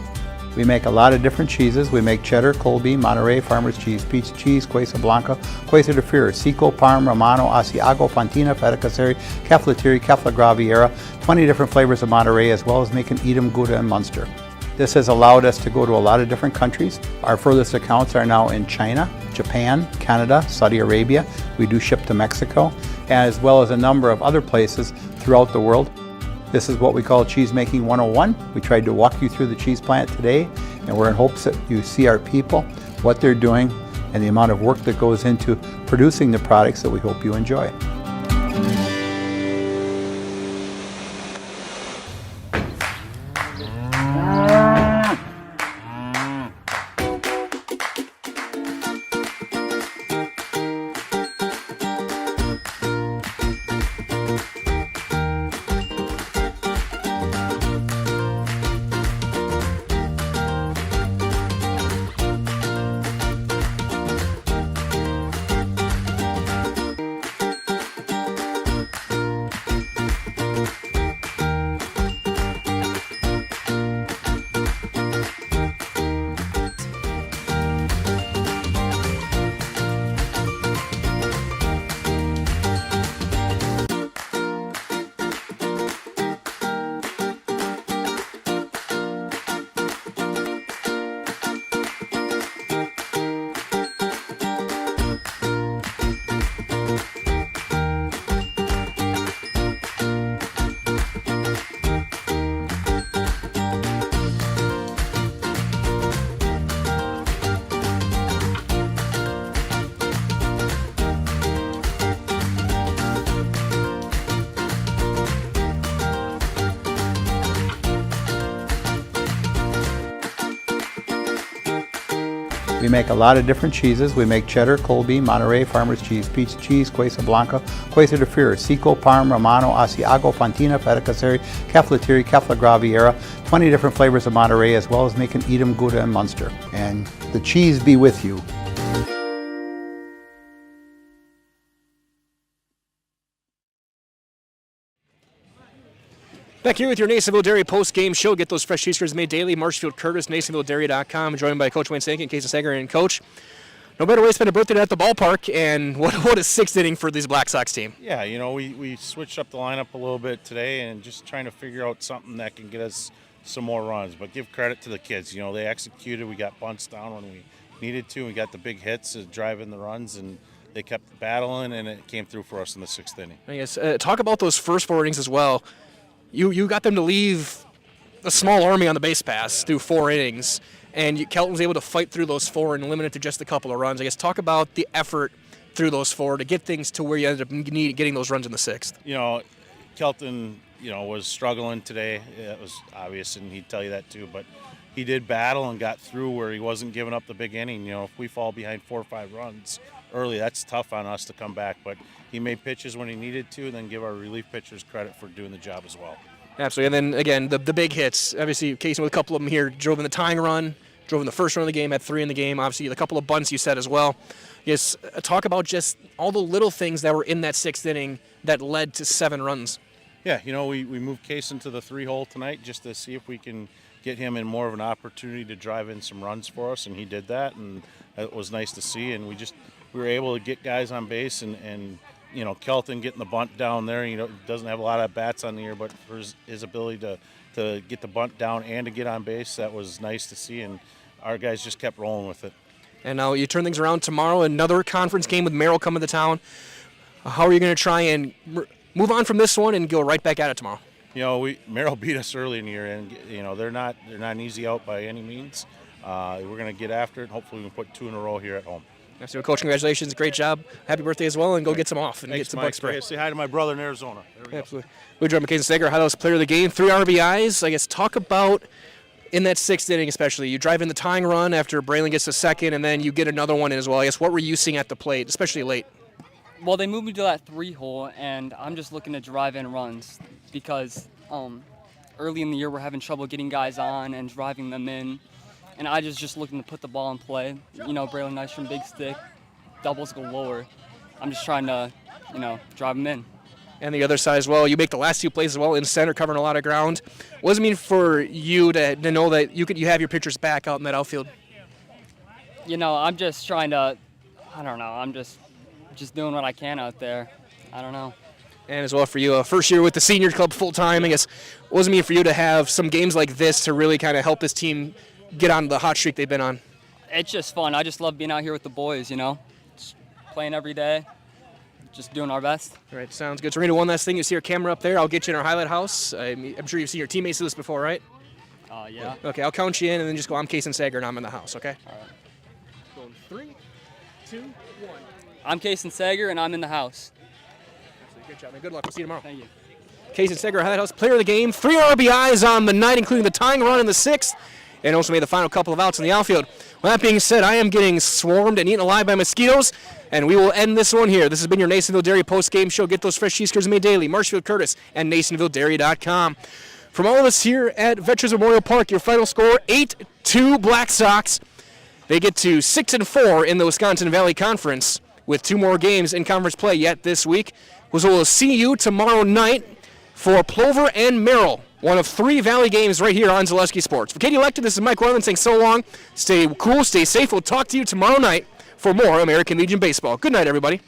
We make a lot of different cheeses. We make cheddar, Colby, Monterey, Farmer's Cheese, Peach Cheese, Quesa Blanca, Quesa de Freer, Seco, Parm, Romano, Asiago, Fontina, Feta Caseri, Caflateri, Cafla Graviera, 20 different flavors of Monterey, as well as making Edam, Gouda, and Munster. This has allowed us to go to a lot of different countries. Our furthest accounts are now in China, Japan, Canada, Saudi Arabia. We do ship to Mexico, as well as a number of other places throughout the world. This is what we call Cheese Making 101. We tried to walk you through the cheese plant today, and we're in hopes that you see our people, what they're doing, and the amount of work that goes into producing the products that we hope you enjoy. We make a lot of different cheeses. We make cheddar, Colby, Monterey, Farmer's Cheese, Pizza Cheese, Quesa Blanca, Quesa de Fir, Seco, Parm, Romano, Asiago, Fontina, Feta Caseri, Caflateri, Cafla Graviera, 20 different flavors of Monterey, as well as making Edam, Gouda, and Munster. And the cheese be with you. Back here with your Nasonville Dairy post-game show. Get those fresh cheese curds made daily. Marshfield Curtis, NasonvilleDairy.com. Joined by Coach Wayne Sankin, Casey Sager, and Coach. No better way to spend a birthday at the ballpark, and what a sixth inning for this Black Sox team. Yeah, you know, we switched up the lineup a little bit today and just trying to figure out something that can get us some more runs. But give credit to the kids. You know, they executed. We got bunts down when we needed to. We got the big hits driving the runs, and they kept battling, and it came through for us in the sixth inning. I guess, talk about those first 4 innings as well. You got them to leave a small army on the base pass through 4 innings, and Kelton was able to fight through those 4 and limit it to just a couple of runs. I guess talk about the effort through those 4 to get things to where you ended up getting those runs in the 6th. You know, Kelton, you know, was struggling today. It was obvious, and he'd tell you that too. But he did battle and got through where he wasn't giving up the big inning. You know, if we fall behind 4 or 5 runs early, that's tough on us to come back. But he made pitches when he needed to, and then give our relief pitchers credit for doing the job as well. Absolutely. And then, again, the big hits. Obviously, Casey with a couple of them here. Drove in the tying run, drove in the first run of the game, had 3 in the game. Obviously, a couple of bunts you said as well. Yes, talk about just all the little things that were in that 6th inning that led to 7 runs. Yeah, you know, we moved Case into the 3-hole tonight just to see if we can get him in more of an opportunity to drive in some runs for us, and he did that, and it was nice to see. And we were able to get guys on base, and you know, Kelton getting the bunt down there, you know, doesn't have a lot of bats on the year, but for his ability to get the bunt down and to get on base, that was nice to see, and our guys just kept rolling with it. And now you turn things around tomorrow, another conference game with Merrill coming to town. How are you going to try and move on from this one and go right back at it tomorrow? You know, Merrill beat us early in the year, and you know they're not an easy out by any means. We're going to get after it, and hopefully we can put 2 in a row here at home. So, Coach, congratulations. Great job. Happy birthday as well, and go get some off and Thanks, get some Mike. bug spray. Say hi to my brother in Arizona. There we Absolutely. We joined Mackenzie Sager, highlights player of the game, 3 RBIs. I guess talk about in that 6th inning especially. You drive in the tying run after Braylon gets a second, and then you get another one in as well. I guess what were you seeing at the plate, especially late? Well, they moved me to that 3-hole, and I'm just looking to drive in runs because early in the year we're having trouble getting guys on and driving them in, and I just looking to put the ball in play. You know, Braylon Nystrom, big stick, doubles go lower. I'm just trying to, you know, drive them in. And the other side as well, you make the last 2 plays as well in center, covering a lot of ground. What does it mean for you to know that you have your pitchers back out in that outfield? You know, I'm just trying to, I don't know, I'm just doing what I can out there. I don't know. And as well for you, first year with the senior club full time, I guess, what does it mean for you to have some games like this to really kind of help this team get on the hot streak they've been on? It's just fun. I just love being out here with the boys, you know, just playing every day, just doing our best. All right, sounds good. So we're going to do one last thing. You see our camera up there. I'll get you in our highlight house. I'm sure you've seen your teammates do this before, right? Yeah. Okay, I'll count you in and then just go, I'm Casey Sager and I'm in the house, okay? All right. Going 3, 2, 1. I'm Casey Sager and I'm in the house. Absolutely. Good job, man. Good luck. We'll see you tomorrow. Thank you. Casey Sager, highlight house player of the game. 3 RBIs on the night, including the tying run in the 6th, and also made the final couple of outs in the outfield. With that being said, I am getting swarmed and eaten alive by mosquitoes, and we will end this one here. This has been your Nasonville Dairy post-game show. Get those fresh cheese curds made daily. Marshfield Curtis and NasonvilleDairy.com. From all of us here at Veterans Memorial Park, your final score, 8-2 Black Sox. They get to 6-4 in the Wisconsin Valley Conference with 2 more games in conference play yet this week. We will see you tomorrow night for Plover and Merrill. One of 3 Valley games right here on Zaleski Sports. For Katie Lecter, this is Mike Wetherland saying so long. Stay cool, stay safe. We'll talk to you tomorrow night for more American Legion Baseball. Good night, everybody.